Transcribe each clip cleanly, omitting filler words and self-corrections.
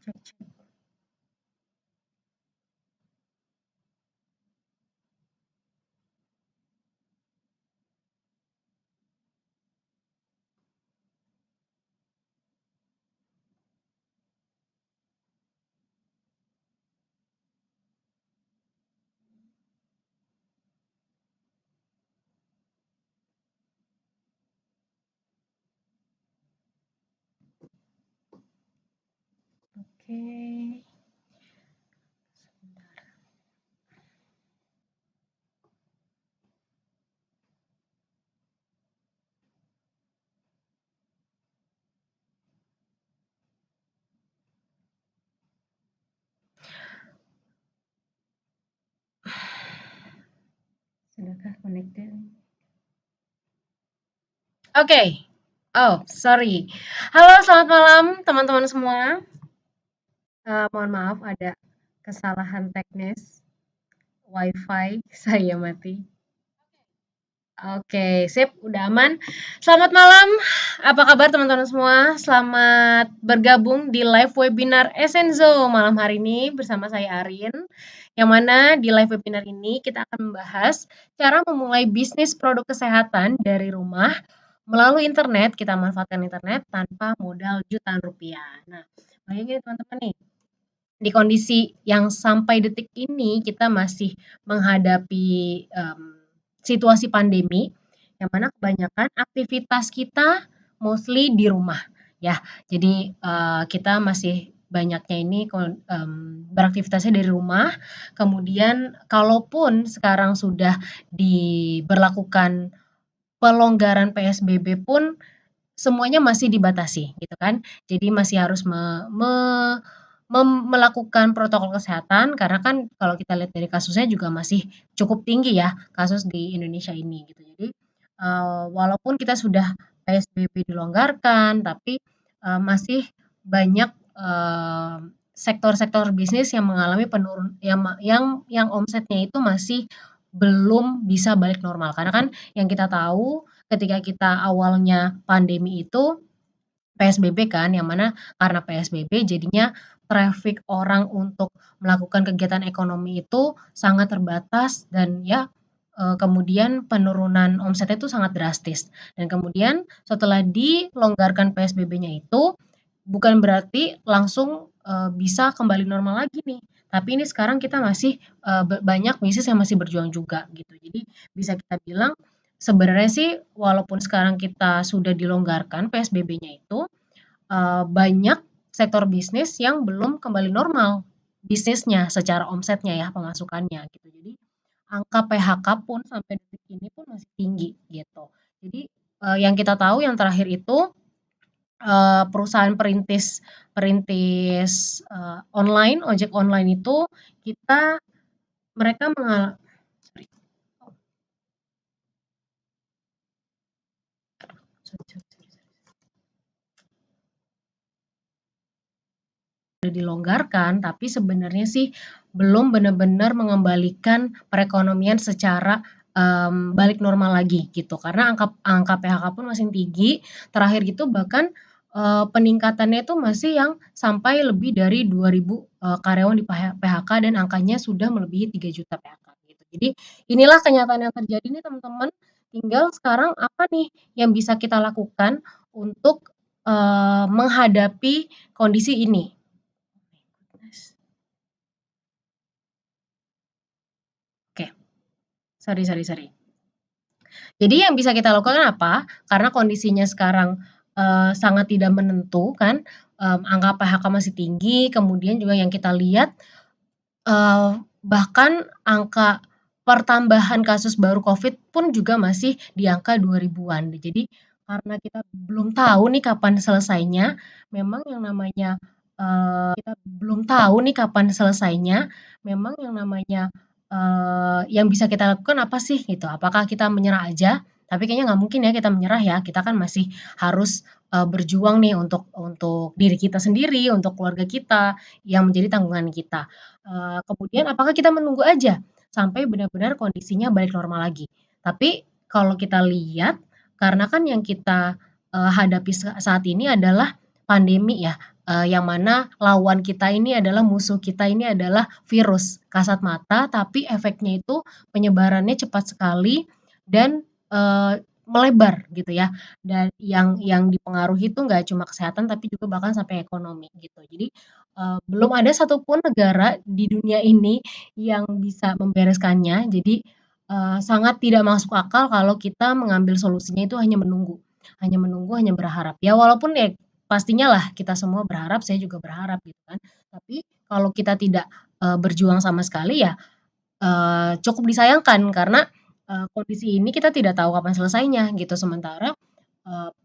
Cek, cek. Oke, sebentar. Sudahkah connected? Oke. Oh, sorry. Halo, selamat malam teman-teman semua. Mohon maaf ada kesalahan teknis WiFi saya mati. Oke, sip, udah aman. Selamat malam. Apa kabar teman-teman semua? Selamat bergabung di live webinar Essenzo malam hari ini bersama saya Arin. Yang mana di live webinar ini kita akan membahas cara memulai bisnis produk kesehatan dari rumah melalui internet. Kita manfaatkan internet tanpa modal jutaan rupiah. Nah, bayangin teman-teman nih, di kondisi yang sampai detik ini kita masih menghadapi situasi pandemi, yang mana kebanyakan aktivitas kita mostly di rumah ya. Jadi kita masih banyaknya ini beraktivitasnya dari rumah. Kemudian kalaupun sekarang sudah diberlakukan pelonggaran PSBB pun semuanya masih dibatasi gitu kan. Jadi masih harus melakukan protokol kesehatan karena kan kalau kita lihat dari kasusnya juga masih cukup tinggi ya kasus di Indonesia ini gitu. Jadi walaupun kita sudah PSBB dilonggarkan tapi masih banyak sektor-sektor bisnis yang mengalami penurun yang omsetnya itu masih belum bisa balik normal karena kan yang kita tahu ketika kita awalnya pandemi itu PSBB kan, yang mana karena PSBB jadinya traffic orang untuk melakukan kegiatan ekonomi itu sangat terbatas dan ya kemudian penurunan omsetnya itu sangat drastis. Dan kemudian setelah dilonggarkan PSBB-nya itu bukan berarti langsung bisa kembali normal lagi nih. Tapi ini sekarang kita masih banyak bisnis yang masih berjuang juga gitu. Jadi bisa kita bilang sebenarnya sih walaupun sekarang kita sudah dilonggarkan PSBB-nya itu banyak sektor bisnis yang belum kembali normal bisnisnya secara omsetnya ya pemasukannya gitu. Jadi angka PHK pun sampai detik ini pun masih tinggi gitu. Jadi yang kita tahu yang terakhir itu perusahaan perintis perintis online ojek online itu kita mereka mengalami udah dilonggarkan, tapi sebenarnya sih belum benar-benar mengembalikan perekonomian secara balik normal lagi gitu. Karena angka angka PHK pun masih tinggi. Terakhir gitu bahkan peningkatannya itu masih yang sampai lebih dari 2.000 karyawan di PHK dan angkanya sudah melebihi 3 juta PHK gitu. Jadi inilah kenyataan yang terjadi nih teman-teman. Tinggal sekarang apa nih yang bisa kita lakukan untuk menghadapi kondisi ini. Oke, sorry sorry sorry. Jadi yang bisa kita lakukan apa? Karena kondisinya sekarang, sangat tidak menentu kan, angka PHK masih tinggi, kemudian juga yang kita lihat, bahkan angka pertambahan kasus baru Covid pun juga masih di angka 2000-an. Jadi karena kita belum tahu nih kapan selesainya, memang yang namanya, kita belum tahu nih kapan selesainya, memang yang namanya, yang bisa kita lakukan apa sih gitu. Apakah kita menyerah aja? Tapi kayaknya nggak mungkin ya kita menyerah ya, kita kan masih harus, berjuang nih untuk diri kita sendiri, untuk keluarga kita, yang menjadi tanggungan kita. Kemudian apakah kita menunggu aja sampai benar-benar kondisinya balik normal lagi? Tapi kalau kita lihat, karena kan yang kita hadapi saat ini adalah pandemi ya, yang mana lawan kita ini adalah musuh kita ini adalah virus kasat mata, tapi efeknya itu penyebarannya cepat sekali dan melebar gitu ya. Dan yang dipengaruhi itu nggak cuma kesehatan tapi juga bahkan sampai ekonomi gitu. Jadi belum ada satupun negara di dunia ini yang bisa membereskannya. Jadi sangat tidak masuk akal kalau kita mengambil solusinya itu hanya menunggu, hanya berharap. Ya walaupun ya pastinya lah kita semua berharap, saya juga berharap gitu kan. Tapi kalau kita tidak berjuang sama sekali ya cukup disayangkan karena kondisi ini kita tidak tahu kapan selesainya gitu. Sementara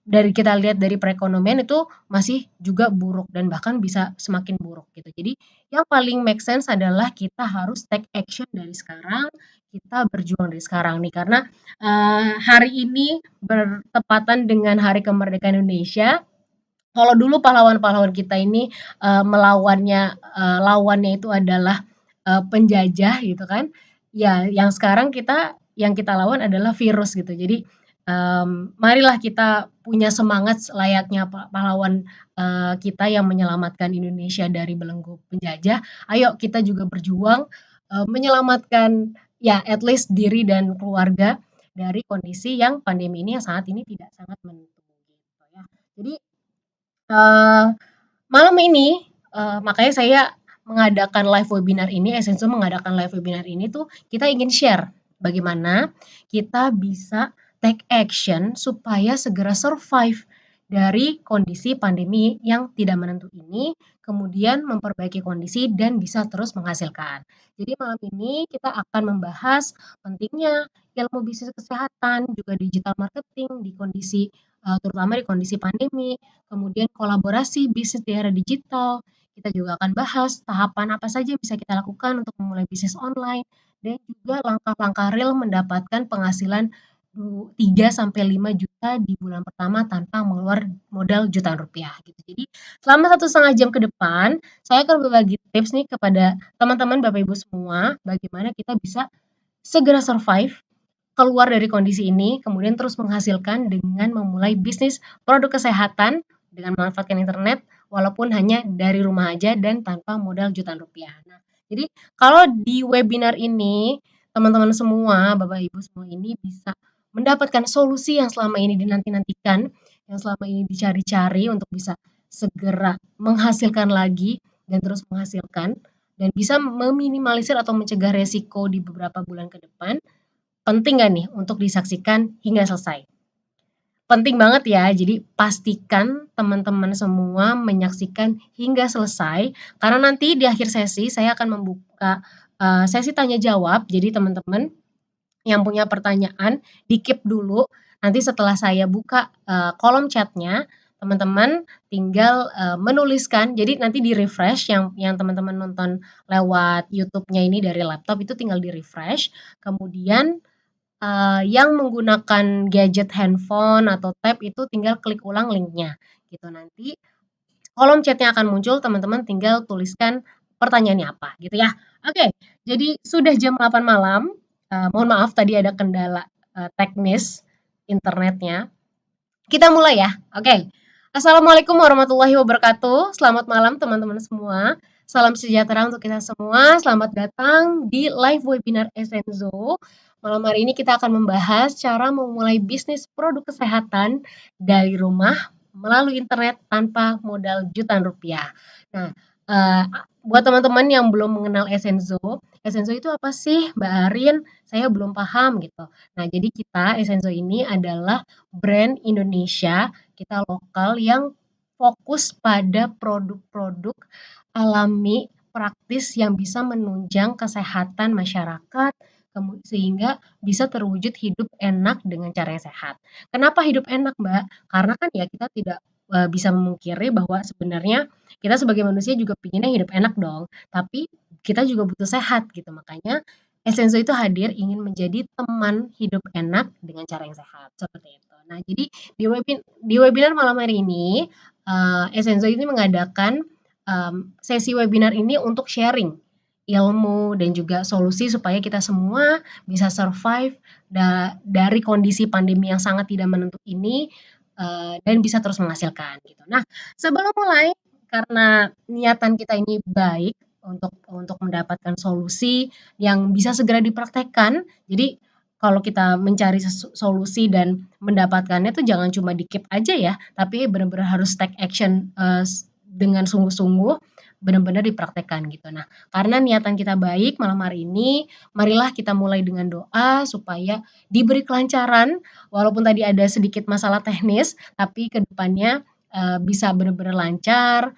dari kita lihat dari perekonomian itu masih juga buruk dan bahkan bisa semakin buruk gitu. Jadi yang paling make sense adalah kita harus take action dari sekarang, kita berjuang dari sekarang nih karena hari ini bertepatan dengan Hari Kemerdekaan Indonesia. Kalau dulu pahlawan-pahlawan kita ini lawannya itu adalah penjajah gitu kan. Ya, yang sekarang yang kita lawan adalah virus gitu. Jadi marilah kita punya semangat layaknya pahlawan kita yang menyelamatkan Indonesia dari belenggu penjajah. Ayo kita juga berjuang menyelamatkan ya at least diri dan keluarga dari kondisi yang pandemi ini yang saat ini tidak sangat menentu gitu ya. Jadi Eee, malam ini, makanya saya mengadakan live webinar ini, Essenso mengadakan live webinar ini tuh kita ingin share bagaimana kita bisa take action supaya segera survive dari kondisi pandemi yang tidak menentu ini, kemudian memperbaiki kondisi dan bisa terus menghasilkan. Jadi malam ini kita akan membahas pentingnya ilmu bisnis kesehatan, juga digital marketing di kondisi terutama di kondisi pandemi, kemudian kolaborasi bisnis di era digital. Kita juga akan bahas tahapan apa saja yang bisa kita lakukan untuk memulai bisnis online dan juga langkah-langkah real mendapatkan penghasilan 3 sampai 5 juta di bulan pertama tanpa mengeluarkan modal jutaan rupiah gitu. Jadi selama 1,5 jam ke depan, saya akan berbagi tips nih kepada teman-teman Bapak Ibu semua bagaimana kita bisa segera survive keluar dari kondisi ini, kemudian terus menghasilkan dengan memulai bisnis produk kesehatan dengan memanfaatkan internet, walaupun hanya dari rumah aja dan tanpa modal jutaan rupiah. Nah, jadi kalau di webinar ini, teman-teman semua, Bapak Ibu semua ini bisa mendapatkan solusi yang selama ini dinanti-nantikan, yang selama ini dicari-cari untuk bisa segera menghasilkan lagi dan terus menghasilkan dan bisa meminimalisir atau mencegah resiko di beberapa bulan ke depan. Penting nggak nih untuk disaksikan hingga selesai? Penting banget ya, jadi pastikan teman-teman semua menyaksikan hingga selesai, karena nanti di akhir sesi saya akan membuka sesi tanya jawab, jadi teman-teman yang punya pertanyaan di-keep dulu, nanti setelah saya buka kolom chatnya, teman-teman tinggal menuliskan, jadi nanti di-refresh yang teman-teman nonton lewat YouTube-nya ini dari laptop itu tinggal di-refresh, kemudian yang menggunakan gadget handphone atau tab itu tinggal klik ulang linknya gitu. Nanti kolom chatnya akan muncul, teman-teman tinggal tuliskan pertanyaannya apa gitu ya. Oke, jadi sudah jam 8 malam, mohon maaf tadi ada kendala teknis internetnya. Kita mulai ya. Oke. Assalamualaikum warahmatullahi wabarakatuh. Selamat malam teman-teman semua. Salam sejahtera untuk kita semua. Selamat datang di live webinar Essenzo. Malam hari ini kita akan membahas cara memulai bisnis produk kesehatan dari rumah melalui internet tanpa modal jutaan rupiah. Nah, uh, buat teman-teman yang belum mengenal Essenzo, Essenzo itu apa sih, Mbak Arin? Saya belum paham gitu. Nah, jadi kita Essenzo ini adalah brand Indonesia, kita lokal yang fokus pada produk-produk alami, praktis yang bisa menunjang kesehatan masyarakat, sehingga bisa terwujud hidup enak dengan cara yang sehat. Kenapa hidup enak, Mbak? Karena kan ya kita tidak bisa memungkiri bahwa sebenarnya kita sebagai manusia juga pinginnya hidup enak dong, tapi kita juga butuh sehat gitu. Makanya Essenso itu hadir ingin menjadi teman hidup enak dengan cara yang sehat, seperti itu. Nah, jadi di webinar malam hari ini, Essenso ini mengadakan sesi webinar ini untuk sharing ilmu dan juga solusi supaya kita semua bisa survive dari kondisi pandemi yang sangat tidak menentu ini dan bisa terus menghasilkan gitu. Nah, sebelum mulai karena niatan kita ini baik untuk mendapatkan solusi yang bisa segera dipraktekkan. Jadi kalau kita mencari solusi dan mendapatkannya tuh jangan cuma di-keep aja ya, tapi benar-benar harus take action, dengan sungguh-sungguh, benar-benar dipraktekkan gitu. Nah, karena niatan kita baik malam hari ini, marilah kita mulai dengan doa supaya diberi kelancaran, walaupun tadi ada sedikit masalah teknis, tapi ke depannya, bisa benar-benar lancar,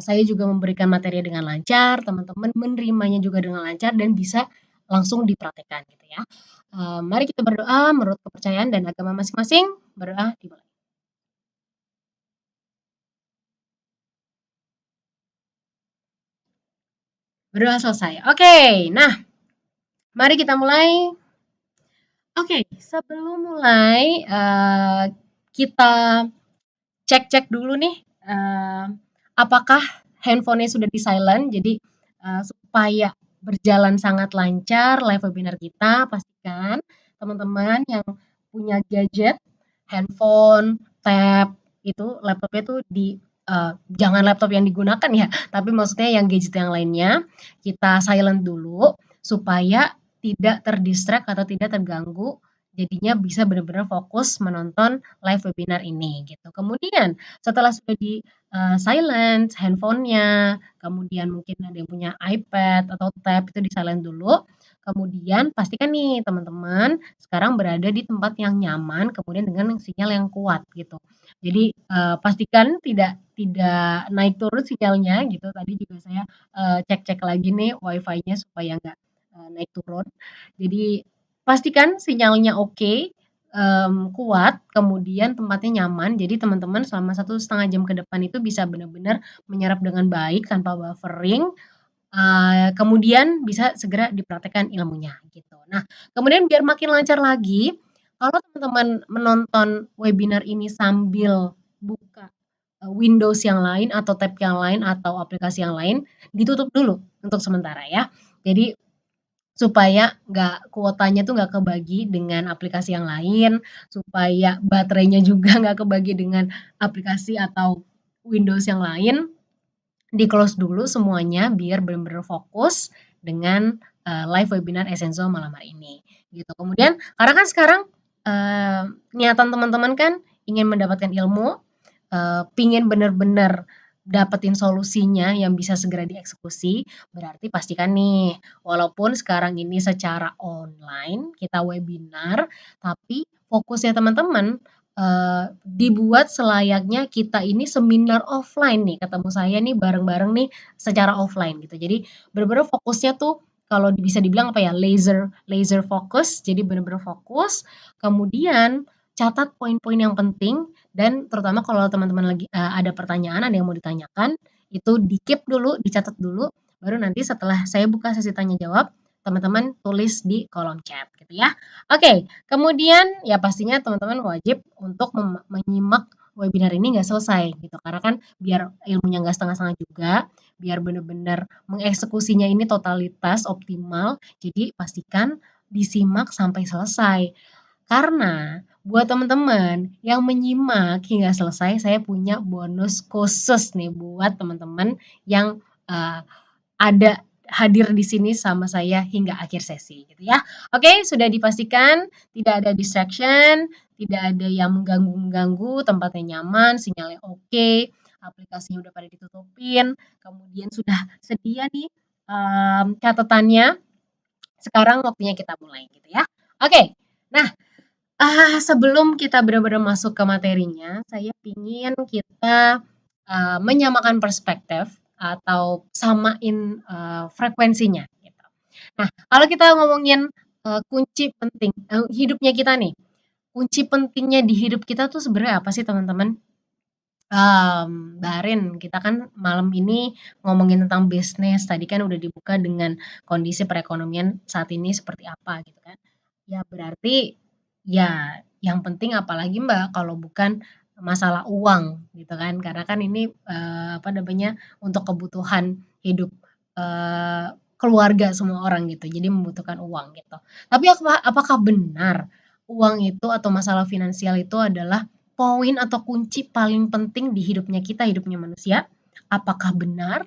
saya juga memberikan materi dengan lancar, teman-teman menerimanya juga dengan lancar dan bisa langsung dipraktekkan gitu ya. Mari kita berdoa menurut kepercayaan dan agama masing-masing. Berdoa dimulai. Berdoa selesai. Oke, nah mari kita mulai. Oke, sebelum mulai kita cek-cek dulu nih apakah handphonenya sudah di silent. Jadi supaya berjalan sangat lancar live webinar kita, pastikan teman-teman yang punya gadget, handphone, tab itu laptopnya tuh di jangan laptop yang digunakan ya, tapi maksudnya yang gadget yang lainnya kita silent dulu supaya tidak terdistract atau tidak terganggu, jadinya bisa benar-benar fokus menonton live webinar ini gitu. Kemudian setelah sudah di silent handphonenya, kemudian mungkin ada yang punya iPad atau tab itu di silent dulu. Kemudian pastikan nih teman-teman sekarang berada di tempat yang nyaman, kemudian dengan sinyal yang kuat gitu. Jadi pastikan tidak naik turun sinyalnya gitu. Tadi juga saya cek-cek lagi nih wifi-nya supaya nggak naik turun. Jadi pastikan sinyalnya oke, kuat, kemudian tempatnya nyaman. Jadi teman-teman selama 1,5 jam ke depan itu bisa benar-benar menyerap dengan baik tanpa buffering, kemudian bisa segera dipraktekkan ilmunya gitu. Nah, kemudian biar makin lancar lagi, kalau teman-teman menonton webinar ini sambil buka Windows yang lain atau tab yang lain atau aplikasi yang lain, ditutup dulu untuk sementara ya. Jadi supaya nggak kuotanya tuh nggak kebagi dengan aplikasi yang lain, supaya baterainya juga nggak kebagi dengan aplikasi atau Windows yang lain, di-close dulu semuanya biar benar-benar fokus dengan live webinar Essenzo malam hari ini gitu. Kemudian karena kan sekarang niatan teman-teman kan ingin mendapatkan ilmu, pingin benar-benar dapetin solusinya yang bisa segera dieksekusi, berarti pastikan nih, walaupun sekarang ini secara online kita webinar, tapi fokusnya teman-teman dibuat selayaknya kita ini seminar offline nih, ketemu saya nih bareng-bareng nih secara offline gitu. Jadi bener-bener fokusnya tuh kalau bisa dibilang apa ya, laser laser fokus, jadi bener-bener fokus, kemudian catat poin-poin yang penting dan terutama kalau teman-teman lagi ada pertanyaan, ada yang mau ditanyakan, itu di-keep dulu, dicatat dulu, baru nanti setelah saya buka sesi tanya jawab, teman-teman tulis di kolom chat gitu ya. Oke, kemudian ya pastinya teman-teman wajib untuk menyimak webinar ini nggak selesai gitu, karena kan biar ilmunya nggak setengah-setengah juga, biar benar-benar mengeksekusinya ini totalitas optimal, jadi pastikan disimak sampai selesai. Karena buat teman-teman yang menyimak hingga selesai, saya punya bonus khusus nih buat teman-teman yang ada hadir di sini sama saya hingga akhir sesi gitu ya. Oke, sudah dipastikan tidak ada distraction, tidak ada yang mengganggu-mengganggu, tempatnya nyaman, sinyalnya oke, aplikasinya udah pada ditutupin, kemudian sudah sedia nih catatannya. Sekarang waktunya kita mulai gitu ya. Oke. Nah, sebelum kita benar-benar masuk ke materinya, saya ingin kita menyamakan perspektif atau samain frekuensinya gitu. Nah, kalau kita ngomongin kunci penting hidupnya kita nih, kunci pentingnya di hidup kita tuh sebenarnya apa sih teman-teman? Mbak Arin, kita kan malam ini ngomongin tentang bisnis, tadi kan udah dibuka dengan kondisi perekonomian saat ini seperti apa gitu kan. Ya berarti ya yang penting apalagi Mbak kalau bukan masalah uang gitu kan, karena kan ini apa namanya untuk kebutuhan hidup keluarga semua orang gitu, jadi membutuhkan uang gitu. Tapi apakah benar uang itu atau masalah finansial itu adalah poin atau kunci paling penting di hidupnya kita, hidupnya manusia? Apakah benar?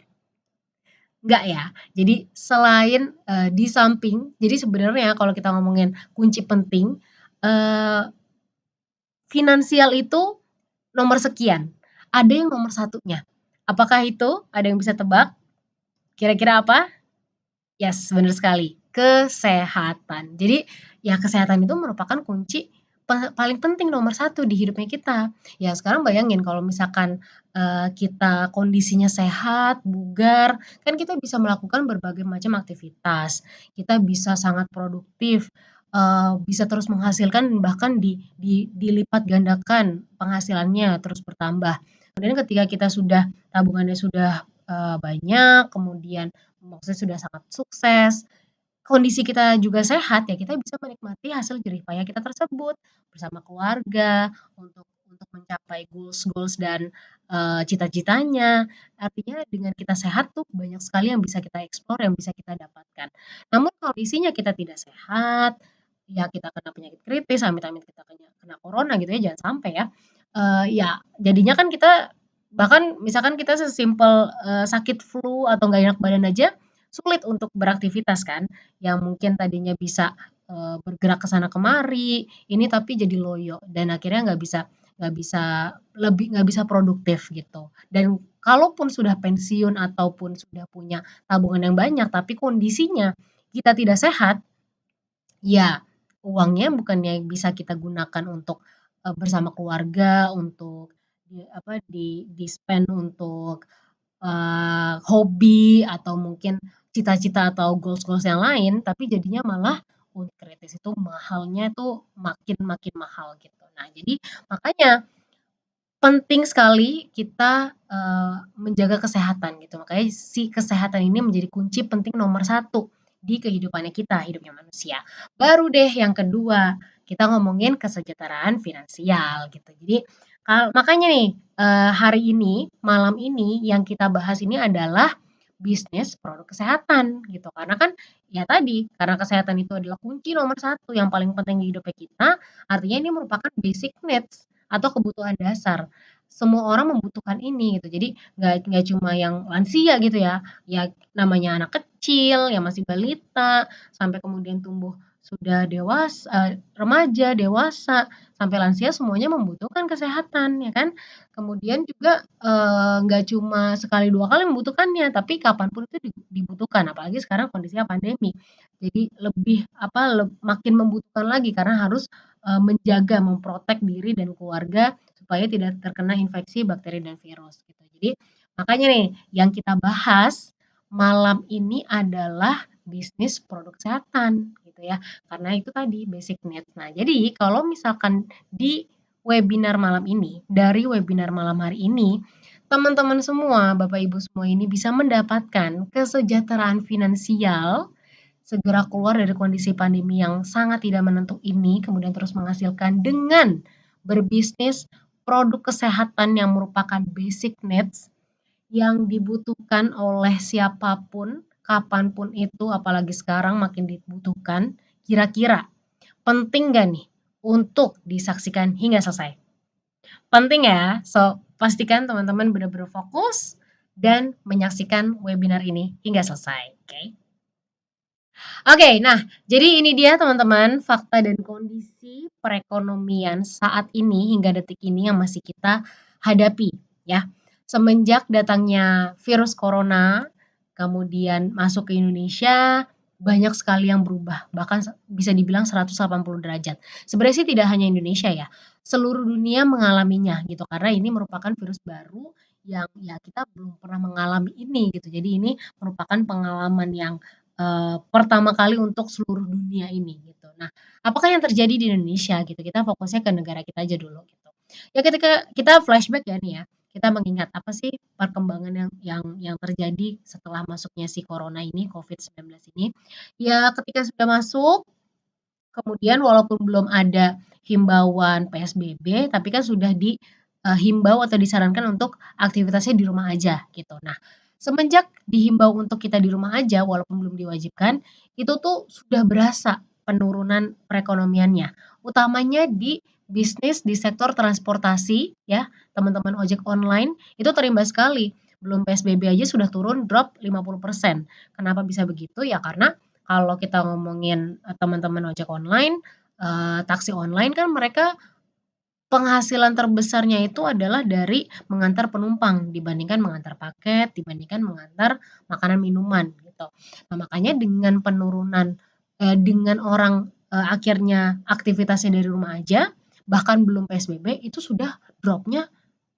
Enggak ya. Jadi selain, di samping jadi sebenarnya kalau kita ngomongin kunci penting, eee, finansial itu nomor sekian, ada yang nomor satunya. Apakah itu? Ada yang bisa tebak? Kira-kira apa? Yes, benar sekali, kesehatan. Jadi, ya kesehatan itu merupakan kunci paling penting nomor satu di hidupnya kita. Ya sekarang bayangin kalau misalkan, kita kondisinya sehat, bugar, kan kita bisa melakukan berbagai macam aktivitas. Kita bisa sangat produktif, bisa terus menghasilkan bahkan dilipat gandakan penghasilannya terus bertambah. Kemudian ketika kita sudah tabungannya sudah, banyak, kemudian maksudnya sudah sangat sukses, kondisi kita juga sehat, ya kita bisa menikmati hasil jerih payah kita tersebut bersama keluarga untuk mencapai goals-goals dan, cita-citanya. Artinya dengan kita sehat tuh banyak sekali yang bisa kita explore, yang bisa kita dapatkan. Namun kondisinya kita tidak sehat, ya kita kena penyakit kritis, amit-amit kita kena corona gitu ya, jangan sampai ya. Ya jadinya kan kita bahkan misalkan kita sesimpel, sakit flu atau nggak enak badan aja, sulit untuk beraktivitas kan, yang mungkin tadinya bisa, bergerak ke sana kemari, ini tapi jadi loyo dan akhirnya nggak bisa produktif gitu. Dan kalaupun sudah pensiun ataupun sudah punya tabungan yang banyak, tapi kondisinya kita tidak sehat, ya uangnya bukannya bisa kita gunakan untuk, bersama keluarga, untuk di-spend untuk hobi atau mungkin cita-cita atau goals-goals yang lain, tapi jadinya malah untuk kritis itu mahalnya tuh makin makin mahal gitu. Nah, jadi makanya penting sekali kita, menjaga kesehatan gitu, makanya si kesehatan ini menjadi kunci penting nomor satu di kehidupannya kita, hidupnya manusia. Baru deh yang kedua, kita ngomongin kesejahteraan finansial gitu. Jadi makanya nih, hari ini, malam ini yang kita bahas ini adalah bisnis produk kesehatan gitu. Karena kan ya tadi, karena kesehatan itu adalah kunci nomor satu yang paling penting di hidupnya kita, artinya ini merupakan basic needs atau kebutuhan dasar. Semua orang membutuhkan ini gitu. Jadi nggak cuma yang lansia gitu ya, ya namanya anak kecil yang masih balita, sampai kemudian tumbuh sudah remaja, dewasa, sampai lansia semuanya membutuhkan kesehatan ya kan. Kemudian juga, nggak cuma sekali 2 kali membutuhkannya, tapi kapanpun itu dibutuhkan, apalagi sekarang kondisinya pandemi. Jadi lebih makin membutuhkan lagi karena harus, menjaga, memprotek diri dan keluarga supaya tidak terkena infeksi bakteri dan virus gitu. Jadi makanya nih yang kita bahas malam ini adalah bisnis produk kesehatan gitu ya, karena itu tadi basic needs. Nah jadi kalau misalkan di webinar malam ini, dari webinar malam hari ini, teman-teman semua, Bapak Ibu semua ini bisa mendapatkan kesejahteraan finansial, segera keluar dari kondisi pandemi yang sangat tidak menentu ini, kemudian terus menghasilkan dengan berbisnis produk kesehatan yang merupakan basic needs yang dibutuhkan oleh siapapun, kapanpun itu, apalagi sekarang makin dibutuhkan. Kira-kira penting nggak nih untuk disaksikan hingga selesai? Penting ya, so pastikan teman-teman benar-benar fokus dan menyaksikan webinar ini hingga selesai, oke? Oke, nah jadi ini dia teman-teman fakta dan kondisi perekonomian saat ini hingga detik ini yang masih kita hadapi ya. Semenjak datangnya virus corona, kemudian masuk ke Indonesia, banyak sekali yang berubah, bahkan bisa dibilang 180 derajat. Sebenarnya sih tidak hanya Indonesia ya, seluruh dunia mengalaminya gitu, karena ini merupakan virus baru yang ya kita belum pernah mengalami ini gitu. Jadi ini merupakan pengalaman yang pertama kali untuk seluruh dunia ini gitu. Nah, apakah yang terjadi di Indonesia gitu? Kita fokusnya ke negara kita aja dulu gitu. Ya ketika kita flashback ya nih ya, kita mengingat apa sih perkembangan yang terjadi setelah masuknya si corona ini, COVID-19 ini. Ya ketika sudah masuk, kemudian walaupun belum ada himbauan PSBB, tapi kan sudah dihimbau atau disarankan untuk aktivitasnya di rumah aja gitu. Nah, semenjak dihimbau untuk kita di rumah aja walaupun belum diwajibkan, itu tuh sudah berasa penurunan perekonomiannya. Utamanya di bisnis di sektor transportasi ya, teman-teman ojek online itu terimbas sekali. belum PSBB aja sudah turun drop 50%. Kenapa bisa begitu? Ya karena kalau kita ngomongin, teman-teman ojek online, taksi online kan mereka penghasilan terbesarnya itu adalah dari mengantar penumpang dibandingkan mengantar paket, dibandingkan mengantar makanan minuman gitu. Nah, makanya dengan penurunan, dengan orang, akhirnya aktivitasnya dari rumah aja, bahkan belum PSBB itu sudah drop-nya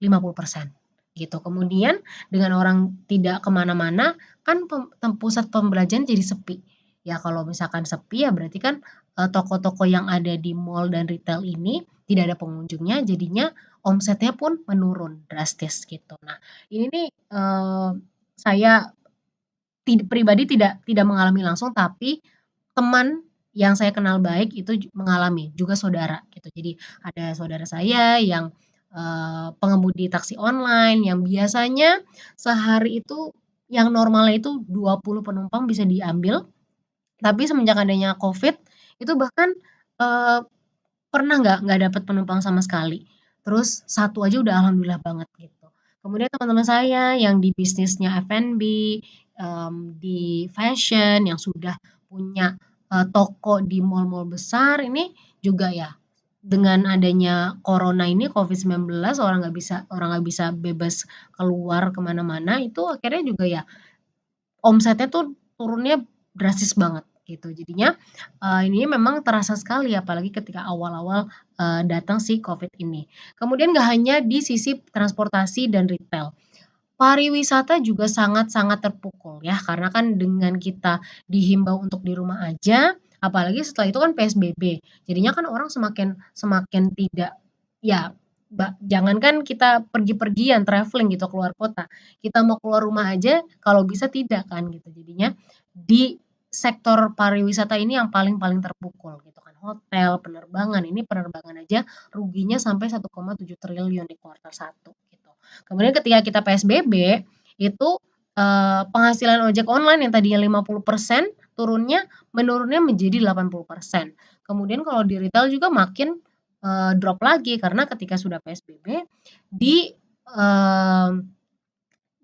50% gitu. Kemudian dengan orang tidak kemana mana kan pusat pembelajaran jadi sepi. Ya kalau misalkan sepi ya berarti kan, toko-toko yang ada di mall dan retail ini tidak ada pengunjungnya, jadinya omsetnya pun menurun drastis gitu. Nah, ini nih, saya pribadi tidak mengalami langsung, tapi teman yang saya kenal baik itu mengalami, juga saudara gitu. Jadi ada saudara saya yang, pengemudi taksi online yang biasanya sehari itu yang normalnya itu 20 penumpang bisa diambil, tapi semenjak adanya Covid itu bahkan, eee, pernah nggak dapet penumpang sama sekali. Terus satu aja udah alhamdulillah banget gitu. Kemudian teman-teman saya yang di bisnisnya F&B, di fashion yang sudah punya, toko di mall-mall besar ini juga ya dengan adanya corona ini Covid-19 orang nggak bisa bebas keluar kemana mana itu akhirnya juga ya omsetnya tuh turunnya drastis banget gitu. Jadinya, ini memang terasa sekali apalagi ketika awal-awal, datang si Covid ini. Kemudian nggak hanya di sisi transportasi dan retail, pariwisata juga sangat-sangat terpukul ya, karena kan dengan kita dihimbau untuk di rumah aja, apalagi setelah itu kan PSBB. Jadinya kan orang semakin semakin tidak ya jangankan kita pergi-pergian, traveling gitu keluar kota, kita mau keluar rumah aja kalau bisa tidak kan gitu. Jadinya di sektor pariwisata ini yang paling-paling terpukul gitu kan. Hotel, penerbangan, ini penerbangan aja ruginya sampai 1,7 triliun di kuartal 1 gitu. Kemudian ketika kita PSBB, itu, penghasilan ojek online yang tadinya 50% menurunnya menjadi 80%. Kemudian kalau di retail juga makin, drop lagi karena ketika sudah PSBB di, mmm,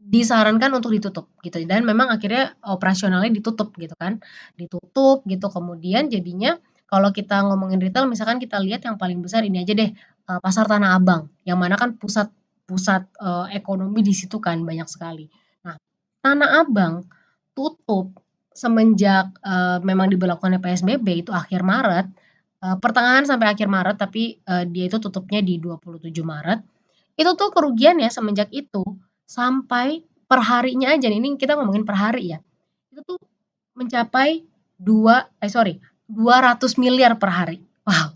disarankan untuk ditutup gitu dan memang akhirnya operasionalnya ditutup gitu kan, ditutup gitu kemudian jadinya kalau kita ngomongin retail misalkan kita lihat yang paling besar ini aja deh, pasar Tanah Abang yang mana kan pusat pusat, ekonomi di situ kan banyak sekali. Nah, Tanah Abang tutup semenjak, memang diberlakukannya PSBB itu akhir Maret, pertengahan sampai akhir Maret tapi, dia itu tutupnya di 27 Maret. Itu tuh kerugiannya semenjak itu sampai perharinya aja nih, ini kita ngomongin per hari ya, itu tuh mencapai 200 miliar per hari. Wow,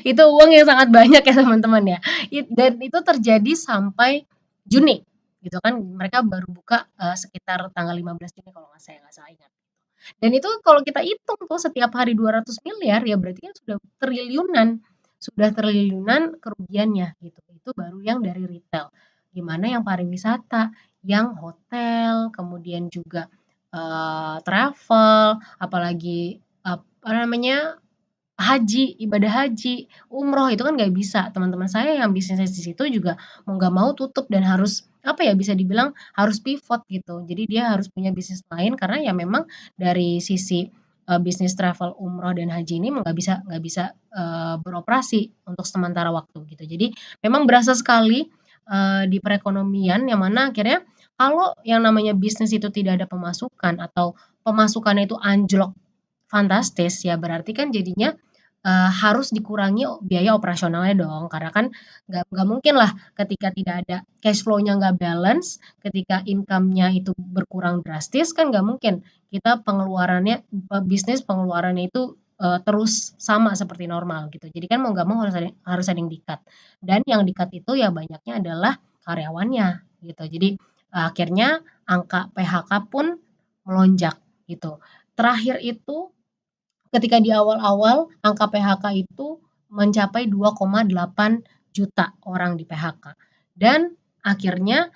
itu uang yang sangat banyak ya teman-teman ya. Dan itu terjadi sampai Juni gitu kan, mereka baru buka, sekitar tanggal 15 Juni kalau nggak salah ingat. Dan itu kalau kita hitung tuh setiap hari 200 miliar ya berarti kan sudah triliunan kerugiannya gitu. Itu baru yang dari retail. Gimana yang pariwisata, yang hotel, kemudian juga travel, apalagi apa namanya haji, ibadah haji, umroh itu kan nggak bisa. Teman-teman saya yang bisnisnya di situ juga mau nggak mau tutup dan harus apa ya bisa dibilang harus pivot gitu. Jadi dia harus punya bisnis lain karena ya memang dari sisi bisnis travel umroh dan haji ini nggak bisa beroperasi untuk sementara waktu gitu. Jadi memang berasa sekali di perekonomian yang mana akhirnya kalau yang namanya bisnis itu tidak ada pemasukan atau pemasukannya itu anjlok fantastis ya berarti kan jadinya harus dikurangi biaya operasionalnya dong, karena kan nggak mungkin lah ketika tidak ada cash flow-nya nggak balance, ketika income-nya itu berkurang drastis kan nggak mungkin kita pengeluarannya bisnis pengeluarannya itu, terus sama seperti normal gitu. Jadi kan mau nggak mau harus ada yang di-cut dan yang di-cut itu ya banyaknya adalah karyawannya gitu. Jadi, akhirnya angka PHK pun melonjak gitu. Terakhir itu ketika di awal-awal angka PHK itu mencapai 2,8 juta orang di PHK dan akhirnya,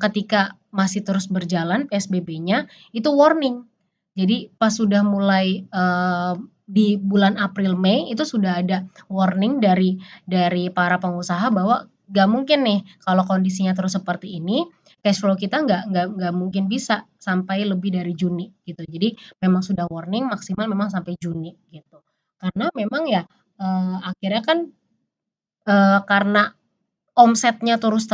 ketika masih terus berjalan PSBB-nya itu warning. Jadi pas sudah mulai, di bulan April, Mei itu sudah ada warning dari para pengusaha bahwa nggak mungkin nih kalau kondisinya terus seperti ini, cash flow kita nggak mungkin bisa sampai lebih dari Juni gitu. Jadi memang sudah warning maksimal memang sampai Juni gitu. Karena memang ya akhirnya kan karena omsetnya terus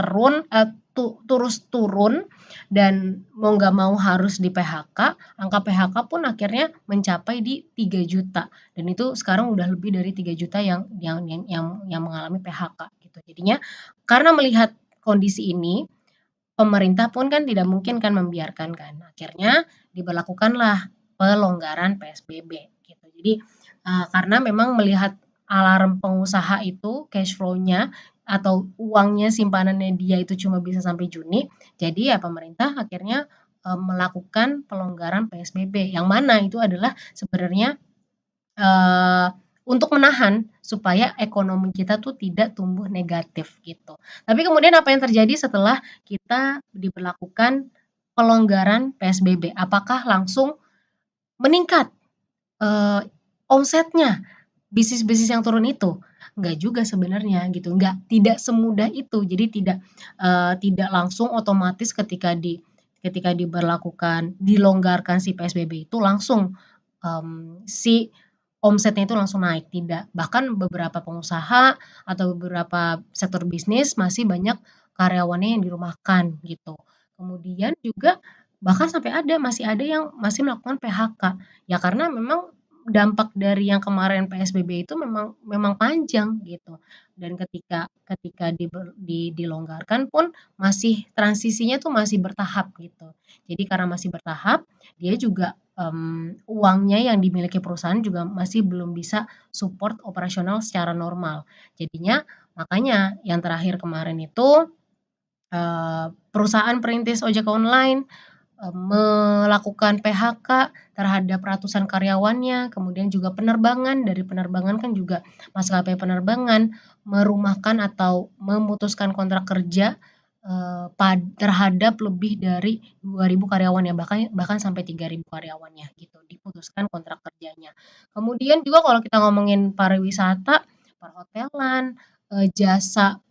turun dan mau nggak mau harus di PHK, angka PHK pun akhirnya mencapai di 3 juta dan itu sekarang udah lebih dari 3 juta yang mengalami PHK gitu. Jadinya karena melihat kondisi ini, pemerintah pun kan tidak mungkin kan membiarkan kan. Akhirnya diberlakukanlah pelonggaran PSBB gitu. Jadi karena memang melihat alarm pengusaha itu cash flow-nya atau uangnya simpanannya dia itu cuma bisa sampai Juni, jadi ya pemerintah akhirnya melakukan pelonggaran PSBB yang mana itu adalah sebenarnya eee, untuk menahan supaya ekonomi kita tuh tidak tumbuh negatif gitu. Tapi kemudian apa yang terjadi setelah kita diberlakukan pelonggaran PSBB? Apakah langsung meningkat, eee, omsetnya bisnis-bisnis yang turun itu? Enggak juga sebenarnya gitu, tidak semudah itu. Jadi tidak langsung otomatis ketika dilonggarkan si PSBB itu langsung, si omsetnya itu langsung naik, tidak. Bahkan beberapa pengusaha atau beberapa sektor bisnis masih banyak karyawannya yang dirumahkan gitu. Kemudian juga bahkan masih ada yang masih melakukan PHK. Ya karena memang dampak dari yang kemarin PSBB itu memang memang panjang gitu. Dan ketika ketika dilonggarkan pun masih transisinya tuh masih bertahap gitu. Jadi karena masih bertahap, dia juga uangnya yang dimiliki perusahaan juga masih belum bisa support operasional secara normal. Jadinya makanya yang terakhir kemarin itu perusahaan perintis ojek online melakukan PHK terhadap ratusan karyawannya, kemudian juga penerbangan, dari penerbangan kan juga maskapai penerbangan merumahkan atau memutuskan kontrak kerja terhadap lebih dari 2.000 karyawannya, bahkan bahkan sampai 3.000 karyawannya gitu, diputuskan kontrak kerjanya. Kemudian juga kalau kita ngomongin pariwisata, perhotelan, jasa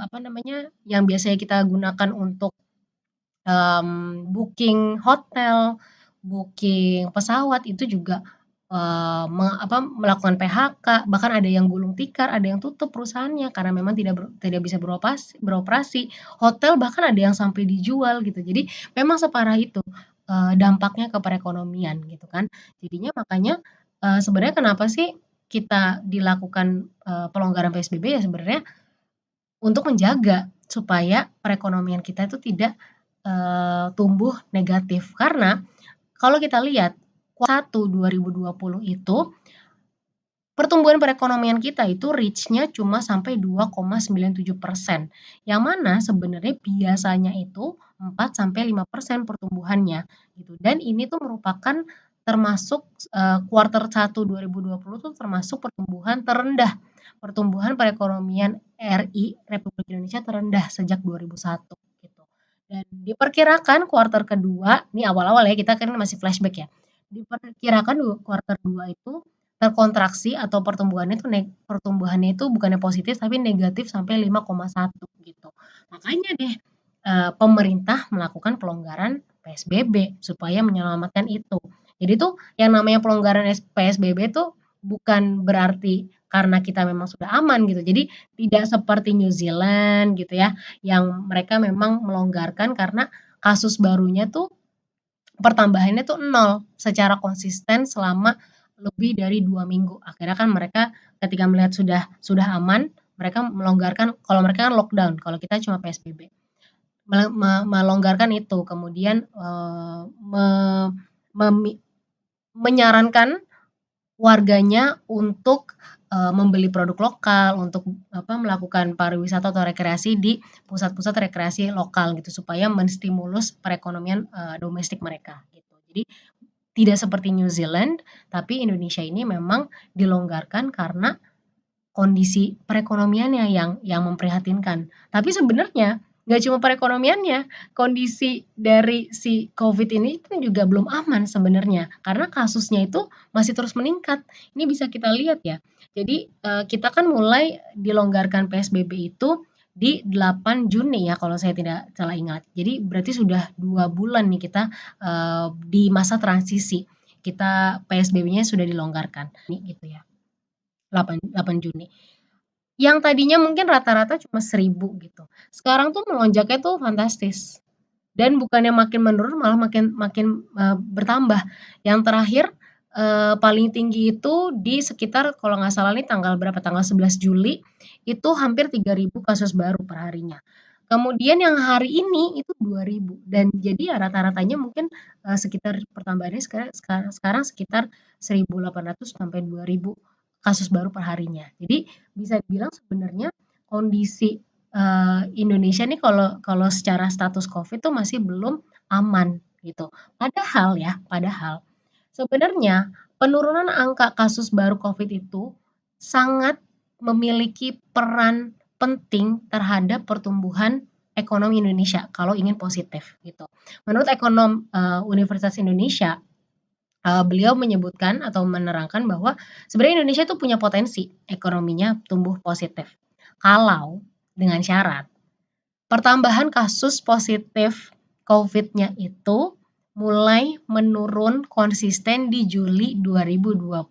apa namanya, yang biasanya kita gunakan untuk booking hotel, booking pesawat itu juga, melakukan PHK, bahkan ada yang gulung tikar, ada yang tutup perusahaannya karena memang tidak bisa beroperasi. Hotel bahkan ada yang sampai dijual gitu. Jadi memang separah itu, dampaknya ke perekonomian gitu kan. Jadinya makanya, sebenarnya kenapa sih kita dilakukan, pelonggaran PSBB ya sebenarnya untuk menjaga supaya perekonomian kita itu tidak tumbuh negatif. Karena kalau kita lihat kuartal 1 2020 itu pertumbuhan perekonomian kita itu reach-nya cuma sampai 2,97%, yang mana sebenarnya biasanya itu 4 sampai 5% pertumbuhannya gitu. Dan ini tuh merupakan termasuk kuartal 1 2020 tuh termasuk pertumbuhan terendah. Pertumbuhan perekonomian RI Republik Indonesia terendah sejak 2001 gitu. Dan diperkirakan kuartal kedua, ini awal-awal ya kita kan masih flashback ya. Diperkirakan kuartal 2 itu terkontraksi atau pertumbuhannya itu bukannya positif tapi negatif sampai 5,1 gitu. Makanya deh pemerintah melakukan pelonggaran PSBB supaya menyelamatkan itu. Jadi tuh yang namanya pelonggaran PSBB tuh bukan berarti karena kita memang sudah aman gitu. Jadi tidak seperti New Zealand gitu ya, yang mereka memang melonggarkan karena kasus barunya tuh pertambahannya tuh nol secara konsisten selama lebih dari 2 minggu. Akhirnya kan mereka ketika melihat sudah aman, mereka melonggarkan. Kalau mereka kan lockdown, kalau kita cuma PSBB. Melonggarkan itu, kemudian menyarankan warganya untuk membeli produk lokal, untuk melakukan pariwisata atau rekreasi di pusat-pusat rekreasi lokal gitu, supaya menstimulus perekonomian domestik mereka gitu. Jadi tidak seperti New Zealand, tapi Indonesia ini memang dilonggarkan karena kondisi perekonomiannya yang memprihatinkan. Tapi sebenarnya nggak cuma perekonomiannya, kondisi dari si COVID ini pun juga belum aman sebenarnya, karena kasusnya itu masih terus meningkat. Ini bisa kita lihat ya. Jadi kita kan mulai dilonggarkan PSBB itu di 8 Juni ya kalau saya tidak salah ingat. Jadi berarti sudah 2 bulan nih kita, di masa transisi. Kita PSBB-nya sudah dilonggarkan, gitu ya, 8 Juni. Yang tadinya mungkin rata-rata cuma 1.000 gitu, sekarang tuh melonjaknya tuh fantastis. Dan bukannya makin menurun malah makin makin, bertambah. Yang terakhir, paling tinggi itu di sekitar kalau nggak salah nih tanggal berapa, tanggal 11 Juli, itu hampir 3.000 kasus baru per harinya. Kemudian yang hari ini itu 2.000 dan jadi ya rata-ratanya mungkin, sekitar pertambahannya sekarang sekitar 1.800 sampai 2.000 kasus baru per harinya. Jadi bisa dibilang sebenarnya kondisi Indonesia nih kalau kalau secara status Covid tuh masih belum aman gitu. Padahal sebenarnya penurunan angka kasus baru Covid itu sangat memiliki peran penting terhadap pertumbuhan ekonomi Indonesia kalau ingin positif gitu. Menurut ekonom Universitas Indonesia, beliau menyebutkan atau menerangkan bahwa sebenarnya Indonesia itu punya potensi ekonominya tumbuh positif. Kalau dengan syarat pertambahan kasus positif COVID-nya itu mulai menurun konsisten di Juli 2020.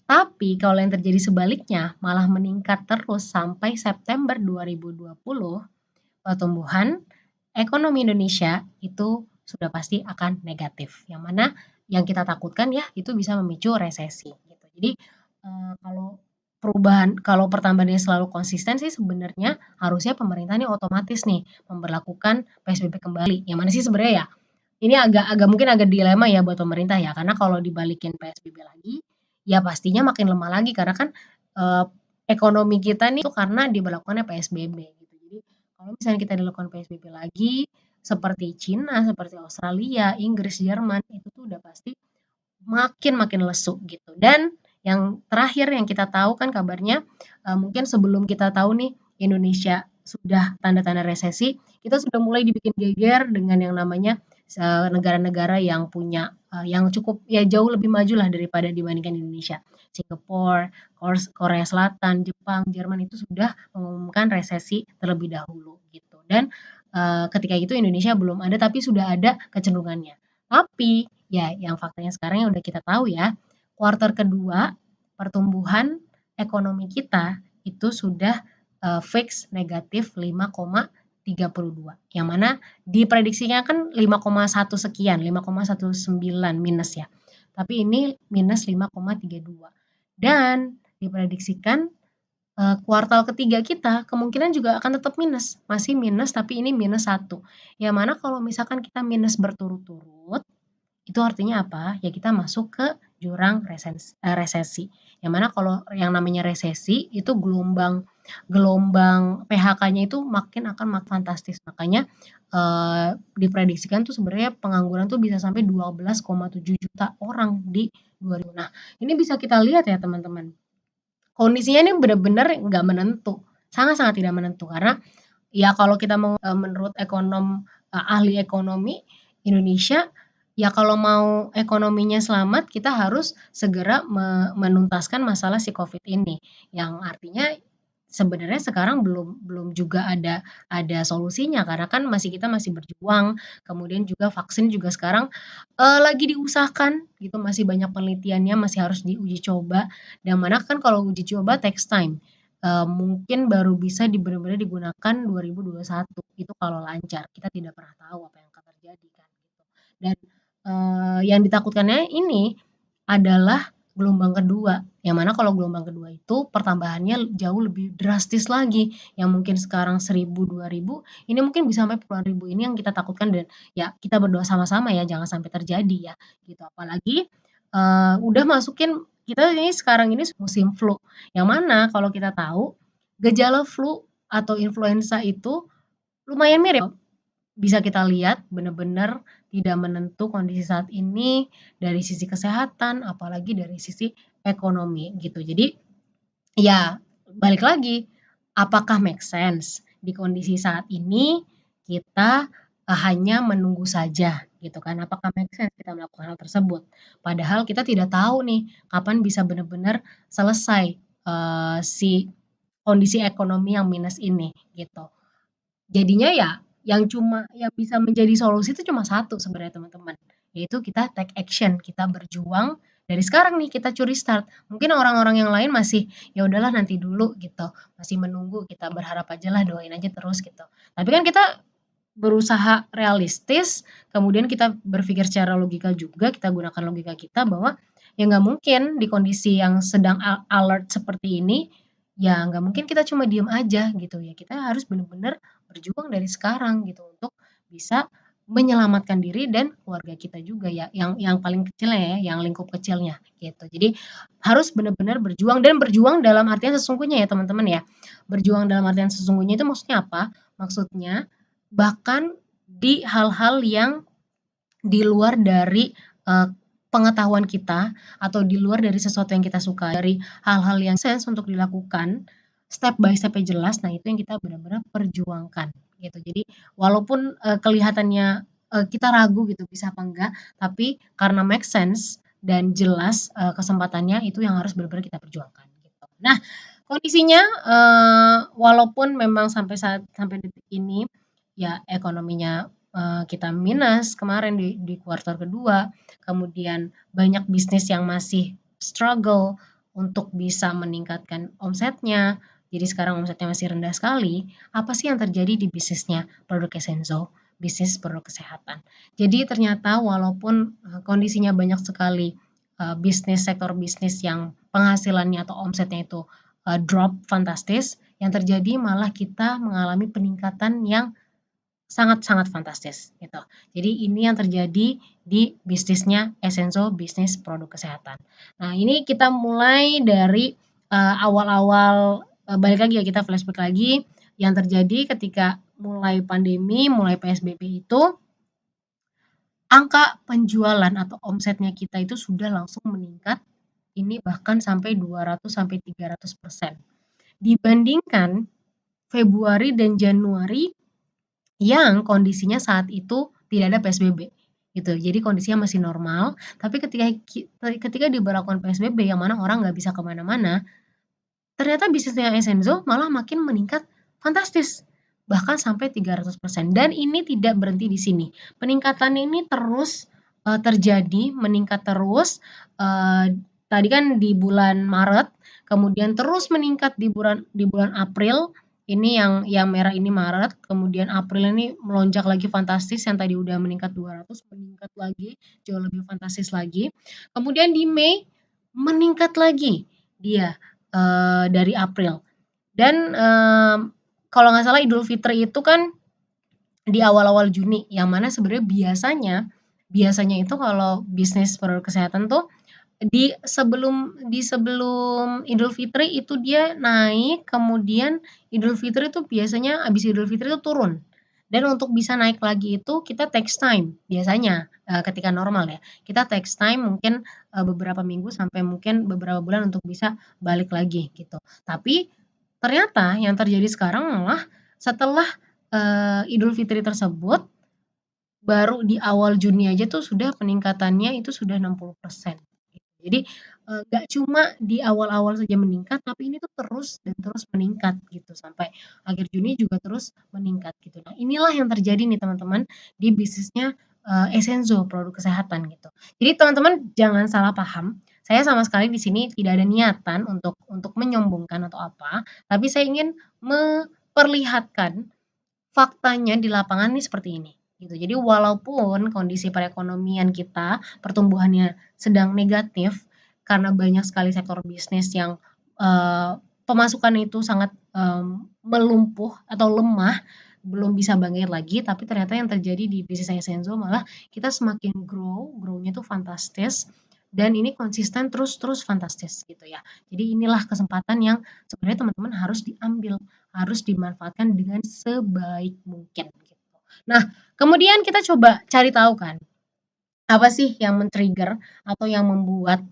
Tapi kalau yang terjadi sebaliknya malah meningkat terus sampai September 2020, pertumbuhan ekonomi Indonesia itu sudah pasti akan negatif. Yang mana yang kita takutkan ya itu bisa memicu resesi gitu. Jadi kalau kalau pertambahannya selalu konsisten sih sebenarnya harusnya pemerintah nih otomatis nih memberlakukan PSBB kembali. Yang mana sih sebenarnya ya ini agak agak mungkin agak dilema ya buat pemerintah ya, karena kalau dibalikin PSBB lagi, ya pastinya makin lemah lagi karena kan, eee, ekonomi kita nih itu karena diberlakukannya PSBB gitu. Jadi kalau misalnya kita dilakukan PSBB lagi, seperti Cina, seperti Australia, Inggris, Jerman, itu tuh udah pasti makin makin lesu gitu. Dan yang terakhir yang kita tahu kan kabarnya, mungkin sebelum kita tahu nih Indonesia sudah tanda-tanda resesi, kita sudah mulai dibikin geger dengan yang namanya negara-negara yang punya yang cukup ya jauh lebih maju lah daripada dibandingkan Indonesia. Singapura, Korea Selatan, Jepang, Jerman itu sudah mengumumkan resesi terlebih dahulu gitu. Dan ketika itu Indonesia belum ada tapi sudah ada kecenderungannya. Tapi ya yang faktanya sekarang yang udah kita tahu ya, kuartal kedua pertumbuhan ekonomi kita itu sudah fix negatif 5,32 yang mana diprediksinya kan 5,1 sekian, 5,19 minus ya. Tapi ini minus 5,32 dan diprediksikan kuartal ketiga kita kemungkinan juga akan tetap minus, masih minus tapi ini minus 1. Yang mana kalau misalkan kita minus berturut-turut itu artinya apa? Ya kita masuk ke jurang resesi. Yang mana kalau yang namanya resesi itu gelombang gelombang PHK-nya itu akan makin fantastis. Makanya diprediksikan tuh sebenarnya pengangguran tuh bisa sampai 12,7 juta orang di 2000. Nah, ini bisa kita lihat ya teman-teman. Kondisinya ini benar-benar nggak menentu, sangat-sangat tidak menentu karena ya kalau kita mau menurut ahli ekonomi Indonesia, ya kalau mau ekonominya selamat kita harus segera menuntaskan masalah si Covid ini. Yang artinya sebenarnya sekarang belum belum juga ada solusinya karena kan kita masih berjuang, kemudian juga vaksin juga sekarang, lagi diusahakan gitu, masih banyak penelitiannya, masih harus diuji coba, dan mana kan kalau uji coba takes time. Mungkin baru bisa benar-benar digunakan 2021 itu kalau lancar, kita tidak pernah tahu apa yang akan terjadi kan gitu. Dan, yang ditakutkannya ini adalah gelombang kedua, yang mana kalau gelombang kedua itu pertambahannya jauh lebih drastis lagi, yang mungkin sekarang 1.000, 2.000, ini mungkin bisa sampai puluhan ribu, ini yang kita takutkan dan ya kita berdoa sama-sama ya jangan sampai terjadi ya, gitu. Apalagi, udah masukin kita ini sekarang ini musim flu, yang mana kalau kita tahu gejala flu atau influenza itu lumayan mirip, bisa kita lihat benar-benar tidak menentu kondisi saat ini dari sisi kesehatan, apalagi dari sisi ekonomi gitu. Jadi ya balik lagi, apakah make sense di kondisi saat ini kita hanya menunggu saja gitu kan? Apakah make sense kita melakukan hal tersebut? Padahal kita tidak tahu nih kapan bisa benar-benar selesai si kondisi ekonomi yang minus ini gitu. Jadinya ya yang bisa menjadi solusi itu cuma satu sebenarnya teman-teman, yaitu kita take action, kita berjuang dari sekarang nih, kita curi start. Mungkin orang-orang yang lain masih ya udahlah nanti dulu gitu, masih menunggu, kita berharap aja lah, doain aja terus gitu. Tapi kan kita berusaha realistis, kemudian kita berpikir secara logika juga, kita gunakan logika kita bahwa ya nggak mungkin di kondisi yang sedang alert seperti ini, ya nggak mungkin kita cuma diem aja gitu ya. Kita harus benar-benar berjuang dari sekarang gitu untuk bisa menyelamatkan diri dan keluarga kita juga ya, yang paling kecilnya ya, yang lingkup kecilnya gitu. Jadi harus benar-benar berjuang dan berjuang dalam artian sesungguhnya ya teman-teman ya. Berjuang dalam artian sesungguhnya itu maksudnya apa? Maksudnya bahkan di hal-hal yang di luar dari pengetahuan kita atau di luar dari sesuatu yang kita suka, dari hal-hal yang sense untuk dilakukan step by step-nya jelas, nah itu yang kita benar-benar perjuangkan gitu. Jadi walaupun kelihatannya kita ragu gitu bisa apa enggak, tapi karena make sense dan jelas kesempatannya itu yang harus benar-benar kita perjuangkan gitu. Nah, kondisinya walaupun memang sampai detik ini ya ekonominya kita minus kemarin di kuartal kedua, kemudian banyak bisnis yang masih struggle untuk bisa meningkatkan omsetnya, jadi sekarang omsetnya masih rendah sekali. Apa sih yang terjadi di bisnisnya produk Essenzo, bisnis produk kesehatan? Jadi ternyata walaupun kondisinya banyak sekali sektor bisnis yang penghasilannya atau omsetnya itu drop fantastis, yang terjadi malah kita mengalami peningkatan yang sangat-sangat fantastis gitu. Jadi ini yang terjadi di bisnisnya Essenzo, bisnis produk kesehatan. Nah, ini kita mulai dari awal-awal balik lagi ya, kita flashback lagi yang terjadi ketika mulai pandemi, mulai PSBB itu angka penjualan atau omsetnya kita itu sudah langsung meningkat, ini bahkan sampai 200 sampai 300% dibandingkan Februari dan Januari yang kondisinya saat itu tidak ada PSBB gitu. Jadi kondisinya masih normal, tapi ketika diberlakukan PSBB yang mana orang nggak bisa kemana-mana, ternyata bisnisnya Essenzo malah makin meningkat fantastis, bahkan sampai 300%. Dan ini tidak berhenti di sini. Peningkatan ini terus terjadi, meningkat terus. Tadi kan di bulan Maret, kemudian terus meningkat di bulan April. Ini yang merah ini Maret, kemudian April ini melonjak lagi fantastis, yang tadi udah meningkat 200, meningkat lagi jauh lebih fantastis lagi. Kemudian di Mei meningkat lagi dia dari April. Dan kalau nggak salah Idul Fitri itu kan di awal-awal Juni, yang mana sebenarnya biasanya itu kalau bisnis produk kesehatan tuh di sebelum Idul Fitri itu dia naik, kemudian Idul Fitri itu biasanya habis Idul Fitri itu turun. Dan untuk bisa naik lagi itu kita takes time biasanya ketika normal ya. Kita takes time mungkin beberapa minggu sampai mungkin beberapa bulan untuk bisa balik lagi gitu. Tapi ternyata yang terjadi sekarang malah setelah Idul Fitri tersebut baru di awal Juni aja tuh sudah peningkatannya itu sudah 60%. Jadi nggak cuma di awal-awal saja meningkat, tapi ini tuh terus dan terus meningkat gitu sampai akhir Juni juga terus meningkat gitu. Nah, inilah yang terjadi nih teman-teman di bisnisnya Essenzo produk kesehatan gitu. Jadi teman-teman jangan salah paham. Saya sama sekali di sini tidak ada niatan untuk menyombongkan atau apa, tapi saya ingin memperlihatkan faktanya di lapangan nih seperti ini gitu. Jadi walaupun kondisi perekonomian kita pertumbuhannya sedang negatif karena banyak sekali sektor bisnis yang pemasukan itu sangat melumpuh atau lemah, belum bisa bangkit lagi, tapi ternyata yang terjadi di bisnis Essenzo malah kita semakin grow-nya tuh fantastis dan ini konsisten terus fantastis gitu ya. Jadi inilah kesempatan yang sebenarnya teman-teman harus diambil, harus dimanfaatkan dengan sebaik mungkin gitu. Nah, kemudian kita coba cari tahu kan, apa sih yang men-trigger atau yang membuat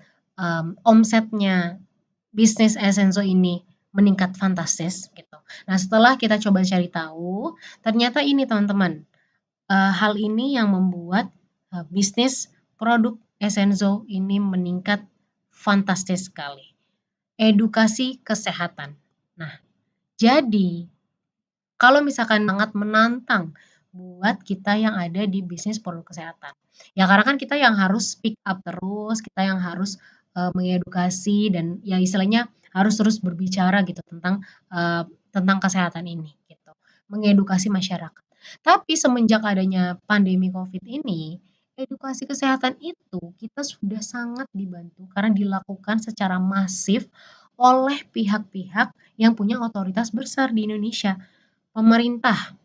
omsetnya bisnis Essenzo ini meningkat fantastis gitu. Nah, setelah kita coba cari tahu, ternyata ini teman-teman, hal ini yang membuat bisnis produk Essenzo ini meningkat fantastis sekali. Edukasi kesehatan. Nah, Jadi, kalau misalkan sangat menantang buat kita yang ada di bisnis produk kesehatan. Ya karena kan kita yang harus speak up terus, kita yang harus mengedukasi dan ya istilahnya harus terus berbicara gitu tentang kesehatan ini gitu. Mengedukasi masyarakat. Tapi semenjak adanya pandemi Covid ini, edukasi kesehatan itu kita sudah sangat dibantu karena dilakukan secara masif oleh pihak-pihak yang punya otoritas besar di Indonesia, pemerintah,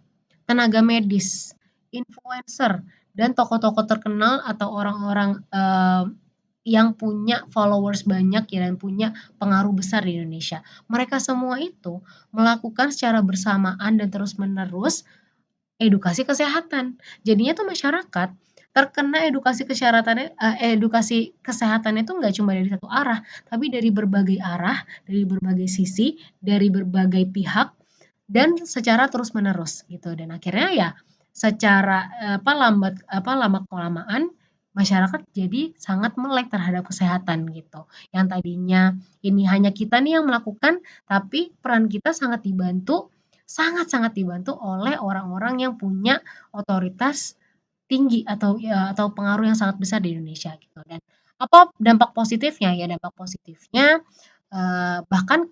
tenaga medis, influencer, dan tokoh-tokoh terkenal atau orang-orang yang punya followers banyak ya dan punya pengaruh besar di Indonesia. Mereka semua itu melakukan secara bersamaan dan terus-menerus edukasi kesehatan. Jadinya tuh masyarakat terkena edukasi kesehatannya itu nggak cuma dari satu arah, tapi dari berbagai arah, dari berbagai sisi, dari berbagai pihak, dan secara terus-menerus gitu. Dan akhirnya ya secara lama kelamaan masyarakat jadi sangat melek terhadap kesehatan gitu. Yang tadinya ini hanya kita nih yang melakukan, tapi peran kita sangat-sangat dibantu oleh orang-orang yang punya otoritas tinggi atau pengaruh yang sangat besar di Indonesia gitu. Dan apa dampak positifnya? Ya dampak positifnya bahkan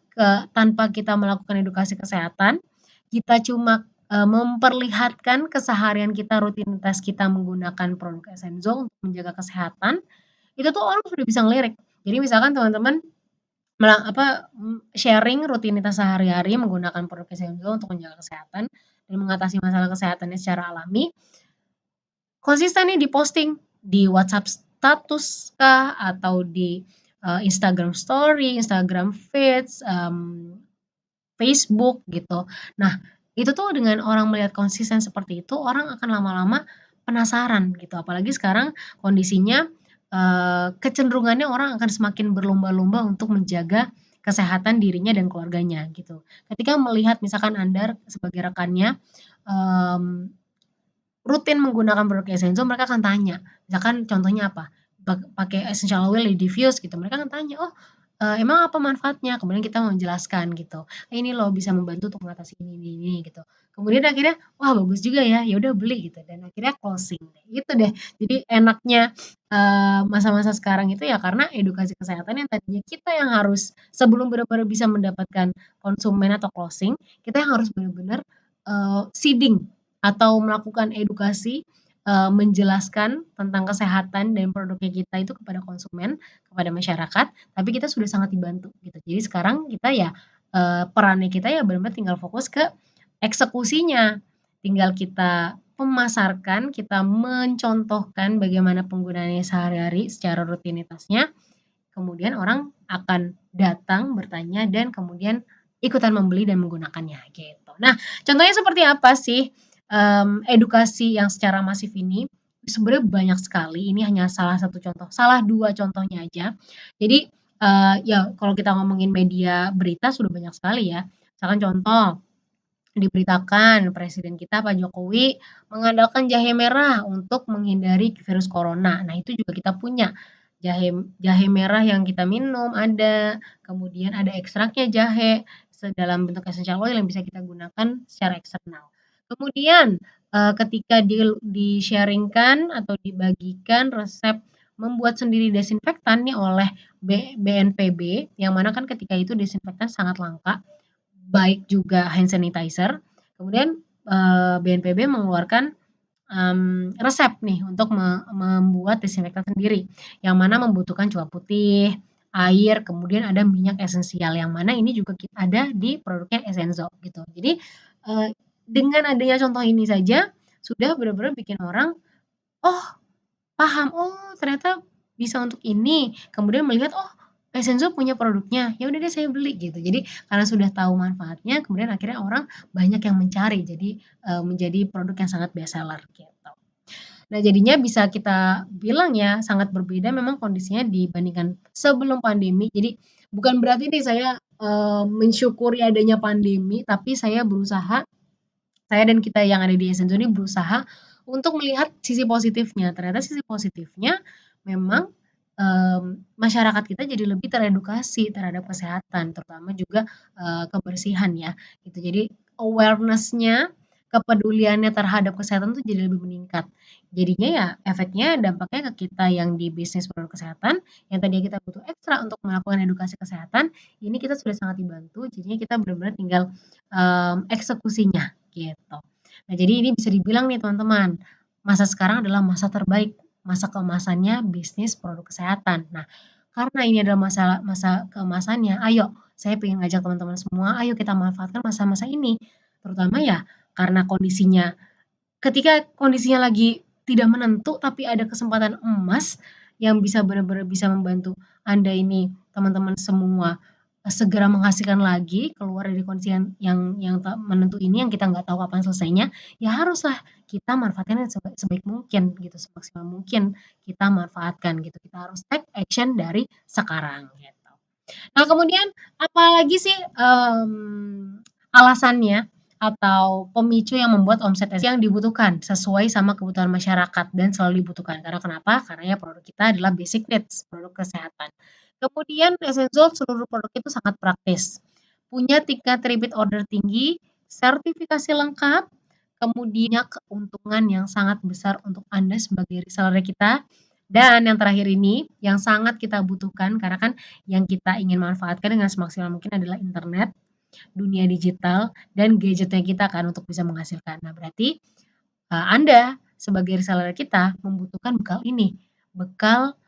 tanpa kita melakukan edukasi kesehatan, kita cuma memperlihatkan keseharian kita, rutinitas kita menggunakan produk Essenzo untuk menjaga kesehatan, itu tuh orang sudah bisa ngelirik. Jadi misalkan teman-teman sharing rutinitas sehari-hari menggunakan produk Essenzo untuk menjaga kesehatan dan mengatasi masalah kesehatannya secara alami, konsisten nih di-posting di WhatsApp status kah atau di Instagram story, Instagram feeds, Facebook gitu. Nah, itu tuh dengan orang melihat konsisten seperti itu, orang akan lama-lama penasaran gitu. Apalagi sekarang kondisinya kecenderungannya orang akan semakin berlomba-lomba untuk menjaga kesehatan dirinya dan keluarganya gitu. Ketika melihat misalkan Anda sebagai rekannya rutin menggunakan produk Essenzo, mereka akan tanya. Misalkan contohnya apa? Pakai essential oil di diffuse gitu. Mereka akan tanya, "Oh, emang apa manfaatnya?" Kemudian kita menjelaskan gitu. "Ini loh bisa membantu untuk mengatasi ini," gitu. Kemudian akhirnya, "Wah, bagus juga ya, ya udah beli," gitu dan akhirnya closing deh. Gitu deh. Jadi enaknya masa-masa sekarang itu ya karena edukasi kesehatan yang tadinya kita yang harus sebelum benar-benar bisa mendapatkan konsumen atau closing, kita yang harus benar-benar seeding atau melakukan edukasi, menjelaskan tentang kesehatan dan produknya kita itu kepada konsumen, kepada masyarakat, tapi kita sudah sangat dibantu gitu. Jadi sekarang kita ya, perannya kita ya benar-benar tinggal fokus ke eksekusinya. Tinggal kita memasarkan, kita mencontohkan bagaimana penggunaannya sehari-hari secara rutinitasnya, kemudian orang akan datang, bertanya, dan kemudian ikutan membeli dan menggunakannya gitu. Nah, contohnya seperti apa sih edukasi yang secara masif ini? Sebenarnya banyak sekali. Ini hanya salah satu contoh, salah dua contohnya aja. Jadi ya kalau kita ngomongin media berita sudah banyak sekali ya. Misalkan contoh diberitakan Presiden kita Pak Jokowi mengandalkan jahe merah untuk menghindari virus corona. Nah, itu juga kita punya jahe jahe merah yang kita minum ada, kemudian ada ekstraknya jahe dalam bentuk essential oil yang bisa kita gunakan secara eksternal. Kemudian ketika di-sharing-kan atau dibagikan resep membuat sendiri desinfektan nih oleh BNPB, yang mana kan ketika itu desinfektan sangat langka, baik juga hand sanitizer. Kemudian BNPB mengeluarkan resep nih untuk membuat desinfektan sendiri, yang mana membutuhkan cuka putih, air, kemudian ada minyak esensial, yang mana ini juga ada di produknya Essenzo gitu. Jadi dengan adanya contoh ini saja sudah benar-benar bikin orang, oh paham, oh ternyata bisa untuk ini. Kemudian melihat, oh Essenzo punya produknya, ya udah deh saya beli gitu. Jadi karena sudah tahu manfaatnya, kemudian akhirnya orang banyak yang mencari, jadi menjadi produk yang sangat best seller gitu. Nah jadinya bisa kita bilang ya sangat berbeda memang kondisinya dibandingkan sebelum pandemi. Jadi bukan berarti nih saya mensyukuri adanya pandemi, tapi saya dan kita yang ada di Essenzo ini berusaha untuk melihat sisi positifnya. Ternyata sisi positifnya memang masyarakat kita jadi lebih teredukasi terhadap kesehatan, terutama juga, kebersihan ya, gitu. Jadi awareness-nya, kepeduliannya terhadap kesehatan tuh jadi lebih meningkat. Jadinya ya efeknya dampaknya ke kita yang di bisnis produk kesehatan, yang tadinya kita butuh ekstra untuk melakukan edukasi kesehatan, ini kita sudah sangat dibantu, jadinya kita benar-benar tinggal, eksekusinya, gitu. Nah, jadi ini bisa dibilang nih teman-teman, masa sekarang adalah masa terbaik, masa keemasannya bisnis produk kesehatan. Nah, karena ini adalah masa keemasannya, ayo saya pengen ngajak teman-teman semua, ayo kita manfaatkan masa-masa ini. Terutama ya karena ketika kondisinya lagi tidak menentu tapi ada kesempatan emas yang bisa benar-benar bisa membantu Anda ini teman-teman semua segera menghasilkan lagi keluar dari kondisi yang tak menentu ini yang kita nggak tahu kapan selesainya, ya haruslah kita manfaatkan sebaik mungkin gitu, semaksimal mungkin kita manfaatkan gitu. Kita harus take action dari sekarang gitu. Nah, kemudian apalagi sih, alasannya atau pemicu yang membuat omset yang dibutuhkan sesuai sama kebutuhan masyarakat dan selalu dibutuhkan. Karena kenapa? Karena ya produk kita adalah basic needs, produk kesehatan. Kemudian Essential seluruh produk itu sangat praktis. Punya tingkat repeat order tinggi, sertifikasi lengkap, kemudian keuntungan yang sangat besar untuk Anda sebagai reseller kita. Dan yang terakhir ini, yang sangat kita butuhkan karena kan yang kita ingin manfaatkan dengan semaksimal mungkin adalah internet, dunia digital, dan gadgetnya kita kan untuk bisa menghasilkan. Nah, berarti Anda sebagai reseller kita membutuhkan bekal ini, bekal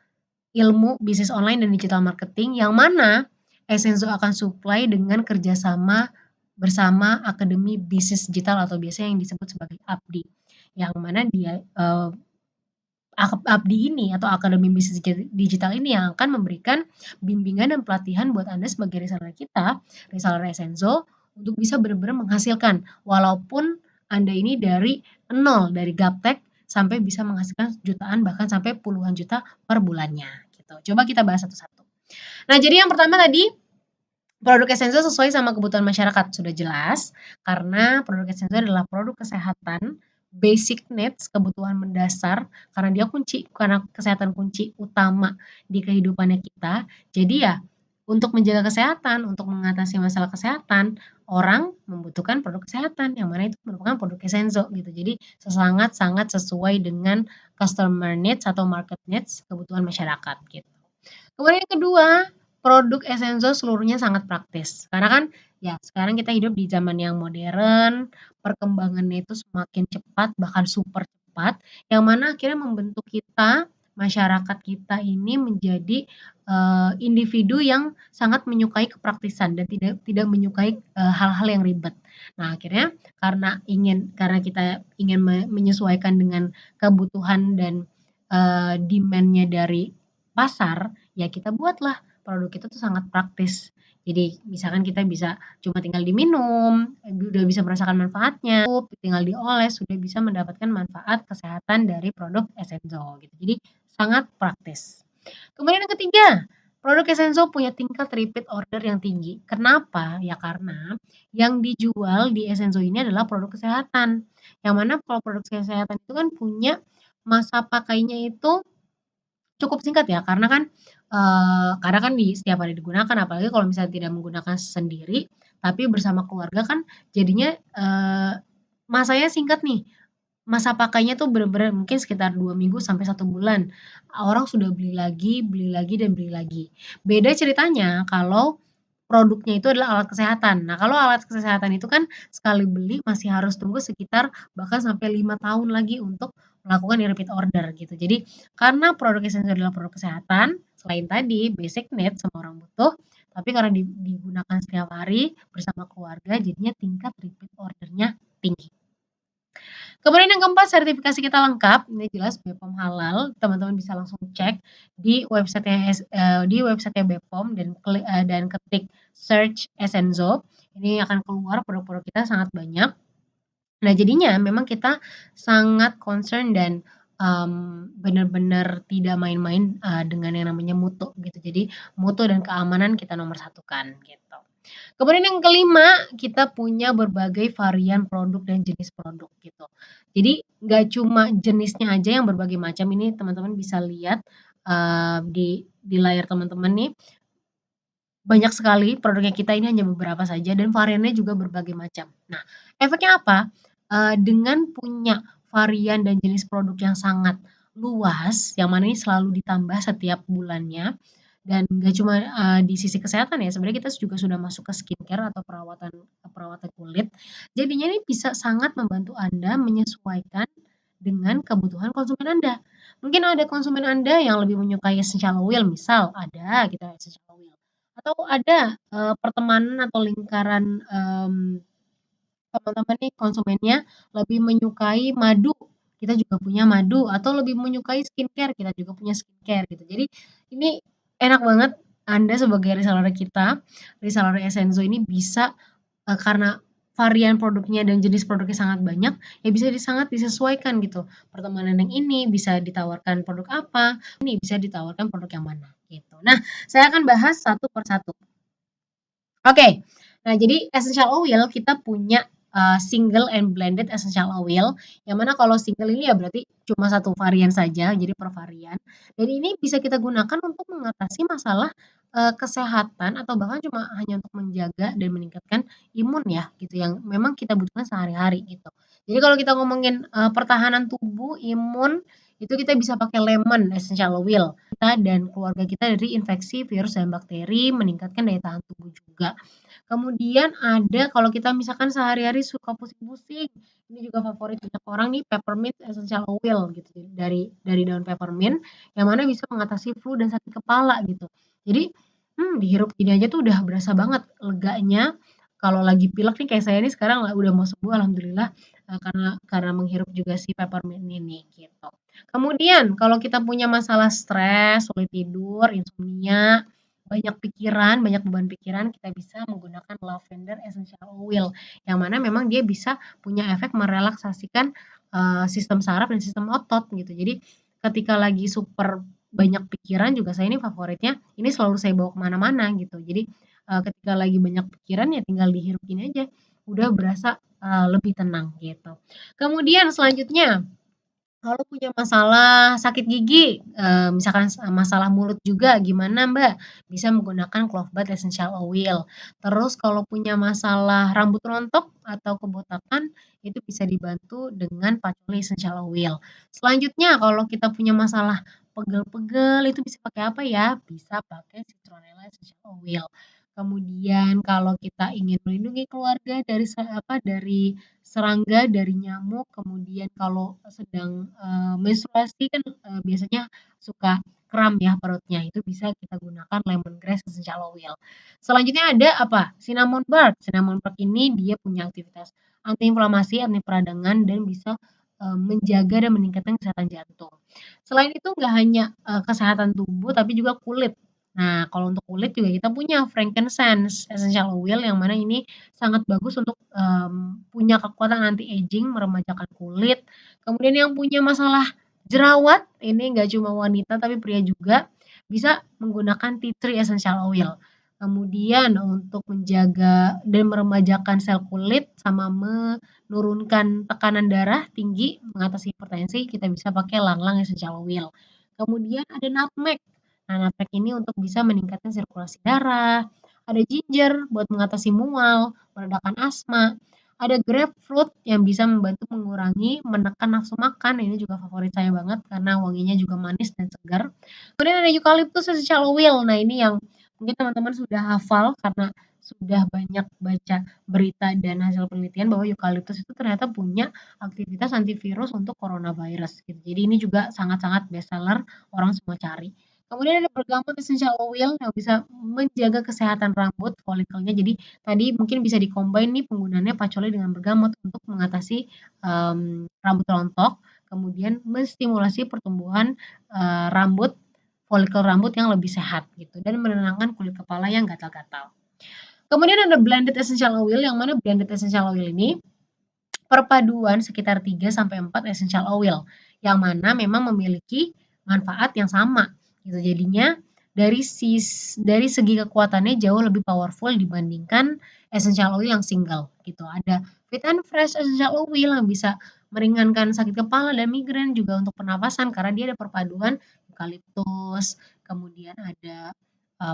ilmu bisnis online dan digital marketing yang mana Essenzo akan supply dengan kerjasama bersama Akademi Bisnis Digital atau biasanya yang disebut sebagai ABDI. Yang mana dia ABDI ini atau Akademi Bisnis Digital ini yang akan memberikan bimbingan dan pelatihan buat Anda sebagai reseller kita, reseller Essenzo, untuk bisa benar-benar menghasilkan. Walaupun Anda ini dari nol, dari gaptek, sampai bisa menghasilkan jutaan bahkan sampai puluhan juta per bulannya. Gitu. Coba kita bahas satu-satu. Nah, jadi yang pertama tadi, produk Essenzo sesuai sama kebutuhan masyarakat, sudah jelas. Karena produk Essenzo adalah produk kesehatan, basic needs, kebutuhan mendasar, karena dia kunci, karena kesehatan kunci utama di kehidupannya kita. Jadi ya, untuk menjaga kesehatan, untuk mengatasi masalah kesehatan, orang membutuhkan produk kesehatan, yang mana itu merupakan produk Essenzo gitu. Jadi sangat-sangat sesuai dengan customer needs atau market needs, kebutuhan masyarakat gitu. Kemudian yang kedua, produk Essenzo seluruhnya sangat praktis. Karena kan ya sekarang kita hidup di zaman yang modern, perkembangannya itu semakin cepat, bahkan super cepat, yang mana akhirnya membentuk kita, masyarakat kita ini menjadi individu yang sangat menyukai kepraktisan dan tidak menyukai hal-hal yang ribet. Nah, akhirnya karena kita ingin menyesuaikan dengan kebutuhan dan demand-nya dari pasar, ya kita buatlah produk kita tuh sangat praktis. Jadi misalkan kita bisa cuma tinggal diminum, udah bisa merasakan manfaatnya, tinggal dioles, sudah bisa mendapatkan manfaat kesehatan dari produk Essenzo gitu. Jadi sangat praktis. Kemudian yang ketiga, produk Essenzo punya tingkat repeat order yang tinggi. Kenapa? Ya karena yang dijual di Essenzo ini adalah produk kesehatan. Yang mana kalau produk kesehatan itu kan punya masa pakainya itu cukup singkat ya, karena kan di setiap hari digunakan, apalagi kalau misalnya tidak menggunakan sendiri, tapi bersama keluarga kan jadinya, masanya singkat nih, masa pakainya tuh bener-bener mungkin sekitar 2 minggu sampai 1 bulan. Orang sudah beli lagi, dan beli lagi. Beda ceritanya kalau produknya itu adalah alat kesehatan. Nah, kalau alat kesehatan itu kan sekali beli masih harus tunggu sekitar bahkan sampai 5 tahun lagi untuk melakukan repeat order gitu. Jadi, karena produk Essential adalah produk kesehatan, selain tadi basic need semua orang butuh, tapi karena digunakan setiap hari bersama keluarga jadinya tingkat repeat ordernya tinggi. Kemudian yang keempat, sertifikasi kita lengkap, ini jelas BPOM halal, teman-teman bisa langsung cek di website BPOM dan ketik search Essenzo, ini akan keluar produk-produk kita sangat banyak. Nah, jadinya memang kita sangat concern dan benar-benar tidak main-main dengan yang namanya mutu gitu. Jadi mutu dan keamanan kita nomor satukan gitu. Kemudian yang kelima, kita punya berbagai varian produk dan jenis produk gitu. Jadi nggak cuma jenisnya aja yang berbagai macam, ini teman-teman bisa lihat di layar teman-teman nih, banyak sekali produknya kita ini hanya beberapa saja dan variannya juga berbagai macam. Nah, efeknya apa? Dengan punya varian dan jenis produk yang sangat luas, yang mana ini selalu ditambah setiap bulannya, dan nggak cuma di sisi kesehatan ya, sebenarnya kita juga sudah masuk ke skincare atau perawatan perawatan kulit. Jadinya ini bisa sangat membantu Anda menyesuaikan dengan kebutuhan konsumen Anda. Mungkin ada konsumen Anda yang lebih menyukai essential oil, misal ada kita essential oil. Atau ada, pertemanan atau lingkaran, teman-teman nih konsumennya lebih menyukai madu, kita juga punya madu, atau lebih menyukai skincare, kita juga punya skincare gitu. Jadi ini enak banget Anda sebagai reseller kita, reseller Essenzo ini bisa, karena varian produknya dan jenis produknya sangat banyak, ya bisa sangat disesuaikan gitu. Pertemanan yang ini bisa ditawarkan produk apa, ini bisa ditawarkan produk yang mana gitu. Nah, saya akan bahas satu per satu. Oke. Nah, jadi essential oil kita punya, single and blended essential oil, yang mana kalau single ini ya berarti cuma satu varian saja, jadi per varian. Dan ini bisa kita gunakan untuk mengatasi masalah, kesehatan atau bahkan cuma hanya untuk menjaga dan meningkatkan imun ya, gitu, yang memang kita butuhkan sehari-hari gitu. Jadi kalau kita ngomongin, pertahanan tubuh, imun, itu kita bisa pakai lemon essential oil kita dan keluarga kita dari infeksi virus dan bakteri, meningkatkan daya tahan tubuh juga. Kemudian ada kalau kita misalkan sehari-hari suka pusing-pusing, ini juga favorit banyak orang nih peppermint essential oil gitu, dari daun peppermint yang mana bisa mengatasi flu dan sakit kepala gitu. Jadi, dihirup gini aja tuh udah berasa banget leganya. Kalau lagi pilek nih kayak saya nih sekarang udah mau sembuh alhamdulillah, karena menghirup juga si peppermint ini gitu. Kemudian kalau kita punya masalah stres, sulit tidur, insomnia, banyak pikiran, banyak beban pikiran, kita bisa menggunakan lavender essential oil, yang mana memang dia bisa punya efek merelaksasikan, sistem saraf dan sistem otot gitu. Jadi ketika lagi super banyak pikiran juga saya ini favoritnya, ini selalu saya bawa kemana mana gitu. Jadi, ketika lagi banyak pikiran ya tinggal dihirup gini aja, udah berasa, lebih tenang gitu. Kemudian selanjutnya kalau punya masalah sakit gigi, misalkan masalah mulut juga gimana Mbak? Bisa menggunakan clove bud essential oil. Terus kalau punya masalah rambut rontok atau kebotakan, itu bisa dibantu dengan patchouli essential oil. Selanjutnya kalau kita punya masalah pegel-pegel itu bisa pakai apa ya? Bisa pakai citronella essential oil. Kemudian kalau kita ingin melindungi keluarga dari dari serangga, dari nyamuk, kemudian kalau sedang, menstruasi kan, biasanya suka kram ya perutnya, itu bisa kita gunakan lemongrass essential oil. Selanjutnya ada apa? Cinnamon bark. Cinnamon bark ini dia punya aktivitas antiinflamasi, anti peradangan, dan bisa, menjaga dan meningkatkan kesehatan jantung. Selain itu nggak hanya, kesehatan tubuh tapi juga kulit. Nah, kalau untuk kulit juga kita punya frankincense essential oil yang mana ini sangat bagus untuk, punya kekuatan anti aging, meremajakan kulit. Kemudian yang punya masalah jerawat, ini nggak cuma wanita tapi pria juga, bisa menggunakan tea tree essential oil. Kemudian untuk menjaga dan meremajakan sel kulit sama menurunkan tekanan darah tinggi, mengatasi hipertensi, kita bisa pakai lang-lang essential oil. Kemudian ada nutmeg. Nah, nutmeg ini untuk bisa meningkatkan sirkulasi darah, ada ginger buat mengatasi mual, meredakan asma, ada grapefruit yang bisa membantu mengurangi menekan nafsu makan, ini juga favorit saya banget karena wanginya juga manis dan segar. Kemudian ada eucalyptus essential oil, nah ini yang mungkin teman-teman sudah hafal karena sudah banyak baca berita dan hasil penelitian bahwa eucalyptus itu ternyata punya aktivitas antivirus untuk coronavirus gitu. Jadi ini juga sangat-sangat best seller, orang semua cari. Kemudian ada bergamot essential oil yang bisa menjaga kesehatan rambut folikelnya. Jadi tadi mungkin bisa di-combine nih penggunaannya patchouli dengan bergamot untuk mengatasi, rambut rontok, kemudian menstimulasi pertumbuhan, rambut, folikel rambut yang lebih sehat gitu dan menenangkan kulit kepala yang gatal-gatal. Kemudian ada blended essential oil yang mana blended essential oil ini perpaduan sekitar 3 sampai 4 essential oil yang mana memang memiliki manfaat yang sama gitu. Jadinya dari segi kekuatannya jauh lebih powerful dibandingkan essential oil yang single gitu. Ada Fit and Fresh essential oil yang bisa meringankan sakit kepala dan migrain juga untuk pernapasan karena dia ada perpaduan eukaliptus, kemudian ada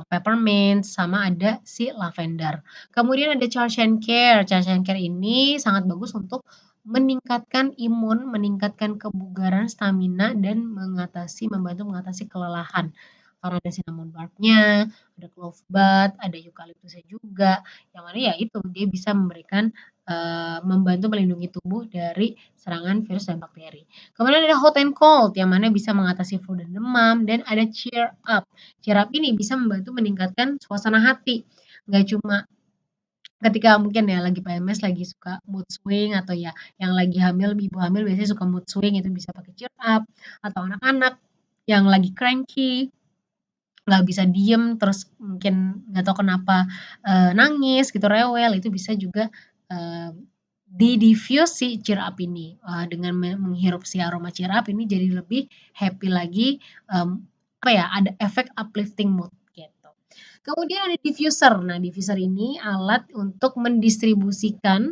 peppermint, sama ada si lavender. Kemudian ada charge and care. Charge and care ini sangat bagus untuk meningkatkan imun, meningkatkan kebugaran, stamina, dan membantu mengatasi kelelahan. Karena ada cinnamon barknya, ada clove bud, ada eukaliptusnya juga, yang mana ya itu dia bisa memberikan membantu melindungi tubuh dari serangan virus dan bakteri. Kemudian ada hot and cold yang mana bisa mengatasi flu dan demam, dan ada cheer up. Cheer up ini bisa membantu meningkatkan suasana hati. Nggak cuma ketika mungkin ya lagi PMS, lagi suka mood swing, atau ya yang lagi hamil, ibu hamil biasanya suka mood swing, itu bisa pakai cheer up, atau anak-anak yang lagi cranky, nggak bisa diem, terus mungkin nggak tahu kenapa nangis gitu, rewel, itu bisa juga di-diffuse si cheer up ini. Dengan menghirup si aroma cheer up ini jadi lebih happy lagi, ada efek uplifting mood gitu. Kemudian ada diffuser. Nah, diffuser ini alat untuk mendistribusikan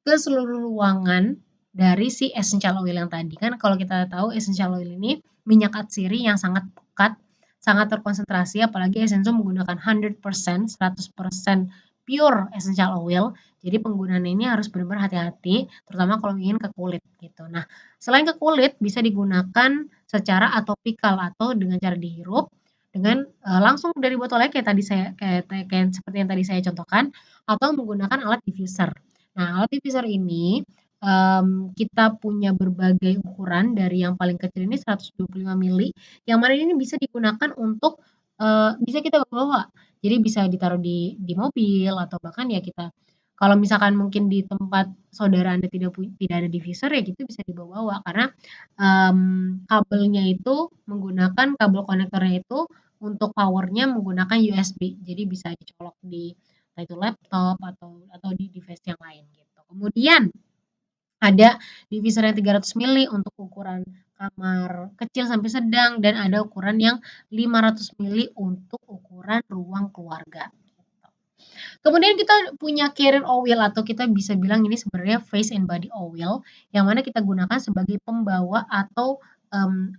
ke seluruh ruangan dari si essential oil yang tadi. Kan kalau kita tahu essential oil ini minyak atsiri yang sangat pekat, sangat terkonsentrasi, apalagi Essenso menggunakan 100%, 100% pure essential oil. Jadi penggunaannya ini harus benar-benar hati-hati, terutama kalau ingin ke kulit gitu. Nah, selain ke kulit bisa digunakan secara atopikal atau dengan cara dihirup dengan langsung dari botolnya kayak seperti yang tadi saya contohkan, atau menggunakan alat diffuser. Nah, alat diffuser ini kita punya berbagai ukuran dari yang paling kecil ini 125 mili, yang mana ini bisa digunakan untuk bisa kita bawa. Jadi bisa ditaruh di mobil, atau bahkan ya kita kalau misalkan mungkin di tempat saudara Anda tidak ada diffuser, ya gitu bisa dibawa-bawa karena kabelnya itu menggunakan kabel konektornya itu untuk powernya menggunakan USB. Jadi bisa dicolok di entah itu laptop atau di device yang lain gitu. Kemudian ada diffuser yang 300 mili untuk ukuran kamar kecil sampai sedang, dan ada ukuran yang 500 mili untuk ukuran ruang keluarga. Kemudian kita punya carrier oil, atau kita bisa bilang ini sebenarnya face and body oil, yang mana kita gunakan sebagai pembawa atau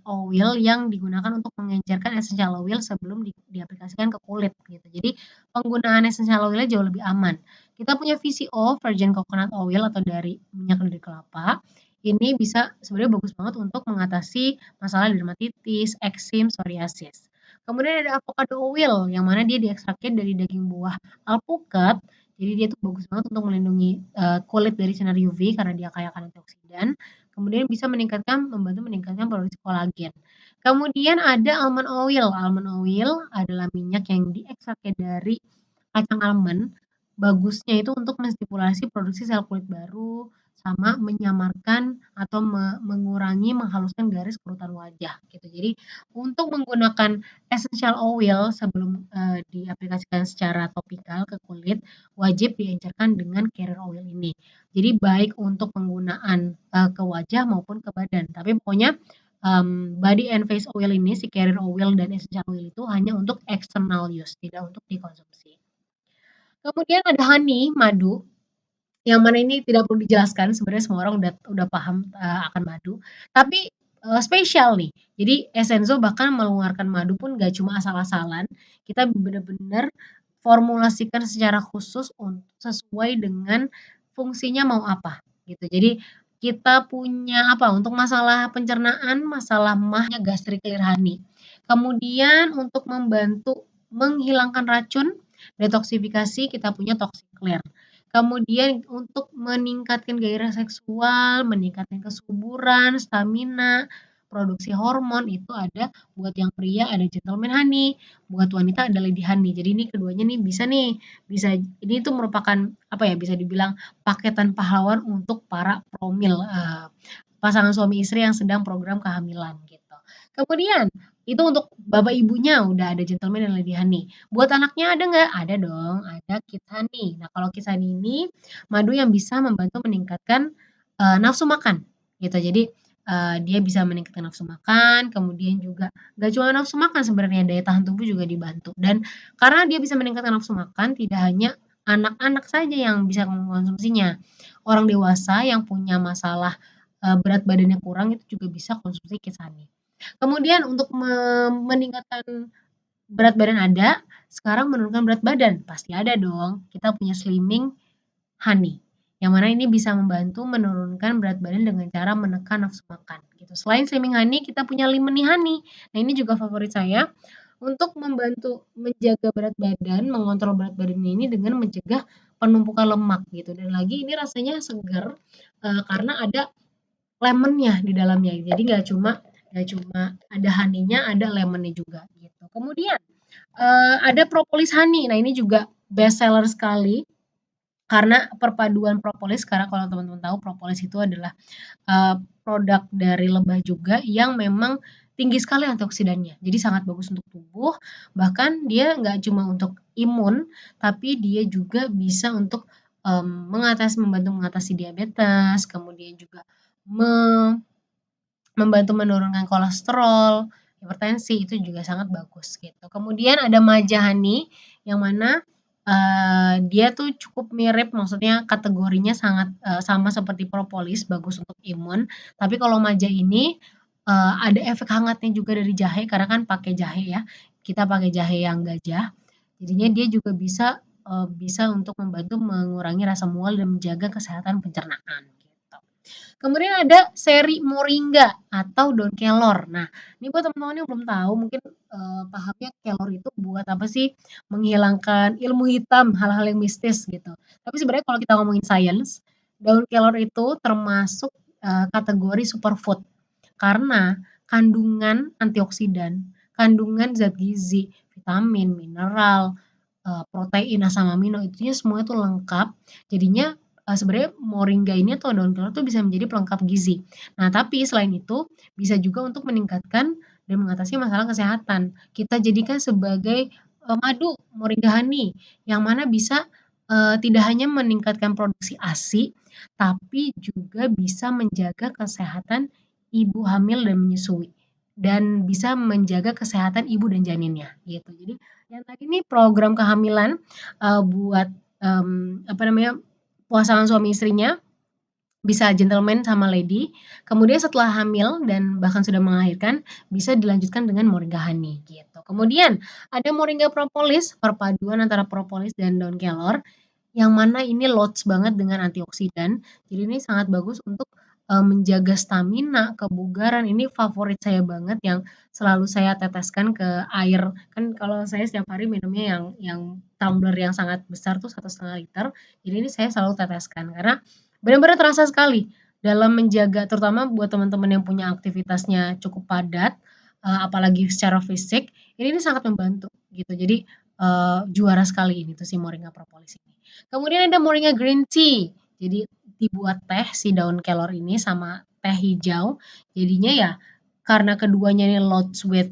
oil yang digunakan untuk mengencerkan essential oil sebelum diaplikasikan ke kulit gitu. Jadi penggunaan essential oilnya jauh lebih aman. Kita punya VCO, virgin coconut oil, atau dari minyak dari kelapa. Ini bisa sebenarnya bagus banget untuk mengatasi masalah dermatitis, eksim, psoriasis. Kemudian ada avocado oil, yang mana dia diekstrakkan dari daging buah alpukat. Jadi dia tuh bagus banget untuk melindungi kulit dari sinar UV karena dia kaya akan antioksidan. Kemudian bisa membantu meningkatkan produksi kolagen. Kemudian ada almond oil. Almond oil adalah minyak yang diekstrakkan dari kacang almond. Bagusnya itu untuk menstimulasi produksi sel kulit baru, sama menyamarkan atau mengurangi, menghaluskan garis kerutan wajah gitu. Jadi untuk menggunakan essential oil sebelum diaplikasikan secara topikal ke kulit, wajib diencerkan dengan carrier oil ini. Jadi baik untuk penggunaan ke wajah maupun ke badan. Tapi pokoknya body and face oil ini, si carrier oil dan essential oil itu hanya untuk external use, tidak untuk dikonsumsi. Kemudian ada honey, madu, yang mana ini tidak perlu dijelaskan, sebenarnya semua orang udah paham akan madu. Tapi spesial nih. Jadi Essenso bahkan mengeluarkan madu pun gak cuma asal-asalan. Kita benar-benar formulasikan secara khusus sesuai dengan fungsinya mau apa gitu. Jadi kita punya untuk masalah pencernaan, masalah mahnya gastric clear honey. Kemudian untuk membantu menghilangkan racun, detoksifikasi, kita punya toxic clear. Kemudian untuk meningkatkan gairah seksual, meningkatkan kesuburan, stamina, produksi hormon, itu ada buat yang pria ada gentleman honey, buat wanita ada lady honey. Jadi ini keduanya nih bisa ini tuh merupakan bisa dibilang paketan pahlawan untuk para promil, pasangan suami istri yang sedang program kehamilan gitu. Kemudian itu untuk bapak ibunya udah ada gentleman dan lady honey. Buat anaknya ada nggak? Ada dong, ada kids honey. Nah, kalau kids honey ini madu yang bisa membantu meningkatkan nafsu makan gitu. Jadi dia bisa meningkatkan nafsu makan, kemudian juga nggak cuma nafsu makan, sebenarnya daya tahan tubuh juga dibantu. Dan karena dia bisa meningkatkan nafsu makan, tidak hanya anak-anak saja yang bisa mengkonsumsinya. Orang dewasa yang punya masalah berat badannya kurang itu juga bisa konsumsi kids honey. Kemudian untuk meningkatkan berat badan ada, sekarang menurunkan berat badan, pasti ada dong. Kita punya Slimming Honey, yang mana ini bisa membantu menurunkan berat badan dengan cara menekan nafsu makan gitu. Selain Slimming Honey, kita punya Lemony Honey. Nah, ini juga favorit saya untuk membantu menjaga berat badan, mengontrol berat badan ini dengan mencegah penumpukan lemak gitu. Dan lagi ini rasanya segar karena ada lemonnya di dalamnya. Jadi nggak cuma ada honey-nya, ada lemonnya juga gitu. Kemudian ada propolis honey. Nah, ini juga best seller sekali karena perpaduan propolis, karena kalau teman-teman tahu propolis itu adalah produk dari lebah juga yang memang tinggi sekali antioksidannya. Jadi sangat bagus untuk tubuh, bahkan dia nggak cuma untuk imun, tapi dia juga bisa untuk membantu mengatasi diabetes, kemudian juga me membantu menurunkan kolesterol, hipertensi, itu juga sangat bagus gitu. Kemudian ada Majahani yang mana dia tuh cukup mirip, maksudnya kategorinya sangat sama seperti propolis, bagus untuk imun. Tapi kalau Maja ini ada efek hangatnya juga dari jahe karena kan pakai jahe ya. Kita pakai jahe yang gajah. Jadinya dia juga bisa untuk membantu mengurangi rasa mual dan menjaga kesehatan pencernaan gitu. Kemudian ada seri moringa atau daun kelor. Nah, ini buat teman-teman yang belum tahu mungkin pahamnya kelor itu buat apa sih? Menghilangkan ilmu hitam, hal-hal yang mistis gitu. Tapi sebenarnya kalau kita ngomongin sains, daun kelor itu termasuk kategori superfood karena kandungan antioksidan, kandungan zat gizi, vitamin, mineral, protein, asam amino itunya semua itu lengkap. Jadinya sebenarnya moringa ini atau daun kelor tuh bisa menjadi pelengkap gizi. Nah, tapi selain itu bisa juga untuk meningkatkan dan mengatasi masalah kesehatan. Kita jadikan sebagai madu moringa honey yang mana bisa tidak hanya meningkatkan produksi ASI, tapi juga bisa menjaga kesehatan ibu hamil dan menyusui dan bisa menjaga kesehatan ibu dan janinnya gitu. Jadi yang tadi nih program kehamilan buat apa namanya pasangan suami istrinya bisa gentleman sama lady. Kemudian setelah hamil dan bahkan sudah melahirkan bisa dilanjutkan dengan moringa honey gitu. Kemudian ada moringa propolis, perpaduan antara propolis dan daun kelor yang mana ini loads banget dengan antioksidan. Jadi ini sangat bagus untuk menjaga stamina, kebugaran. Ini favorit saya banget yang selalu saya teteskan ke air. Kan kalau saya setiap hari minumnya yang tumbler yang sangat besar tuh 1,5 liter. Jadi ini saya selalu teteskan karena benar-benar terasa sekali dalam menjaga, terutama buat teman-teman yang punya aktivitasnya cukup padat, apalagi secara fisik, ini sangat membantu gitu. Jadi juara sekali ini tuh si moringa propolis ini. Kemudian ada moringa green tea. Jadi dibuat teh si daun kelor ini sama teh hijau. Jadinya ya karena keduanya ini loads with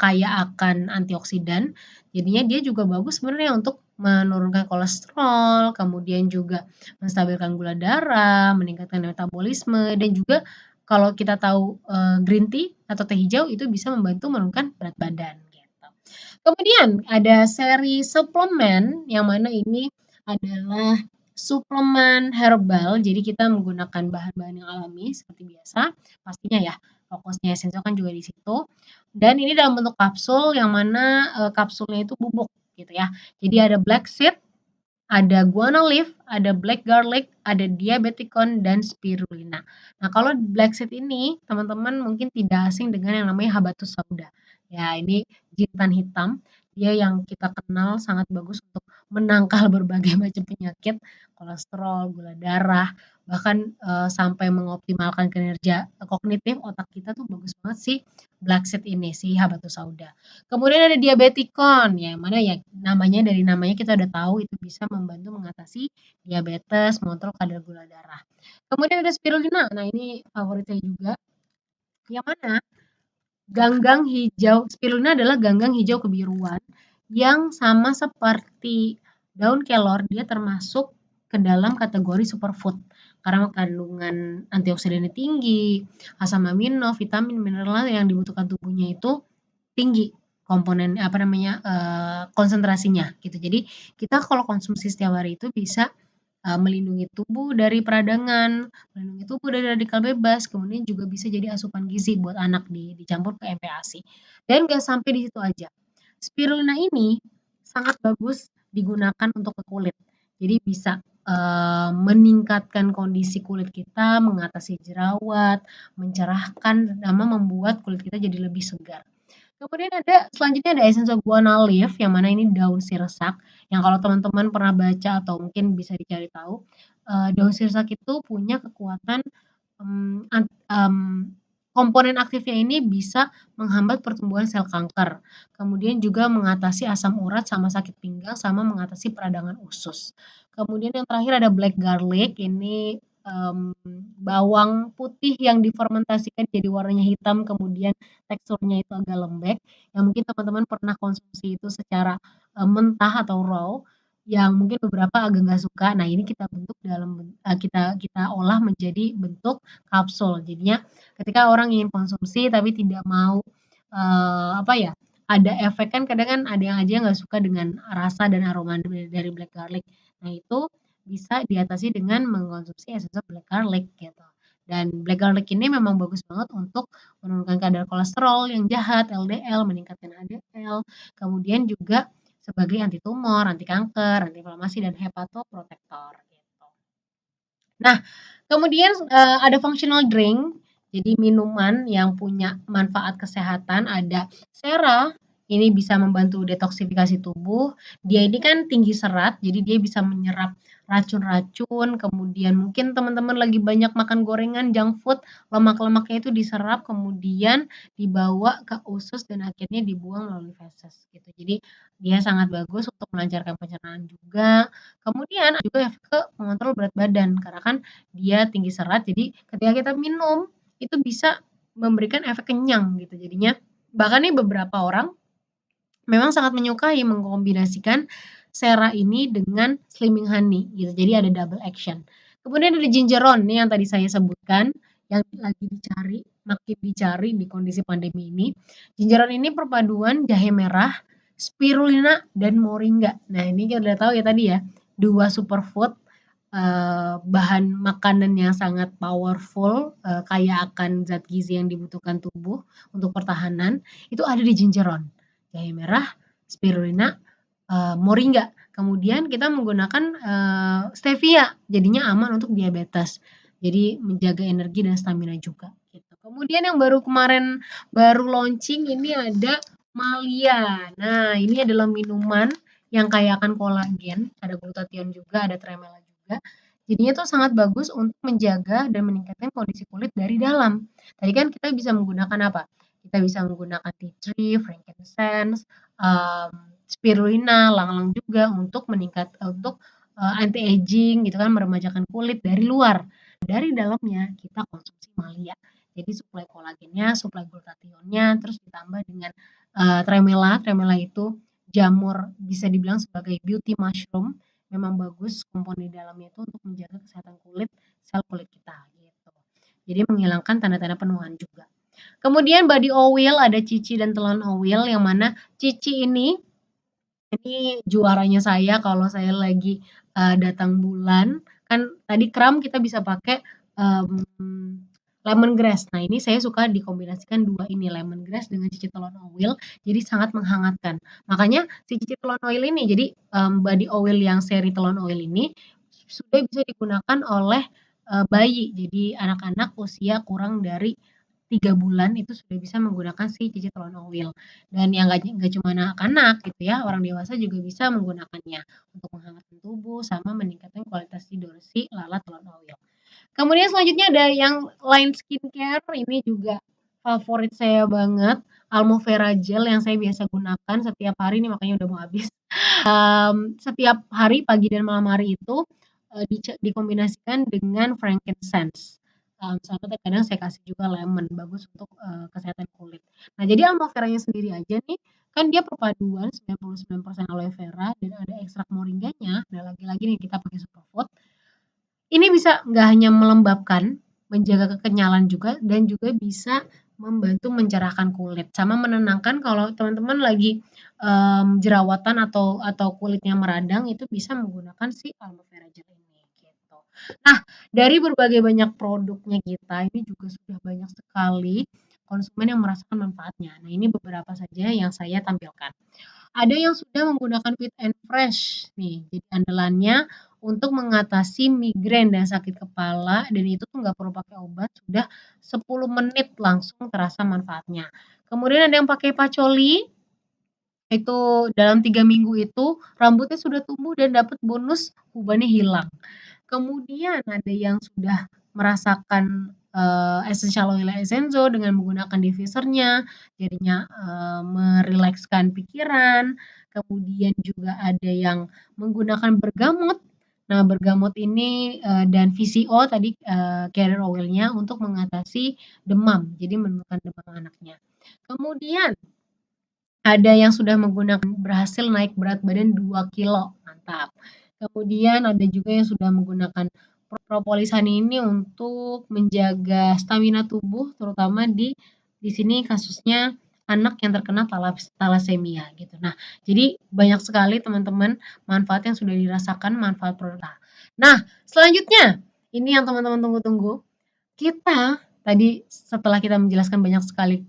kaya akan antioksidan, jadinya dia juga bagus sebenarnya untuk menurunkan kolesterol, kemudian juga menstabilkan gula darah, meningkatkan metabolisme, dan juga kalau kita tahu green tea atau teh hijau itu bisa membantu menurunkan berat badan gitu. Kemudian ada seri suplemen yang mana ini adalah suplemen herbal, jadi kita menggunakan bahan-bahan yang alami seperti biasa, pastinya ya, fokusnya esensial kan juga di situ. Dan ini dalam bentuk kapsul yang mana kapsulnya itu bubuk gitu ya. Jadi ada black seed, ada guana leaf, ada black garlic, ada diabeticon, dan spirulina. Nah, kalau black seed ini teman-teman mungkin tidak asing dengan yang namanya habatus sauda. Ya, ini jintan hitam. Dia yang kita kenal sangat bagus untuk menangkal berbagai macam penyakit, kolesterol, gula darah, bahkan sampai mengoptimalkan kinerja kognitif otak kita tuh bagus banget sih black seed ini, si habatus sauda. Kemudian ada diabetikon, yang mana ya namanya dari namanya kita udah tahu itu bisa membantu mengatasi diabetes, mengontrol kadar gula darah. Kemudian ada spirulina, nah ini favorit saya juga, yang mana ganggang hijau, spirulina adalah ganggang hijau kebiruan yang sama seperti daun kelor, dia termasuk ke dalam kategori superfood karena kandungan antioksidannya tinggi, asam amino, vitamin, mineral yang dibutuhkan tubuhnya itu tinggi komponen apa namanya konsentrasinya gitu. Jadi kita kalau konsumsi setiap hari itu bisa melindungi tubuh dari peradangan, melindungi tubuh dari radikal bebas, kemudian juga bisa jadi asupan gizi buat anak dicampur ke MPASI. Dan nggak sampai di situ aja. Spirulina ini sangat bagus digunakan untuk ke kulit. Jadi bisa meningkatkan kondisi kulit kita, mengatasi jerawat, mencerahkan, sama membuat kulit kita jadi lebih segar. Kemudian selanjutnya ada Essential Guana Leaf yang mana ini daun sirsak yang kalau teman-teman pernah baca atau mungkin bisa dicari tahu, daun sirsak itu punya kekuatan, mmm, an komponen aktifnya ini bisa menghambat pertumbuhan sel kanker, kemudian juga mengatasi asam urat sama sakit pinggang, sama mengatasi peradangan usus. Kemudian yang terakhir ada black garlic, ini, bawang putih yang difermentasikan jadi warnanya hitam, kemudian teksturnya itu agak lembek, yang mungkin teman-teman pernah konsumsi itu secara, mentah atau raw, yang mungkin beberapa agak nggak suka. Nah, ini kita bentuk kita kita olah menjadi bentuk kapsul. Jadinya ketika orang ingin konsumsi tapi tidak mau, apa ya, ada efek kan kadang kan ada yang aja nggak suka dengan rasa dan aroma dari black garlic. Nah, itu bisa diatasi dengan mengkonsumsi essensial black garlic gitu. Dan black garlic ini memang bagus banget untuk menurunkan kadar kolesterol yang jahat, LDL, meningkatkan HDL, kemudian juga sebagai anti tumor, anti kanker, anti inflamasi, dan hepatoprotektor gitu. Nah, kemudian ada functional drink, jadi minuman yang punya manfaat kesehatan, ada Sera, ini bisa membantu detoksifikasi tubuh. Dia ini kan tinggi serat, jadi dia bisa menyerap racun-racun, kemudian mungkin teman-teman lagi banyak makan gorengan, junk food, lemak-lemaknya itu diserap, kemudian dibawa ke usus dan akhirnya dibuang melalui feses gitu. Jadi dia sangat bagus untuk melancarkan pencernaan juga. Kemudian juga efek ke mengontrol berat badan karena kan dia tinggi serat, jadi ketika kita minum itu bisa memberikan efek kenyang gitu. Jadinya bahkan nih beberapa orang memang sangat menyukai mengkombinasikan Sera ini dengan Slimming Honey gitu. Jadi ada double action. Kemudian ada gingeron nih yang tadi saya sebutkan yang lagi makin dicari di kondisi pandemi ini. Gingeron ini perpaduan jahe merah, spirulina dan moringa. Nah, ini kita udah tahu ya tadi ya, dua superfood bahan makanan yang sangat powerful, kaya akan zat gizi yang dibutuhkan tubuh untuk pertahanan, itu ada di gingeron. Jahe merah, spirulina, moringa. Kemudian kita menggunakan stevia, jadinya aman untuk diabetes. Jadi menjaga energi dan stamina juga. Gitu. Kemudian yang baru launching ini ada Malia. Nah, ini adalah minuman yang kaya akan kolagen, ada glutathione juga, ada tremella juga. Jadinya tuh sangat bagus untuk menjaga dan meningkatkan kondisi kulit dari dalam. Tadi kan kita bisa menggunakan apa? Kita bisa menggunakan tea tree, frankincense, spirulina, lang-lang juga untuk anti aging gitu kan, meremajakan kulit dari luar. Dari dalamnya kita konsumsi Malia. Jadi suplai kolagennya, suplai glutathione-nya, terus ditambah dengan tremella. Tremella itu jamur bisa dibilang sebagai beauty mushroom. Memang bagus komponen di dalamnya itu untuk menjaga kesehatan kulit, sel kulit kita gitu. Jadi menghilangkan tanda-tanda penuaan juga. Kemudian body oil ada cici dan telon oil yang mana cici ini juaranya saya kalau saya lagi datang bulan. Kan tadi kram kita bisa pakai lemongrass. Nah, ini saya suka dikombinasikan dua ini, lemongrass dengan cici telon oil, jadi sangat menghangatkan. Makanya si cici telon oil ini, jadi body oil yang seri telon oil ini sudah bisa digunakan oleh bayi. Jadi anak-anak usia kurang dari 3 bulan itu sudah bisa menggunakan si cici telon oil. Dan yang nggak cuma anak-anak gitu ya, orang dewasa juga bisa menggunakannya untuk menghangatkan tubuh sama meningkatkan kualitas tidur si lalat telon oil. Kemudian selanjutnya ada yang line skincare, ini juga favorit saya banget, aloe vera gel yang saya biasa gunakan setiap hari, ini makanya udah mau habis. Setiap hari pagi dan malam hari itu dikombinasikan dengan frankincense. Sama terkadang saya kasih juga lemon, bagus untuk kesehatan kulit. Nah, jadi aloe veranya sendiri aja nih, kan dia perpaduan 99% aloe vera dan ada ekstrak moringganya. Nah, lagi-lagi nih kita pakai superfood. Ini bisa nggak hanya melembabkan, menjaga kekenyalan juga, dan juga bisa membantu mencerahkan kulit, sama menenangkan kalau teman-teman lagi jerawatan atau kulitnya meradang, itu bisa menggunakan si aloe vera gel ini. Nah, dari berbagai banyak produknya kita, ini juga sudah banyak sekali konsumen yang merasakan manfaatnya. Nah, ini beberapa saja yang saya tampilkan. Ada yang sudah menggunakan Fit and Fresh nih, jadi andalannya untuk mengatasi migrain dan sakit kepala, dan itu tuh nggak perlu pakai obat, sudah 10 menit langsung terasa manfaatnya. Kemudian ada yang pakai Pacoli, itu dalam 3 minggu itu rambutnya sudah tumbuh dan dapat bonus ubannya hilang. Kemudian ada yang sudah merasakan, essential oil Essenzo dengan menggunakan diffusernya, jadinya, merilekskan pikiran. Kemudian juga ada yang menggunakan bergamot. Nah, bergamot ini, dan VCO tadi, carrier oil-nya untuk mengatasi demam, jadi menurunkan demam anaknya. Kemudian ada yang sudah menggunakan berhasil naik berat badan 2 kilo, mantap. Kemudian ada juga yang sudah menggunakan propolis honey ini untuk menjaga stamina tubuh, terutama di sini kasusnya anak yang terkena talasemia gitu. Nah, jadi banyak sekali teman-teman manfaat yang sudah dirasakan manfaat produk. Nah, selanjutnya ini yang teman-teman tunggu-tunggu. Kita tadi setelah kita menjelaskan banyak sekali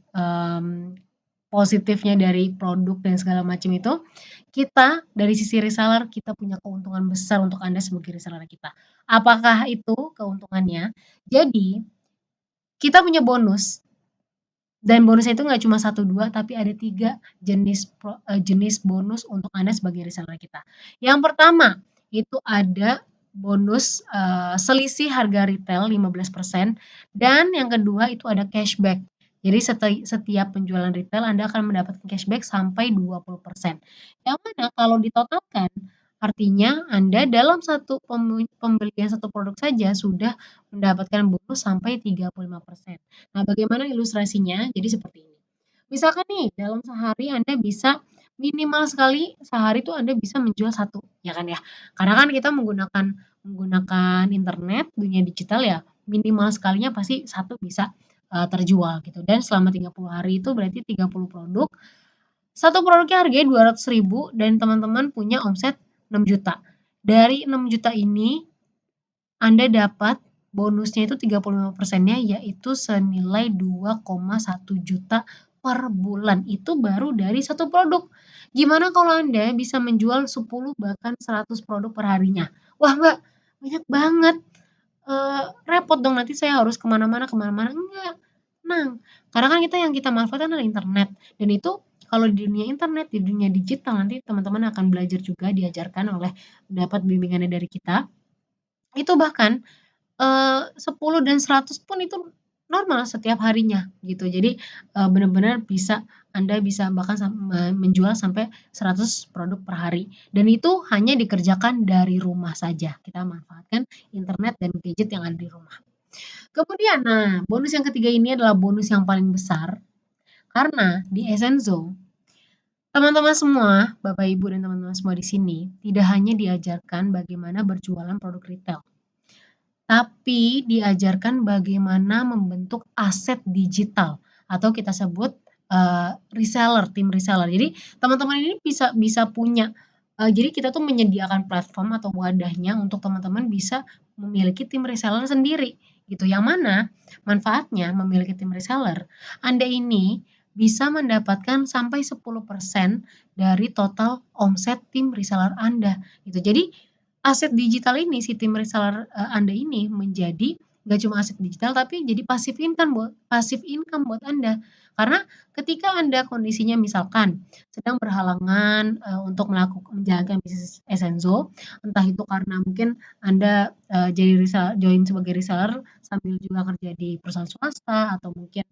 positifnya dari produk dan segala macam itu, kita dari sisi reseller kita punya keuntungan besar untuk Anda sebagai reseller kita. Apakah itu keuntungannya? Jadi, kita punya bonus dan bonusnya itu nggak cuma satu dua tapi ada tiga jenis bonus untuk Anda sebagai reseller kita. Yang pertama itu ada bonus selisih harga retail 15% dan yang kedua itu ada cashback. Jadi setiap penjualan retail Anda akan mendapatkan cashback sampai 20%. Yang mana kalau ditotalkan artinya Anda dalam satu pembelian satu produk saja sudah mendapatkan bonus sampai 35%. Nah, bagaimana ilustrasinya? Jadi seperti ini. Misalkan nih, dalam sehari Anda bisa minimal sekali sehari itu Anda bisa menjual satu, ya kan ya? Karena kan kita menggunakan menggunakan internet, dunia digital ya, minimal sekalinya pasti satu bisa terjual gitu. Dan selama 30 hari itu berarti 30 produk. Satu produknya harganya 200.000 dan teman-teman punya omset 6 juta. Dari 6 juta ini Anda dapat bonusnya itu 35%-nya yaitu senilai 2,1 juta per bulan. Itu baru dari satu produk. Gimana kalau Anda bisa menjual 10 bahkan 100 produk per harinya? Wah Mbak, banyak banget. Repot dong nanti saya harus kemana-mana. Enggak, tenang. Karena kan yang kita manfaatkan adalah internet. Dan itu kalau di dunia internet, di dunia digital nanti teman-teman akan belajar juga diajarkan oleh dapat bimbingannya dari kita. Itu bahkan 10 dan 100 pun itu normal setiap harinya gitu. Jadi, benar-benar Anda bisa bahkan menjual sampai 100 produk per hari dan itu hanya dikerjakan dari rumah saja. Kita manfaatkan internet dan gadget yang ada di rumah. Kemudian, nah bonus yang ketiga ini adalah bonus yang paling besar karena di Essenzo, teman-teman semua, Bapak Ibu dan teman-teman semua di sini, tidak hanya diajarkan bagaimana berjualan produk retail, tapi diajarkan bagaimana membentuk aset digital atau kita sebut reseller, tim reseller. Jadi teman-teman ini bisa punya jadi kita tuh menyediakan platform atau wadahnya untuk teman-teman bisa memiliki tim reseller sendiri gitu. Yang mana manfaatnya memiliki tim reseller, Anda ini bisa mendapatkan sampai 10% dari total omset tim reseller Anda gitu. Jadi aset digital ini, si tim reseller Anda ini menjadi nggak cuma aset digital tapi jadi passive income buat Anda. Karena ketika Anda kondisinya misalkan sedang berhalangan untuk menjalankan bisnis Essenzo, entah itu karena mungkin Anda join sebagai reseller sambil juga kerja di perusahaan swasta atau mungkin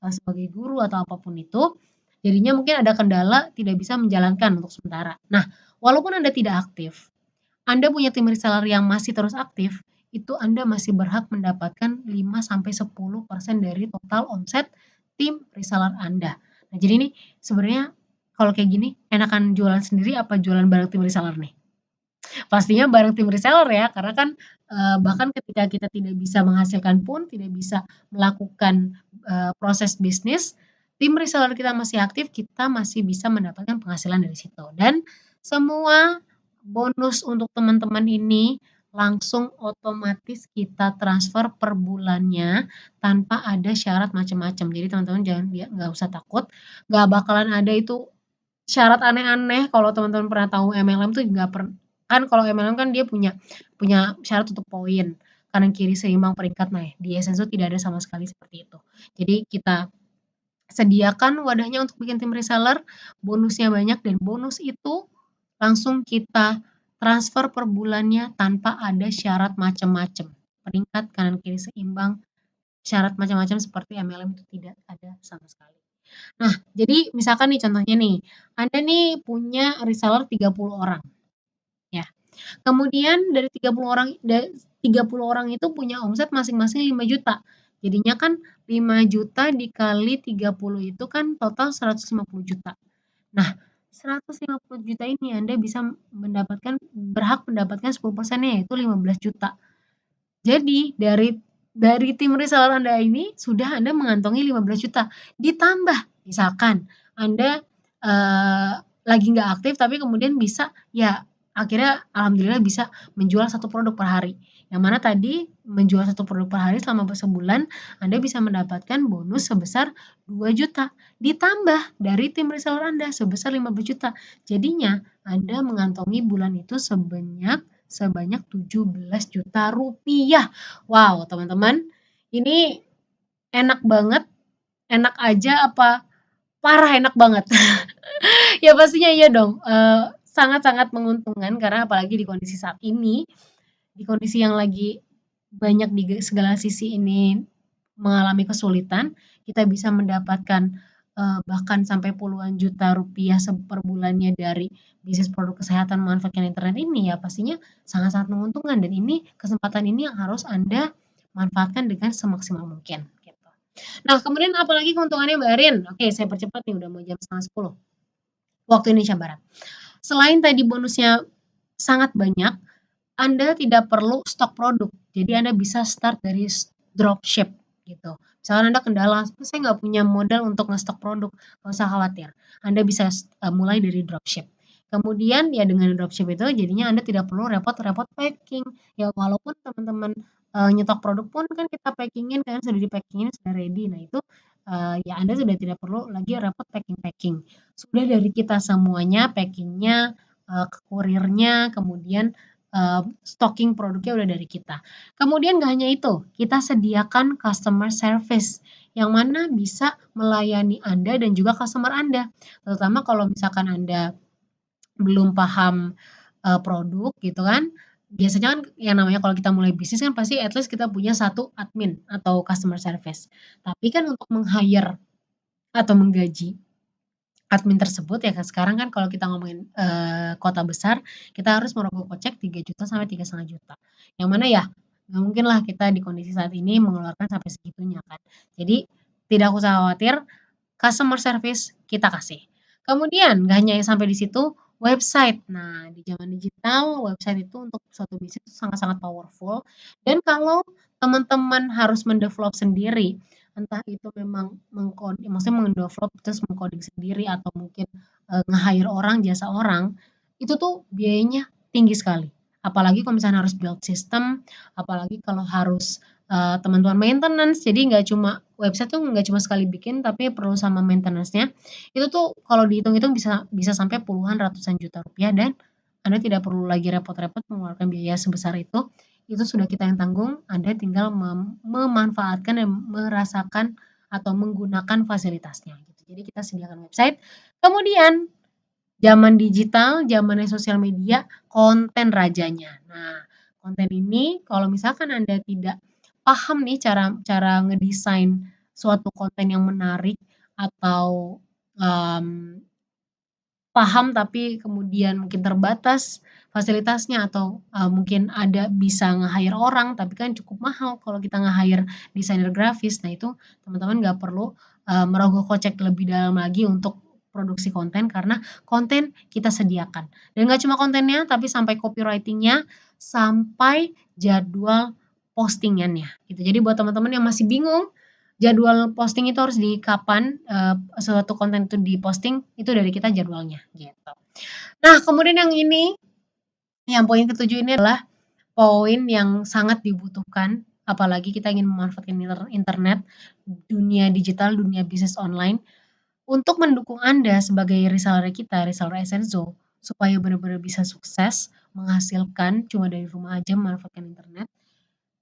sebagai guru atau apapun itu, jadinya mungkin ada kendala tidak bisa menjalankan untuk sementara. Nah, walaupun Anda tidak aktif, Anda punya tim reseller yang masih terus aktif, itu Anda masih berhak mendapatkan 5-10% dari total omset tim reseller Anda. Nah, jadi ini sebenarnya kalau kayak gini enakan jualan sendiri apa jualan bareng tim reseller nih? Pastinya bareng tim reseller ya, karena kan bahkan ketika kita tidak bisa menghasilkan pun, tidak bisa melakukan proses bisnis, tim reseller kita masih aktif, kita masih bisa mendapatkan penghasilan dari situ. Dan semua bonus untuk teman-teman ini langsung otomatis kita transfer per bulannya tanpa ada syarat macam-macam. Jadi teman-teman nggak usah takut, nggak bakalan ada itu syarat aneh-aneh. Kalau teman-teman pernah tahu MLM tuh nggak kan kalau MLM kan dia punya punya syarat untuk poin kanan kiri seimbang peringkat. Nah, di Essence tidak ada sama sekali seperti itu. Jadi kita sediakan wadahnya untuk bikin tim reseller, bonusnya banyak, dan bonus itu langsung kita transfer per bulannya tanpa ada syarat macam-macam. Peringkat kanan kiri seimbang, syarat macam-macam seperti MLM itu tidak ada sama sekali. Nah, jadi misalkan nih contohnya nih, Anda nih punya reseller 30 orang, ya. Kemudian dari 30 orang itu punya omset masing-masing 5 juta. Jadinya kan 5 juta dikali 30 itu kan total 150 juta. Nah, 150 juta ini Anda bisa berhak mendapatkan 10%-nya yaitu 15 juta. Jadi dari tim reseller Anda ini sudah Anda mengantongi 15 juta. Ditambah misalkan Anda lagi nggak aktif tapi kemudian bisa ya akhirnya alhamdulillah bisa menjual satu produk per hari. Yang mana tadi menjual satu produk per hari selama sebulan Anda bisa mendapatkan bonus sebesar 2 juta. Ditambah dari tim reseller Anda sebesar 15 juta. Jadinya Anda mengantongi bulan itu sebanyak 17 juta rupiah. Wow, teman-teman, ini enak banget, enak aja apa parah enak banget? Ya pastinya iya dong, sangat-sangat menguntungkan karena apalagi di kondisi saat ini, di kondisi yang lagi banyak di segala sisi ini mengalami kesulitan, kita bisa mendapatkan bahkan sampai puluhan juta rupiah per bulannya dari bisnis produk kesehatan memanfaatkan internet ini ya pastinya sangat-sangat menguntungkan dan ini kesempatan ini yang harus Anda manfaatkan dengan semaksimal mungkin gitu. Nah, kemudian apalagi keuntungannya Mbak Arin? Oke, saya percepat nih udah mau jam 9:30 waktu Indonesia Barat. Selain tadi bonusnya sangat banyak, Anda tidak perlu stok produk. Jadi Anda bisa start dari dropship gitu. Misalkan Anda kendala, saya nggak punya modal untuk ngestok produk, nggak usah khawatir. Anda bisa mulai dari dropship. Kemudian ya dengan dropship itu jadinya Anda tidak perlu repot-repot packing. Ya walaupun teman-teman nyetok produk pun kan kita packingin kan sudah di packingin sudah ready. Nah itu ya Anda sudah tidak perlu lagi repot packing-packing. Sudah dari kita semuanya packingnya, kurirnya, kemudian stocking produknya udah dari kita. Kemudian gak hanya itu, kita sediakan customer service yang mana bisa melayani Anda dan juga customer Anda. Terutama kalau misalkan Anda belum paham produk gitu kan. Biasanya kan yang namanya kalau kita mulai bisnis kan pasti at least kita punya satu admin atau customer service. Tapi kan untuk meng-hire atau menggaji admin tersebut ya kan sekarang kan kalau kita ngomongin kota besar kita harus merogoh kocek 3 juta sampai 3,5 juta. Yang mana ya nggak mungkin lah kita di kondisi saat ini mengeluarkan sampai segitunya kan. Jadi tidak usah khawatir, customer service kita kasih. Kemudian nggak hanya sampai di situ, website. Nah, di zaman digital, website itu untuk suatu bisnis itu sangat-sangat powerful. Dan kalau teman-teman harus mendevelop sendiri, entah itu memang maksudnya mendevelop terus mengcoding sendiri atau mungkin nge-hire orang, jasa orang, itu tuh biayanya tinggi sekali. Apalagi kalau misalnya harus build system, apalagi kalau harus teman-teman maintenance, jadi nggak cuma website tuh nggak cuma sekali bikin, tapi perlu sama maintenance-nya. Itu tuh kalau dihitung-hitung bisa sampai puluhan ratusan juta rupiah dan Anda tidak perlu lagi repot-repot mengeluarkan biaya sebesar itu. Itu sudah kita yang tanggung, Anda tinggal memanfaatkan dan merasakan atau menggunakan fasilitasnya gitu. Jadi kita sediakan website. Kemudian zaman digital, zamannya sosial media, konten rajanya. Nah, konten ini kalau misalkan Anda tidak paham nih cara ngedesain suatu konten yang menarik atau paham tapi kemudian mungkin terbatas fasilitasnya atau mungkin ada bisa nge-hire orang tapi kan cukup mahal kalau kita nge-hire desainer grafis. Nah itu teman-teman nggak perlu merogoh kocek lebih dalam lagi untuk produksi konten karena konten kita sediakan. Dan nggak cuma kontennya tapi sampai copywritingnya sampai jadwal postingannya gitu. Jadi buat teman-teman yang masih bingung jadwal posting itu harus di kapan suatu konten itu diposting itu dari kita jadwalnya gitu. Nah kemudian yang ini yang poin ketujuh ini adalah poin yang sangat dibutuhkan, apalagi kita ingin memanfaatkan internet, dunia digital, dunia bisnis online, untuk mendukung Anda sebagai reseller kita, reseller Essenzo, supaya benar-benar bisa sukses, menghasilkan cuma dari rumah aja memanfaatkan internet.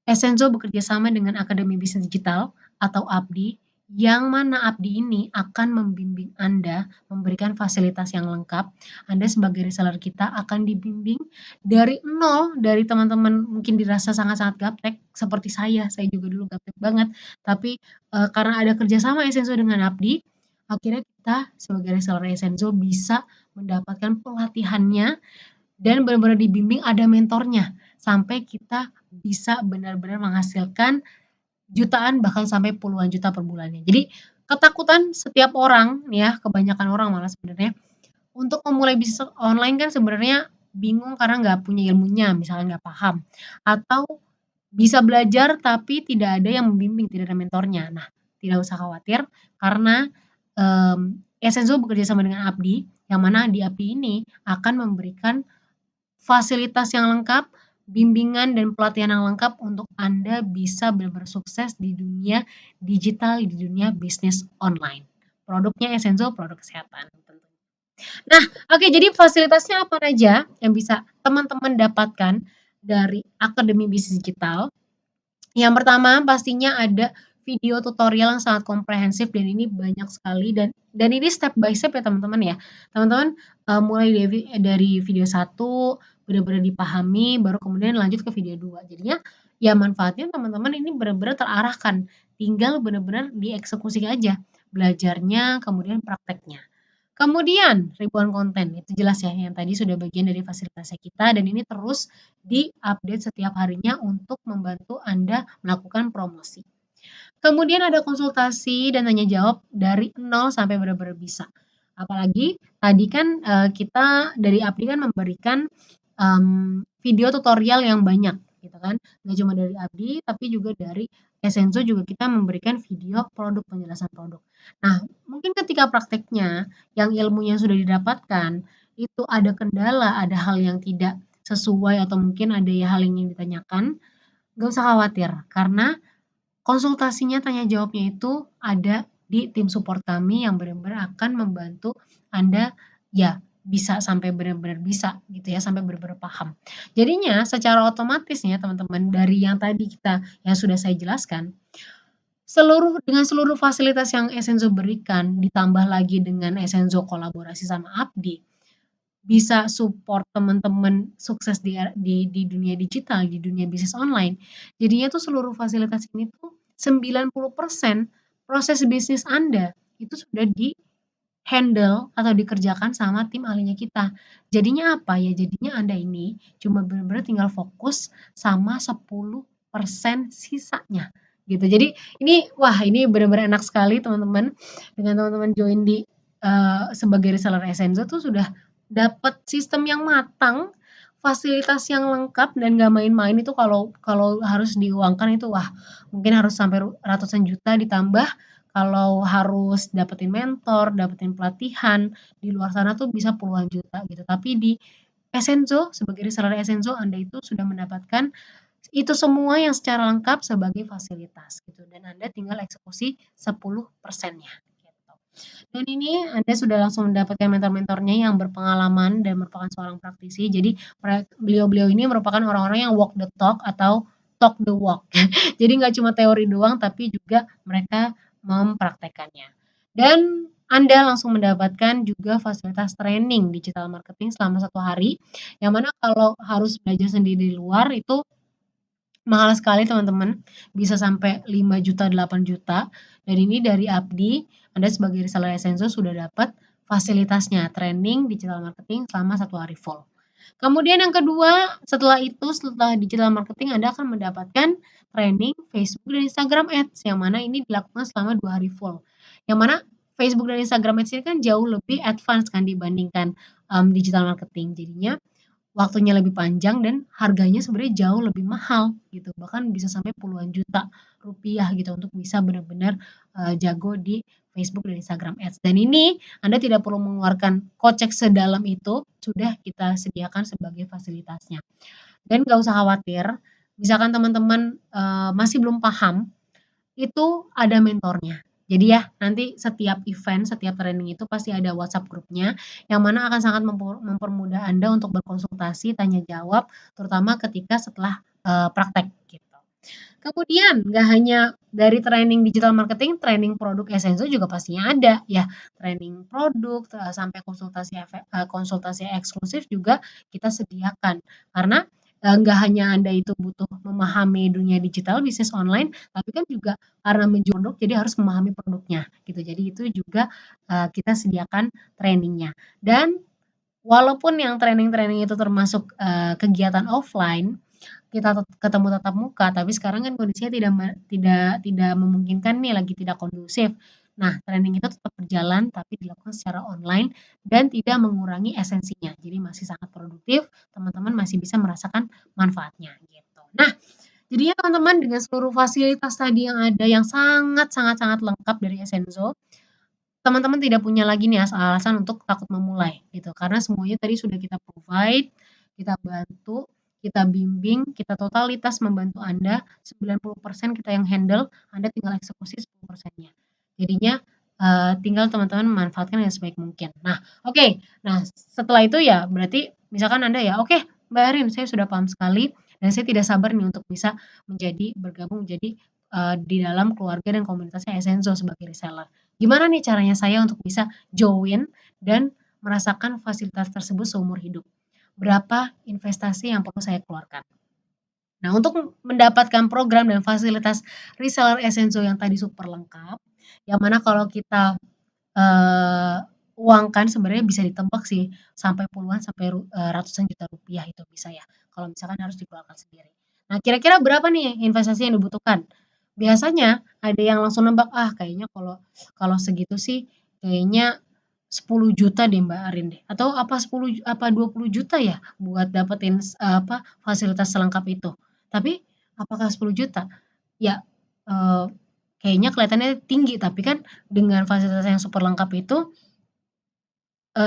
Essenzo bekerja sama dengan Akademi Bisnis Digital atau ABDI, yang mana ABDI ini akan membimbing Anda, memberikan fasilitas yang lengkap. Anda sebagai reseller kita akan dibimbing dari nol, dari teman-teman mungkin dirasa sangat-sangat gaptek, seperti saya juga dulu gaptek banget. Tapi karena ada kerjasama Essenzo dengan ABDI, akhirnya kita sebagai reseller Essenzo bisa mendapatkan pelatihannya dan benar-benar dibimbing, ada mentornya, sampai kita bisa benar-benar menghasilkan jutaan bahkan sampai puluhan juta per bulannya. Jadi ketakutan setiap orang nih ya, kebanyakan orang malah sebenarnya untuk memulai bisnis online kan sebenarnya bingung karena nggak punya ilmunya, misalnya nggak paham, atau bisa belajar tapi tidak ada yang membimbing, tidak ada mentornya. Nah, tidak usah khawatir karena Essenzo bekerja sama dengan ABDI, yang mana di ABDI ini akan memberikan fasilitas yang lengkap, bimbingan dan pelatihan yang lengkap untuk Anda bisa benar-benar sukses di dunia digital, di dunia bisnis online. Produknya Essenzo, produk kesehatan. Nah, oke, jadi fasilitasnya apa aja yang bisa teman-teman dapatkan dari Akademi Bisnis Digital? Yang pertama pastinya ada video tutorial yang sangat komprehensif dan ini banyak sekali dan ini step by step ya teman-teman ya. Teman-teman mulai dari video 1 benar-benar dipahami baru kemudian lanjut ke video 2. Jadinya ya manfaatnya teman-teman ini benar-benar terarahkan. Tinggal benar-benar dieksekusi aja belajarnya kemudian prakteknya. Kemudian ribuan konten, itu jelas ya yang tadi sudah bagian dari fasilitasnya kita dan ini terus di-update setiap harinya untuk membantu Anda melakukan promosi. Kemudian ada konsultasi dan tanya jawab dari nol sampai benar-benar bisa. Apalagi tadi kan kita dari APDI kan memberikan video tutorial yang banyak gitu kan. Nggak cuma dari APDI tapi juga dari Essenzo juga kita memberikan video produk, penjelasan produk. Nah, mungkin ketika prakteknya yang ilmunya sudah didapatkan, itu ada kendala, ada hal yang tidak sesuai atau mungkin ada hal yang ingin ditanyakan, nggak usah khawatir karena konsultasinya, tanya jawabnya itu ada di tim support kami yang benar-benar akan membantu Anda ya bisa sampai benar-benar bisa gitu ya, sampai benar-benar paham. Jadinya secara otomatis ya teman-teman dari yang tadi yang sudah saya jelaskan, dengan seluruh fasilitas yang Essenzo berikan ditambah lagi dengan Essenzo kolaborasi sama Abdi, bisa support teman-teman sukses di dunia digital, di dunia bisnis online. Jadinya tuh seluruh fasilitas ini tuh 90% proses bisnis Anda itu sudah di-handle atau dikerjakan sama tim ahlinya kita. Jadinya apa ya? Jadinya Anda ini cuma benar-benar tinggal fokus sama 10% sisanya gitu. Jadi ini benar-benar enak sekali teman-teman. Dengan teman-teman join di sebagai reseller Essenzo tuh sudah dapat sistem yang matang, fasilitas yang lengkap dan nggak main-main itu kalau kalau harus diuangkan itu wah mungkin harus sampai ratusan juta ditambah kalau harus dapetin mentor, dapetin pelatihan di luar sana tuh bisa puluhan juta gitu. Tapi di Essenzo sebagai reseller Essenzo Anda itu sudah mendapatkan itu semua yang secara lengkap sebagai fasilitas gitu dan Anda tinggal eksekusi 10%-nya gitu. Dan ini Anda sudah langsung mendapatkan mentor-mentornya yang berpengalaman dan merupakan seorang praktisi. Jadi beliau-beliau ini merupakan orang-orang yang walk the talk atau talk the walk. Jadi nggak cuma teori doang, tapi juga mereka mempraktekannya. Dan Anda langsung mendapatkan juga fasilitas training digital marketing selama 1 hari, yang mana kalau harus belajar sendiri di luar itu mahal sekali teman-teman, bisa sampai 5 juta, 8 juta. Dan ini dari Abdi, Anda sebagai reseller Essenzo sudah dapat fasilitasnya, training digital marketing selama 1 hari full. Kemudian yang kedua, setelah digital marketing Anda akan mendapatkan training Facebook dan Instagram Ads, yang mana ini dilakukan selama 2 hari full. Yang mana Facebook dan Instagram Ads ini kan jauh lebih advance kan dibandingkan digital marketing. Jadinya waktunya lebih panjang dan harganya sebenarnya jauh lebih mahal gitu, bahkan bisa sampai puluhan juta rupiah gitu untuk bisa benar-benar jago di Facebook dan Instagram Ads. Dan ini Anda tidak perlu mengeluarkan kocek sedalam itu, sudah kita sediakan sebagai fasilitasnya. Dan nggak usah khawatir, misalkan teman-teman, masih belum paham, itu ada mentornya. Jadi ya, nanti setiap event, setiap training itu pasti ada WhatsApp grupnya, yang mana akan sangat mempermudah Anda untuk berkonsultasi, tanya jawab, terutama ketika setelah, praktek, gitu. Kemudian nggak hanya dari training digital marketing, training produk Essenso juga pastinya ada ya. Training produk, sampai konsultasi eksklusif juga kita sediakan. Karena, nggak hanya Anda itu butuh memahami dunia digital bisnis online, tapi kan juga karena menjual produk jadi harus memahami produknya gitu. Jadi itu juga, kita sediakan trainingnya. Dan walaupun yang training-training itu termasuk, kegiatan offline, kita ketemu tatap muka, tapi sekarang kan kondisinya tidak memungkinkan nih, lagi tidak kondusif. Nah, training itu tetap berjalan tapi dilakukan secara online dan tidak mengurangi esensinya. Jadi masih sangat produktif, teman-teman masih bisa merasakan manfaatnya gitu. Nah, jadinya teman-teman dengan seluruh fasilitas tadi yang ada yang sangat sangat sangat lengkap dari Essenso, teman-teman tidak punya lagi nih alasan untuk takut memulai gitu. Karena semuanya tadi sudah kita provide, kita bantu, kita bimbing, kita totalitas membantu Anda, 90% kita yang handle, Anda tinggal eksekusi 10%-nya. Jadinya tinggal teman-teman memanfaatkan yang sebaik mungkin. Nah, oke. Nah, setelah itu ya berarti misalkan Anda ya, "Oke, Mbak Arin, saya sudah paham sekali dan saya tidak sabar nih untuk bisa bergabung menjadi di dalam keluarga dan komunitasnya Essenso sebagai reseller. Gimana nih caranya saya untuk bisa join dan merasakan fasilitas tersebut seumur hidup? Berapa investasi yang perlu saya keluarkan?" Nah, untuk mendapatkan program dan fasilitas reseller Essenso yang tadi super lengkap, yang mana kalau kita uangkan sebenarnya bisa ditebak sih sampai puluhan sampai ratusan juta rupiah itu bisa ya, kalau misalkan harus dikeluarkan sendiri. Nah, kira-kira berapa nih investasi yang dibutuhkan? Biasanya ada yang langsung nebak, "Ah, kayaknya kalau kalau segitu sih kayaknya 10 juta deh Mbak Arin deh," atau apa 20 juta ya buat dapetin fasilitas selengkap itu. Tapi apakah 10 juta? Ya, eee, kayaknya kelihatannya tinggi, tapi kan dengan fasilitas yang super lengkap itu,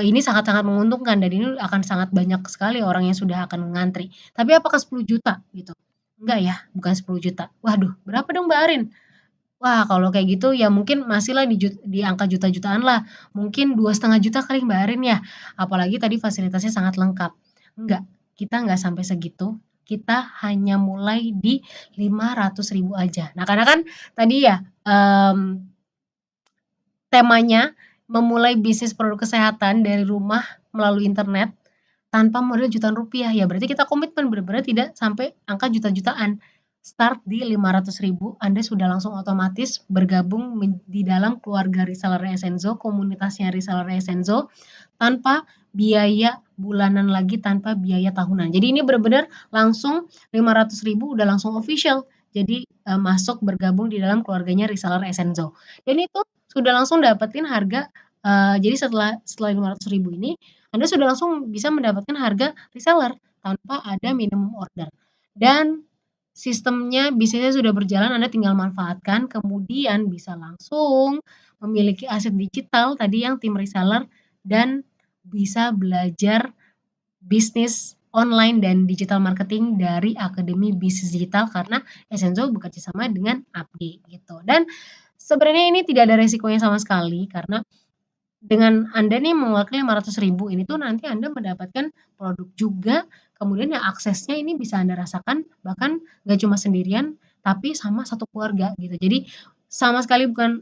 ini sangat-sangat menguntungkan dan ini akan sangat banyak sekali orang yang sudah akan mengantri. Tapi apakah 10 juta gitu? Enggak ya, bukan 10 juta. Waduh, berapa dong Mbak Arin? Wah, kalau kayak gitu ya mungkin masihlah di angka juta-jutaan lah, mungkin 2,5 juta kali Mbak Arin ya, apalagi tadi fasilitasnya sangat lengkap. Enggak, kita nggak sampai segitu, kita hanya mulai di 500.000 aja. Nah, karena kan tadi ya, temanya memulai bisnis produk kesehatan dari rumah melalui internet tanpa modal jutaan rupiah, ya berarti kita komitmen benar-benar tidak sampai angka juta-jutaan. Start di 500.000, Anda sudah langsung otomatis bergabung di dalam keluarga reseller Essenso, komunitasnya reseller Essenso, tanpa biaya bulanan lagi, tanpa biaya tahunan. Jadi ini benar-benar langsung 500.000 udah langsung official. Jadi masuk bergabung di dalam keluarganya reseller Essenso. Dan itu sudah langsung dapetin harga, jadi setelah 500.000 ini Anda sudah langsung bisa mendapatkan harga reseller tanpa ada minimum order. Dan sistemnya, bisnisnya sudah berjalan, Anda tinggal manfaatkan, kemudian bisa langsung memiliki aset digital tadi yang tim reseller dan bisa belajar bisnis online dan digital marketing dari Akademi Bisnis Digital karena Essenso bekerja sama dengan Abdi gitu. Dan sebenarnya ini tidak ada resikonya sama sekali karena dengan Anda nih mengeluarkan 500.000 ini tuh nanti Anda mendapatkan produk juga, kemudian ya aksesnya ini bisa Anda rasakan bahkan nggak cuma sendirian, tapi sama satu keluarga gitu. Jadi sama sekali bukan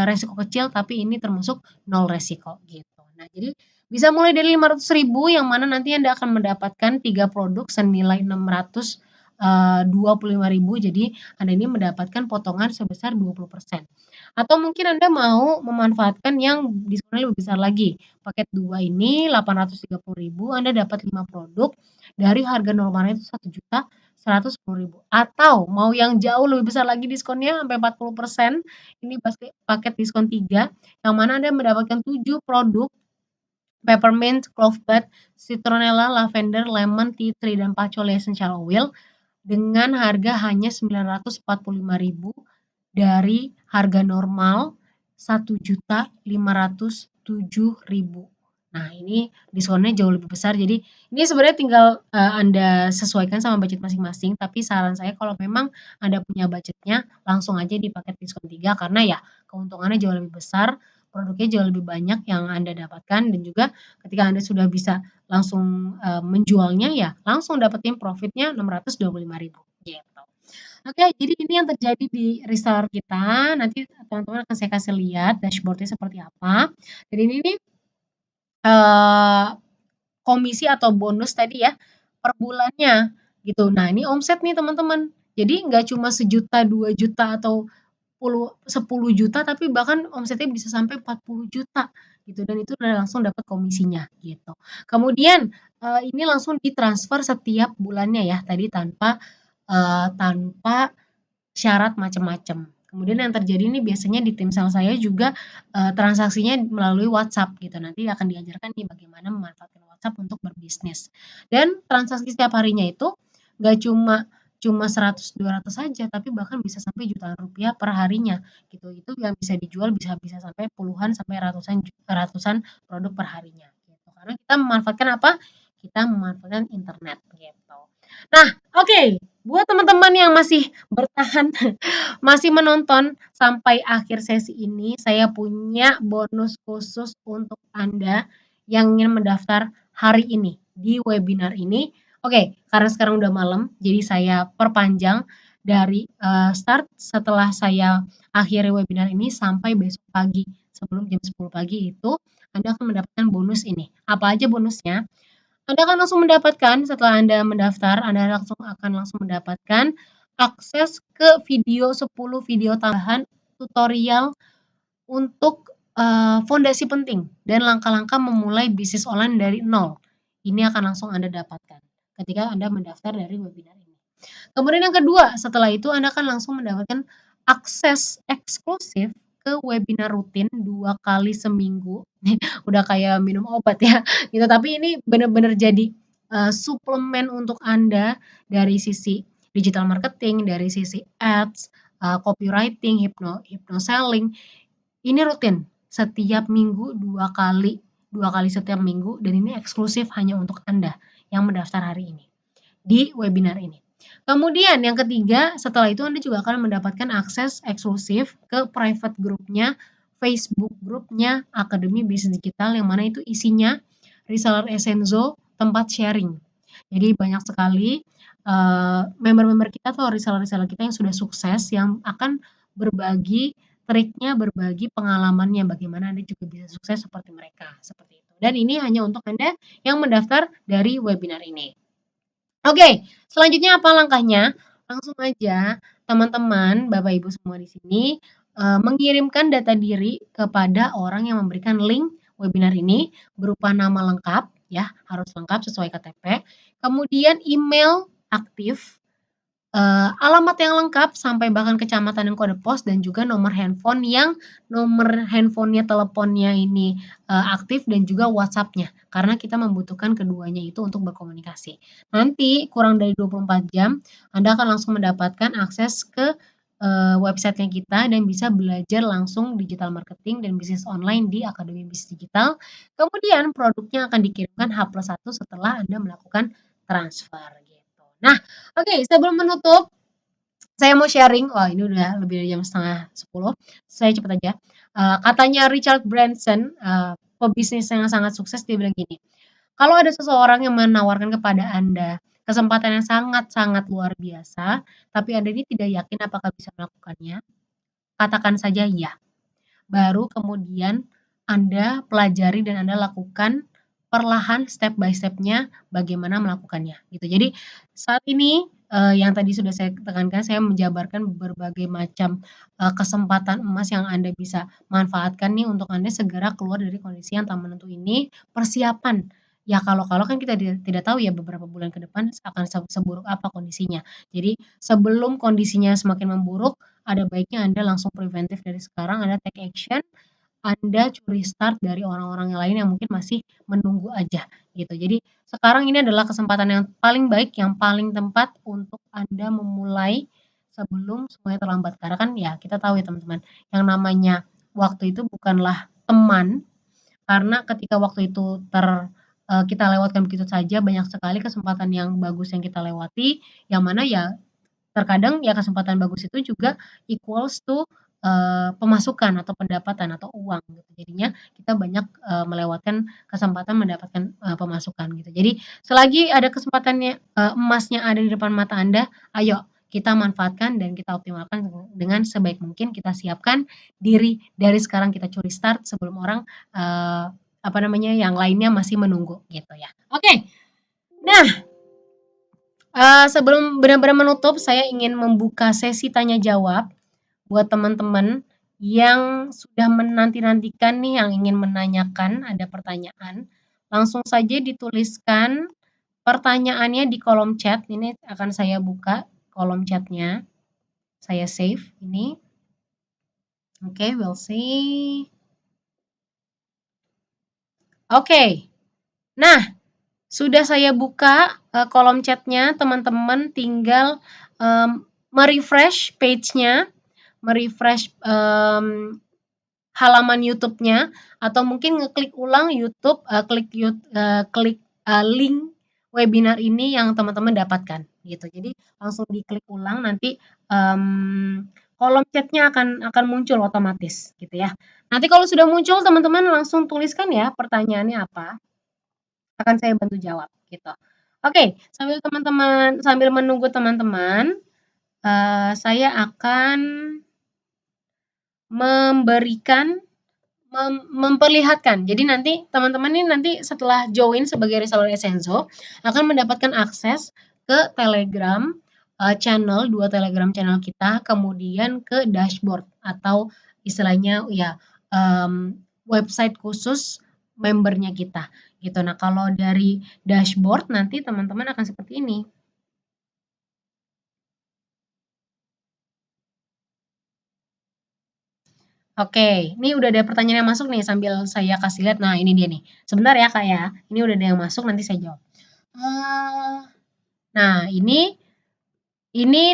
resiko kecil, tapi ini termasuk nol resiko gitu. Nah, jadi bisa mulai dari 500.000 yang mana nanti Anda akan mendapatkan 3 produk senilai 625.000, jadi Anda ini mendapatkan potongan sebesar 20%. Atau mungkin Anda mau memanfaatkan yang diskonnya lebih besar lagi. Paket 2 ini 830.000, Anda dapat 5 produk dari harga normalnya itu 1.110.000. Atau mau yang jauh lebih besar lagi diskonnya sampai 40%, ini pasti paket diskon 3, yang mana Anda mendapatkan 7 produk peppermint, clove bud, citronella, lavender, lemon, tea tree, dan patchouli essential oil dengan harga hanya 945.000 dari harga normal 1.507.000. Nah, ini diskonnya jauh lebih besar. Jadi ini sebenarnya tinggal Anda sesuaikan sama budget masing-masing, tapi saran saya kalau memang Anda punya budgetnya, langsung aja di paket diskon 3 karena ya keuntungannya jauh lebih besar, produknya jauh lebih banyak yang Anda dapatkan dan juga ketika Anda sudah bisa langsung menjualnya ya langsung dapetin profitnya 625.000 gitu. Oke, jadi ini yang terjadi di reseller kita. Nanti teman-teman akan saya kasih lihat dashboardnya seperti apa. Dan ini nih eh, komisi atau bonus tadi ya per bulannya gitu. Nah, ini omset nih teman-teman. Jadi nggak cuma sejuta, 2 juta atau 10 juta tapi bahkan omsetnya bisa sampai 40 juta gitu dan itu udah langsung dapat komisinya gitu. Kemudian ini langsung ditransfer setiap bulannya ya tadi tanpa syarat macam-macam. Kemudian yang terjadi ini biasanya di tim sales saya juga transaksinya melalui WhatsApp gitu. Nanti akan diajarkan nih bagaimana memanfaatkan WhatsApp untuk berbisnis. Dan transaksi setiap harinya itu nggak cuma 100 200 saja tapi bahkan bisa sampai jutaan rupiah per harinya gitu. Itu yang bisa dijual bisa bisa sampai puluhan sampai ratusan produk per harinya gitu. Karena kita memanfaatkan apa? Kita memanfaatkan internet gitu. Nah, oke. Buat teman-teman yang masih bertahan, masih menonton sampai akhir sesi ini, saya punya bonus khusus untuk Anda yang ingin mendaftar hari ini di webinar ini. Oke, karena sekarang udah malam, jadi saya perpanjang dari start setelah saya akhiri webinar ini sampai besok pagi. Sebelum jam 10 pagi itu, Anda akan mendapatkan bonus ini. Apa aja bonusnya? Anda akan langsung mendapatkan setelah Anda mendaftar, Anda langsung mendapatkan akses ke 10 video tambahan tutorial untuk fondasi penting dan langkah-langkah memulai bisnis online dari nol. Ini akan langsung Anda dapatkan ketika Anda mendaftar dari webinar ini. Kemudian yang kedua, setelah itu Anda akan langsung mendapatkan akses eksklusif ke webinar rutin 2 kali seminggu. Udah kayak minum obat ya, gitu. Tapi ini benar-benar jadi suplemen untuk Anda dari sisi digital marketing, dari sisi ads, copywriting, hypno selling. Ini rutin setiap minggu 2 kali setiap minggu dan ini eksklusif hanya untuk Anda yang mendaftar hari ini di webinar ini. Kemudian yang ketiga, setelah itu Anda juga akan mendapatkan akses eksklusif ke private grupnya, Facebook grupnya Akademi Bisnis Digital yang mana itu isinya reseller Essenzo, tempat sharing. Jadi banyak sekali member-member kita atau reseller-reseller kita yang sudah sukses yang akan berbagi triknya, berbagi pengalamannya bagaimana Anda juga bisa sukses seperti mereka, seperti itu. Dan ini hanya untuk Anda yang mendaftar dari webinar ini. Oke, selanjutnya apa langkahnya? Langsung aja teman-teman, Bapak Ibu semua di sini mengirimkan data diri kepada orang yang memberikan link webinar ini berupa nama lengkap ya, harus lengkap sesuai KTP. Kemudian email aktif, alamat yang lengkap sampai bahkan kecamatan dan kode pos dan juga nomor handphonenya, teleponnya ini aktif dan juga WhatsApp-nya karena kita membutuhkan keduanya itu untuk berkomunikasi. Nanti kurang dari 24 jam Anda akan langsung mendapatkan akses ke websitenya kita dan bisa belajar langsung digital marketing dan bisnis online di Akademi Bisnis Digital. Kemudian produknya akan dikirimkan H+1 setelah Anda melakukan transfer gitu. Nah, oke, sebelum menutup, saya mau sharing. Wah, ini udah lebih dari jam setengah 10. Saya cepat aja. Katanya Richard Branson, pebisnis yang sangat sukses, dia bilang gini, kalau ada seseorang yang menawarkan kepada Anda kesempatan yang sangat-sangat luar biasa, tapi Anda ini tidak yakin apakah bisa melakukannya, katakan saja ya. Baru kemudian Anda pelajari dan Anda lakukan perlahan step by step-nya bagaimana melakukannya gitu. Jadi saat ini yang tadi sudah saya tekankan, saya menjabarkan berbagai macam kesempatan emas yang Anda bisa manfaatkan nih untuk Anda segera keluar dari kondisi yang tak menentu ini. Persiapan ya kalau kan kita tidak tahu ya beberapa bulan ke depan akan seburuk apa kondisinya. Jadi sebelum kondisinya semakin memburuk, ada baiknya Anda langsung preventif dari sekarang, Anda take action, Anda curi start dari orang-orang yang lain yang mungkin masih menunggu aja gitu. Jadi sekarang ini adalah kesempatan yang paling baik, yang paling tepat untuk Anda memulai sebelum semuanya terlambat. Karena kan ya kita tahu ya teman-teman, yang namanya waktu itu bukanlah teman, karena ketika waktu itu kita lewatkan begitu saja, banyak sekali kesempatan yang bagus yang kita lewati, yang mana ya terkadang ya kesempatan bagus itu juga equals to, pemasukan atau pendapatan atau uang gitu. Jadinya kita banyak, melewatkan kesempatan mendapatkan, pemasukan gitu. Jadi selagi ada kesempatannya, emasnya ada di depan mata Anda, ayo kita manfaatkan dan kita optimalkan dengan sebaik mungkin, kita siapkan diri dari sekarang, kita curi start sebelum orang, apa namanya, yang lainnya masih menunggu gitu ya. Oke, nah, sebelum benar-benar menutup, saya ingin membuka sesi tanya jawab buat teman-teman yang sudah menanti-nantikan nih, yang ingin menanyakan, ada pertanyaan, langsung saja dituliskan pertanyaannya di kolom chat. Ini akan saya buka kolom chatnya, saya save ini. Oke, we'll see. Oke, nah sudah saya buka kolom chatnya, teman-teman tinggal merefresh page-nya, merefresh halaman YouTube-nya, atau mungkin ngeklik ulang YouTube, klik link webinar ini yang teman-teman dapatkan gitu. Jadi langsung diklik ulang, nanti kolom chatnya akan muncul otomatis gitu ya. Nanti kalau sudah muncul, teman-teman langsung tuliskan ya pertanyaannya apa, akan saya bantu jawab gitu. Oke, sambil menunggu teman-teman, saya akan memperlihatkan. Jadi nanti teman-teman ini nanti setelah join sebagai reseller Essenzo akan mendapatkan akses ke Telegram channel, 2 Telegram channel kita, kemudian ke dashboard atau istilahnya ya website khusus membernya kita gitu. Nah, kalau dari dashboard nanti teman-teman akan seperti ini. Oke, ini udah ada pertanyaan yang masuk nih sambil saya kasih lihat. Nah, ini dia nih. Sebentar ya, Kak ya. Ini udah ada yang masuk, nanti saya jawab. Nah, ini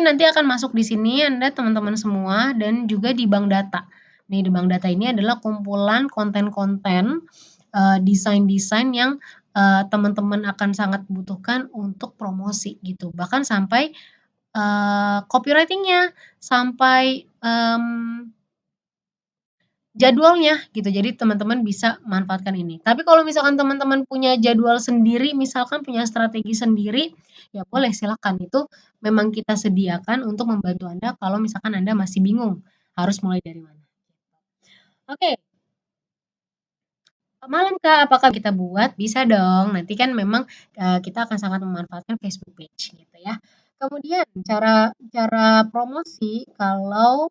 nanti akan masuk di sini Anda teman-teman semua dan juga di bank data. Nih, di bank data ini adalah kumpulan konten-konten desain-desain yang teman-teman akan sangat butuhkan untuk promosi gitu. Bahkan sampai copywriting-nya, sampai jadwalnya gitu. Jadi teman-teman bisa manfaatkan ini. Tapi kalau misalkan teman-teman punya jadwal sendiri, misalkan punya strategi sendiri, ya boleh silakan. Itu memang kita sediakan untuk membantu Anda kalau misalkan Anda masih bingung harus mulai dari mana. Oke, malam Kak, apakah kita buat? Bisa dong. Nanti kan memang kita akan sangat memanfaatkan Facebook page gitu ya. Kemudian cara cara promosi kalau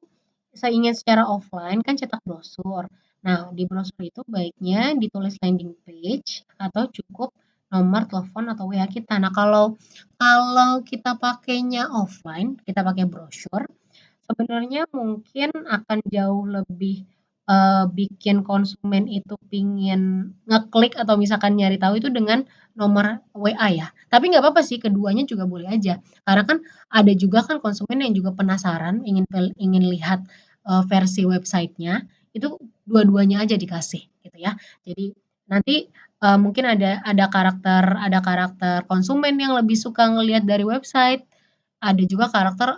saya ingin secara offline kan cetak brosur. Nah, di brosur itu baiknya ditulis landing page atau cukup nomor telepon atau WA kita. Nah, kalau kalau kita pakainya offline, kita pakai brosur, sebenarnya mungkin akan jauh lebih bikin konsumen itu pingin ngeklik atau misalkan nyari tahu itu dengan nomor WA ya. Tapi nggak apa-apa sih, keduanya juga boleh aja. Karena kan ada juga kan konsumen yang juga penasaran, ingin lihat versi websitenya, itu dua-duanya aja dikasih gitu ya. Jadi nanti mungkin ada karakter konsumen yang lebih suka ngelihat dari website, ada juga karakter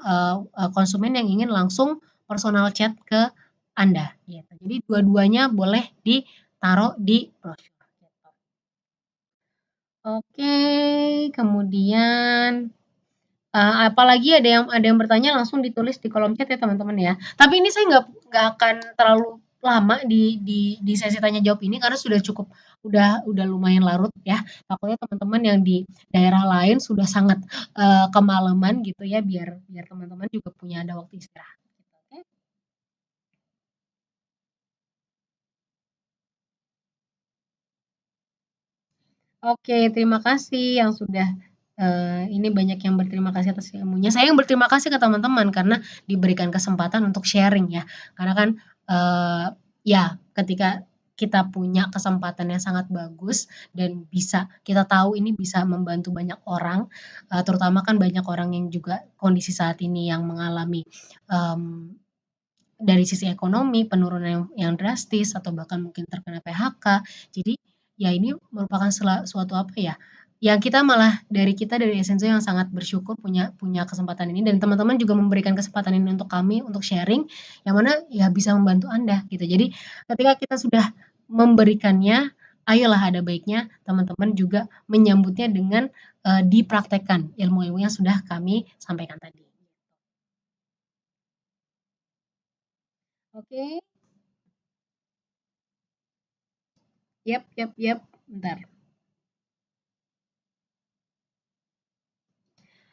konsumen yang ingin langsung personal chat ke Anda gitu. Jadi dua-duanya boleh ditaruh di brosur gitu. Oke, kemudian apalagi ada yang bertanya langsung ditulis di kolom chat ya teman-teman ya. Tapi ini saya nggak akan terlalu lama di sesi tanya jawab ini karena sudah cukup udah lumayan larut ya. Takutnya teman-teman yang di daerah lain sudah sangat kemalaman gitu ya biar biar teman-teman juga punya ada waktu istirahat. Oke. Oke, terima kasih yang sudah ini banyak yang berterima kasih atas ilmunya. Saya yang berterima kasih ke teman-teman karena diberikan kesempatan untuk sharing ya. Karena kan ya ketika kita punya kesempatan yang sangat bagus dan bisa kita tahu ini bisa membantu banyak orang, terutama kan banyak orang yang juga kondisi saat ini yang mengalami em, dari sisi ekonomi, penurunan yang drastis atau bahkan mungkin terkena PHK. Jadi ya ini merupakan suatu apa ya, yang kita malah dari Essenzo yang sangat bersyukur punya punya kesempatan ini dan teman-teman juga memberikan kesempatan ini untuk kami untuk sharing yang mana ya bisa membantu Anda gitu. Jadi ketika kita sudah memberikannya, ayolah ada baiknya teman-teman juga menyambutnya dengan dipraktekkan ilmu-ilmu yang sudah kami sampaikan tadi. Oke, yap, bentar.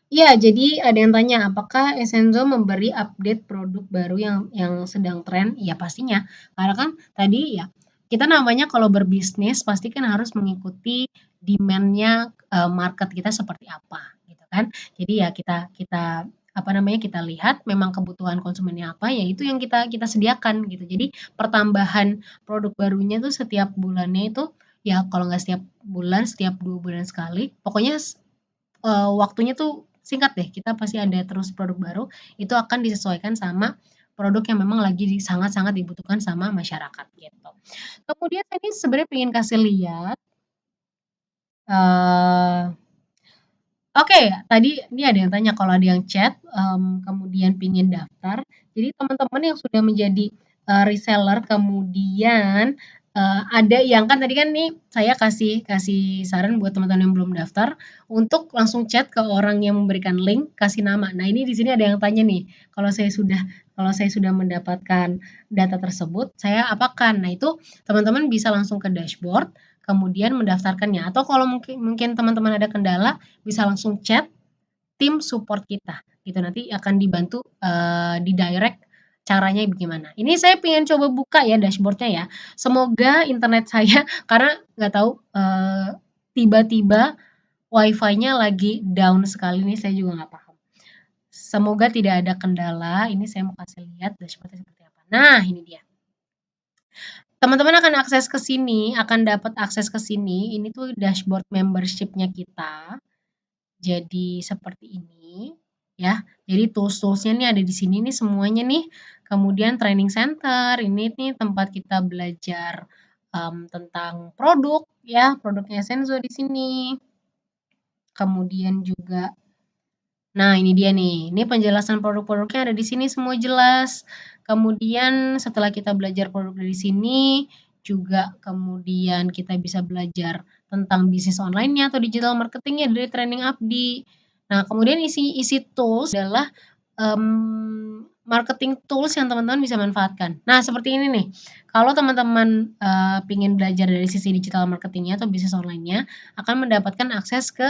Iya, jadi ada yang tanya, apakah Essenzo memberi update produk baru yang sedang tren? Iya pastinya, karena kan tadi ya kita namanya kalau berbisnis pasti kan harus mengikuti demand-nya market kita seperti apa, gitu kan. Jadi ya kita kita apa namanya kita lihat memang kebutuhan konsumennya apa, ya itu yang kita kita sediakan gitu. Jadi pertambahan produk barunya tuh setiap bulannya itu ya kalau nggak setiap bulan, setiap 2 bulan sekali, pokoknya waktunya tuh singkat deh, kita pasti ada terus produk baru, itu akan disesuaikan sama produk yang memang lagi sangat-sangat dibutuhkan sama masyarakat gitu. Kemudian tadi sebenarnya pengen kasih lihat, eee Oke, tadi ini ada yang tanya kalau ada yang chat, kemudian pingin daftar. Jadi teman-teman yang sudah menjadi, reseller kemudian, ada yang kan tadi kan nih saya kasih kasih saran buat teman-teman yang belum daftar untuk langsung chat ke orang yang memberikan link, kasih nama. Nah ini di sini ada yang tanya nih, kalau saya sudah mendapatkan data tersebut, saya apakan? Nah itu teman-teman bisa langsung ke dashboard, kemudian mendaftarkannya atau kalau mungkin mungkin teman-teman ada kendala bisa langsung chat tim support kita gitu nanti akan dibantu di direct caranya bagaimana. Ini saya pengen coba buka ya dashboardnya ya. Semoga internet saya karena nggak tahu tiba-tiba wifi-nya lagi down sekali nih saya juga nggak paham. Semoga tidak ada kendala. Ini saya mau kasih lihat dashboardnya seperti apa. Nah ini dia. Teman-teman akan akses ke sini, akan dapat akses ke sini. Ini tuh dashboard membership-nya kita. Jadi seperti ini ya. Jadi tools-toolsnya nih ada di sini nih semuanya nih. Kemudian training center, ini nih tempat kita belajar tentang produk ya, produknya Senzo di sini. Kemudian juga nah, ini dia nih. Ini penjelasan produk-produknya ada di sini semua jelas. Kemudian setelah kita belajar produk dari sini, juga kemudian kita bisa belajar tentang bisnis online-nya atau digital marketing-nya dari training Abdi. Nah, kemudian isi tools adalah marketing tools yang teman-teman bisa manfaatkan. Nah, seperti ini nih. Kalau teman-teman ingin belajar dari sisi digital marketing-nya atau bisnis online-nya, akan mendapatkan akses ke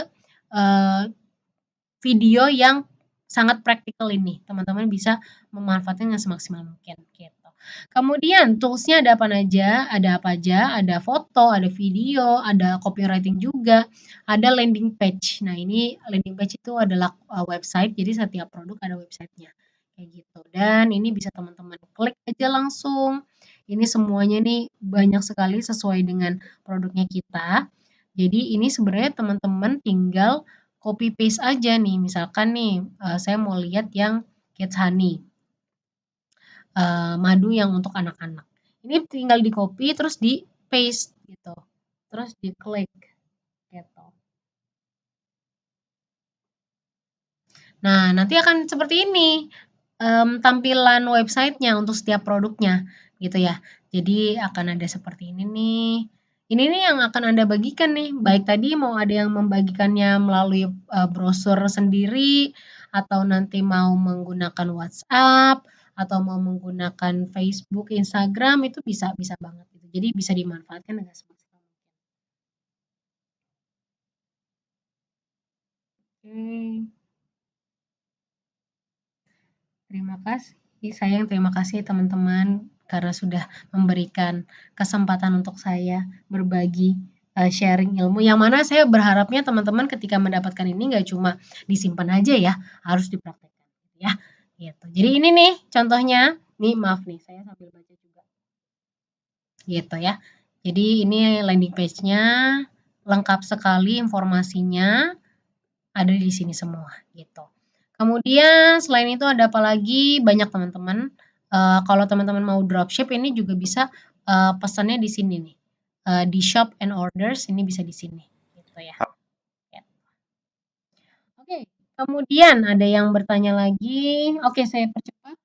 video yang sangat praktikal ini. Teman-teman bisa memanfaatkannya semaksimal mungkin gitu. Kemudian toolsnya ada apa aja? Ada apa aja? Ada foto, ada video, ada copywriting juga, ada landing page. Nah, ini landing page itu adalah website. Jadi setiap produk ada websitenya kayak gitu. Dan ini bisa teman-teman klik aja langsung. Ini semuanya nih banyak sekali sesuai dengan produknya kita. Jadi ini sebenarnya teman-teman tinggal copy paste aja nih, misalkan nih saya mau lihat yang Kids Honey, madu yang untuk anak-anak. Ini tinggal di copy terus di paste gitu, terus diklik gitu. Nah nanti akan seperti ini tampilan websitenya untuk setiap produknya gitu ya. Jadi akan ada seperti ini nih. Ini nih yang akan Anda bagikan nih, baik tadi mau ada yang membagikannya melalui brosur sendiri atau nanti mau menggunakan WhatsApp atau mau menggunakan Facebook, Instagram itu bisa bisa banget gitu. Jadi bisa dimanfaatkan dengan semaksimal mungkin. Terima kasih. Saya yang terima kasih teman-teman karena sudah memberikan kesempatan untuk saya berbagi sharing ilmu yang mana saya berharapnya teman-teman ketika mendapatkan ini nggak cuma disimpan aja ya, harus dipraktekkan ya. Gitu. Jadi ini nih contohnya, nih maaf nih saya sambil baca juga. Gitu ya. Jadi ini landing page-nya lengkap sekali informasinya ada di sini semua gitu. Kemudian selain itu ada apa lagi? Banyak teman-teman kalau teman-teman mau dropship ini juga bisa pesannya di sini nih. Di shop and orders ini bisa di sini gitu ya. Ya. Oke, kemudian ada yang bertanya lagi. Oke, saya percepat.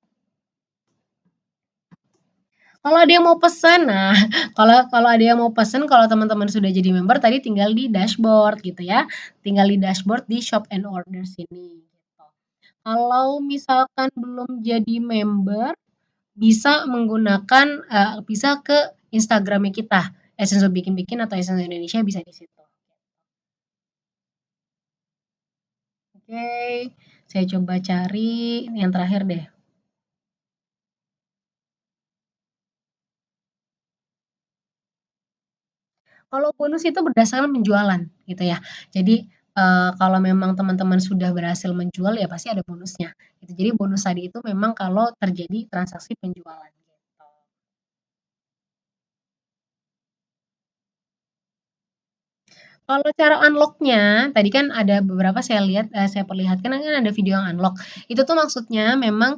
Kalau ada yang mau pesan, nah kalau kalau ada yang mau pesan, kalau teman-teman sudah jadi member tadi tinggal di dashboard gitu ya. Tinggal di dashboard di shop and orders ini gitu. Kalau misalkan belum jadi member, bisa menggunakan bisa ke Instagramnya kita, Essence of Bikin Bikin atau Essence Indonesia bisa di situ. Oke, saya coba cari yang terakhir deh. Kalau bonus itu berdasarkan penjualan gitu ya. Jadi, kalau memang teman-teman sudah berhasil menjual ya pasti ada bonusnya gitu. Jadi bonus tadi itu memang kalau terjadi transaksi penjualan gitu. Kalau cara unlock-nya, tadi kan ada beberapa saya lihat, saya perlihatkan kan ada video yang unlock. Itu tuh maksudnya memang,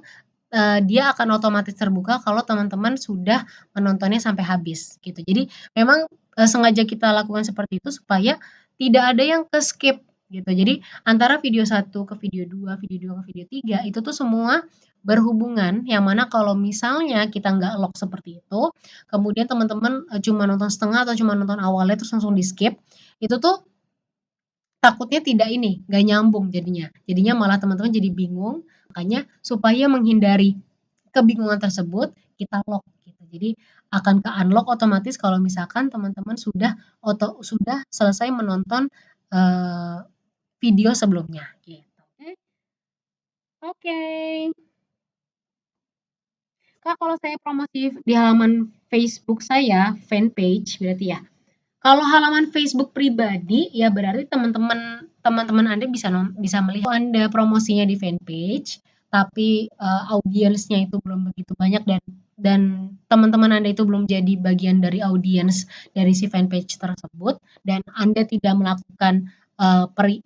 dia akan otomatis terbuka kalau teman-teman sudah menontonnya sampai habis gitu. Jadi memang, sengaja kita lakukan seperti itu supaya tidak ada yang ke-skip gitu. Jadi antara video satu ke video 2, video 2 ke video 3 itu tuh semua berhubungan, yang mana kalau misalnya kita nggak lock seperti itu, kemudian teman-teman, cuma nonton setengah atau cuma nonton awalnya terus langsung di-skip, itu tuh takutnya tidak ini, nggak nyambung jadinya. Jadinya malah teman-teman jadi bingung, makanya supaya menghindari kebingungan tersebut, kita lock gitu. Jadi akan ke-unlock otomatis kalau misalkan teman-teman sudah selesai menonton, eee, video sebelumnya gitu. Oke. Kak, kalau saya promosi di halaman Facebook saya, fanpage berarti ya. Kalau halaman Facebook pribadi, ya berarti teman-teman Anda bisa melihat Anda promosinya di fanpage, tapi audiensnya itu belum begitu banyak dan teman-teman Anda itu belum jadi bagian dari audiens dari si fanpage tersebut dan Anda tidak melakukan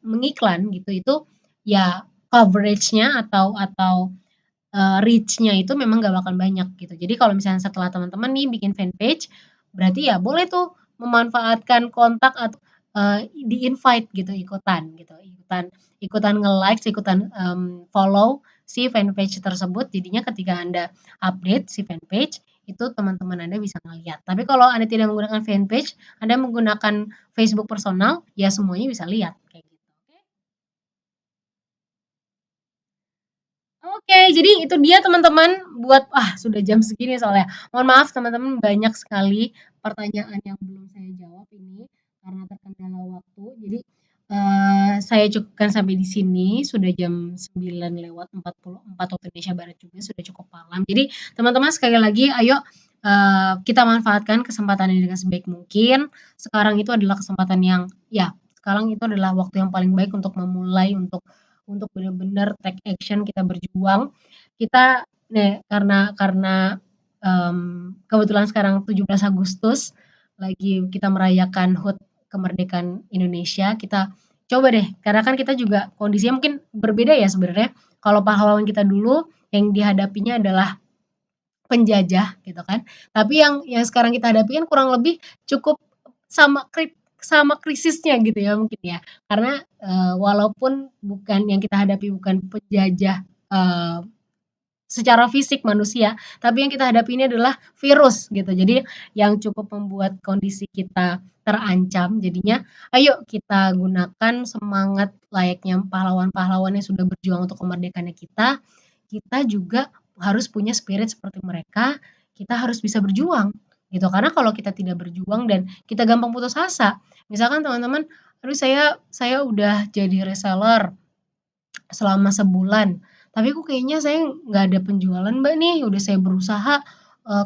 mengiklan gitu itu ya coveragenya atau reach-nya itu memang gak bakal banyak gitu. Jadi kalau misalnya setelah teman-teman nih bikin fanpage, berarti ya boleh tuh memanfaatkan kontak atau di-invite gitu ikutan gitu, ikutan ikutan nge-likes, ikutan follow si fanpage tersebut. Jadinya ketika Anda update si fanpage, itu teman-teman Anda bisa ngelihat. Tapi kalau Anda tidak menggunakan fanpage, Anda menggunakan Facebook personal, ya semuanya bisa lihat kayak gitu. Oke, jadi itu dia teman-teman buat sudah jam segini soalnya. Mohon maaf teman-teman banyak sekali pertanyaan yang belum saya jawab ini karena terkendala waktu. Jadi saya cukupkan sampai di sini sudah jam 9:44 waktu Indonesia Barat juga sudah cukup malam. Jadi teman-teman sekali lagi ayo kita manfaatkan kesempatan ini dengan sebaik mungkin. Sekarang itu adalah kesempatan yang ya, sekarang itu adalah waktu yang paling baik untuk memulai untuk benar-benar take action kita berjuang. Kita nih karena kebetulan sekarang 17 Agustus lagi kita merayakan HUT kemerdekaan Indonesia, kita coba deh karena kan kita juga kondisinya mungkin berbeda ya sebenarnya. Kalau pahlawan kita dulu yang dihadapinya adalah penjajah gitu kan. Tapi yang sekarang kita hadapi kan kurang lebih cukup sama sama krisisnya gitu ya mungkin ya. Karena walaupun bukan yang kita hadapi bukan penjajah secara fisik manusia, tapi yang kita hadapi ini adalah virus gitu. Jadi yang cukup membuat kondisi kita terancam. Jadinya ayo kita gunakan semangat layaknya pahlawan-pahlawan yang sudah berjuang untuk kemerdekaannya kita. Kita juga harus punya spirit seperti mereka. Kita harus bisa berjuang gitu. Karena kalau kita tidak berjuang dan kita gampang putus asa. Misalkan teman-teman, aduh saya udah jadi reseller selama sebulan. Tapi kok kayaknya saya nggak ada penjualan Mbak nih, udah saya berusaha,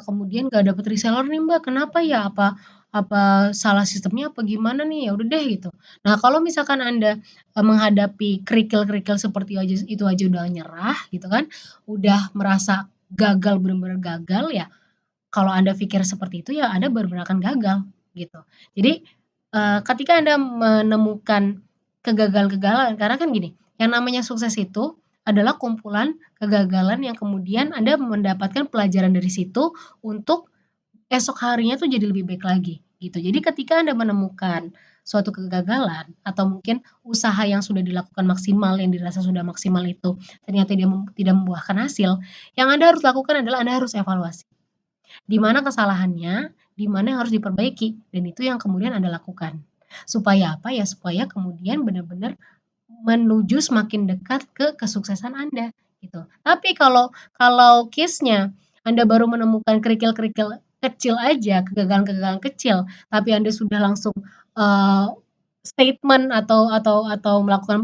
kemudian nggak dapet reseller nih Mbak, kenapa ya? Apa apa salah sistemnya apa gimana nih? Ya udah deh gitu. Nah kalau misalkan Anda, menghadapi kerikil-kerikil seperti itu aja udah nyerah gitu kan, udah merasa gagal, bener-bener gagal ya, kalau Anda pikir seperti itu ya Anda bener-bener akan gagal gitu. Jadi, ketika Anda menemukan kegagalan-kegagalan karena kan gini, yang namanya sukses itu adalah kumpulan kegagalan yang kemudian Anda mendapatkan pelajaran dari situ untuk esok harinya tuh jadi lebih baik lagi, gitu. Jadi ketika Anda menemukan suatu kegagalan atau mungkin usaha yang sudah dilakukan maksimal, yang dirasa sudah maksimal itu ternyata tidak membuahkan hasil, yang Anda harus lakukan adalah Anda harus evaluasi. Di mana kesalahannya, di mana yang harus diperbaiki, dan itu yang kemudian Anda lakukan. Supaya apa ya? Supaya kemudian benar-benar menuju semakin dekat ke kesuksesan Anda, gitu. Tapi kalau case-nya Anda baru menemukan kerikil-kerikil kecil aja, kegagalan-kegagalan kecil, tapi Anda sudah langsung, statement atau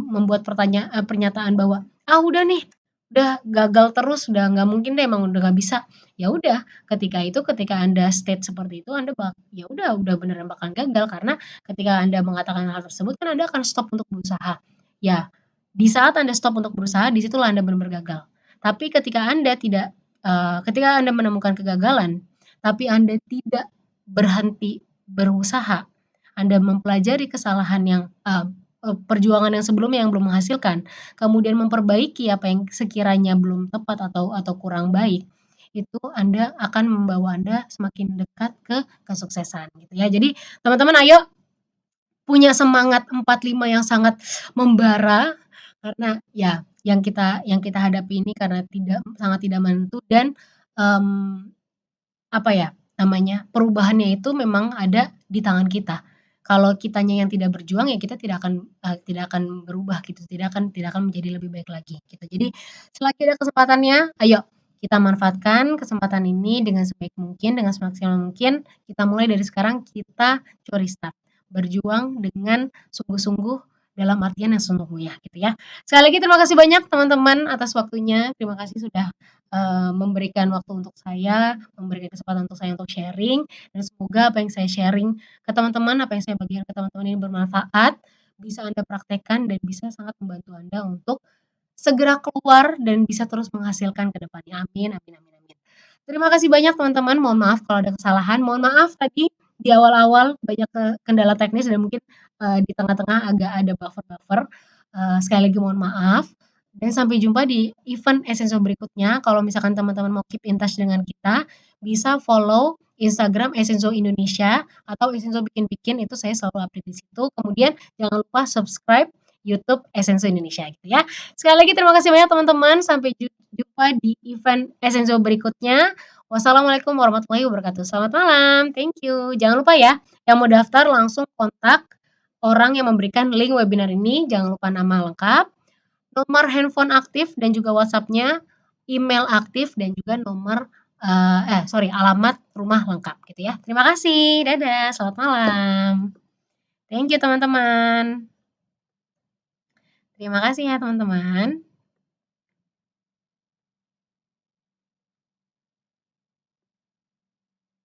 membuat pernyataan bahwa, "Ah, udah nih, udah gagal terus, udah nggak mungkin deh, emang udah nggak bisa." Ya udah, ketika Anda state seperti itu, Anda ya udah beneran bakalan gagal, karena ketika Anda mengatakan hal tersebut kan Anda akan stop untuk berusaha. Ya, di saat Anda stop untuk berusaha, di situlah Anda benar-benar gagal. Tapi ketika Anda menemukan kegagalan, tapi Anda tidak berhenti berusaha, Anda mempelajari kesalahan perjuangan yang sebelumnya yang belum menghasilkan, kemudian memperbaiki apa yang sekiranya belum tepat atau kurang baik, itu Anda akan membawa Anda semakin dekat ke kesuksesan gitu ya. Jadi teman-teman ayo punya semangat 45 yang sangat membara, karena ya yang kita hadapi ini karena sangat tidak menentu dan, mmm, apa ya namanya, perubahannya itu memang ada di tangan kita. Kalau kitanya yang tidak berjuang, ya kita tidak akan berubah gitu, tidak akan menjadi lebih baik lagi gitu. Jadi selagi ada kesempatannya, ayo kita manfaatkan kesempatan ini dengan sebaik mungkin, dengan semaksimal mungkin. Kita mulai dari sekarang, kita coba restart, berjuang dengan sungguh-sungguh dalam artian yang sesungguhnya gitu ya. Sekali lagi terima kasih banyak teman-teman atas waktunya. Terima kasih sudah memberikan waktu untuk saya, memberikan kesempatan untuk saya untuk sharing, dan semoga apa yang saya sharing ke teman-teman, apa yang saya bagikan ke teman-teman ini bermanfaat, bisa Anda praktekkan dan bisa sangat membantu Anda untuk segera keluar dan bisa terus menghasilkan ke depannya. Amin amin amin amin. Terima kasih banyak teman-teman, mohon maaf kalau ada kesalahan, mohon maaf tadi di awal-awal banyak kendala teknis dan mungkin, di tengah-tengah agak ada buffer-buffer, sekali lagi mohon maaf, dan sampai jumpa di event Essenso berikutnya. Kalau misalkan teman-teman mau keep in touch dengan kita, bisa follow Instagram Essenso Indonesia atau Essenso Bikin-Bikin, itu saya selalu update di situ. Kemudian jangan lupa subscribe YouTube Essenso Indonesia gitu ya. Sekali lagi terima kasih banyak teman-teman, sampai jumpa di event Essenso berikutnya. Wassalamualaikum warahmatullahi wabarakatuh. Selamat malam, thank you. Jangan lupa ya, yang mau daftar langsung kontak orang yang memberikan link webinar ini. Jangan lupa nama lengkap, nomor handphone aktif dan juga WhatsApp-nya, email aktif, dan juga alamat rumah lengkap gitu ya. Terima kasih, dadah, selamat malam. Thank you teman-teman. Terima kasih ya teman-teman.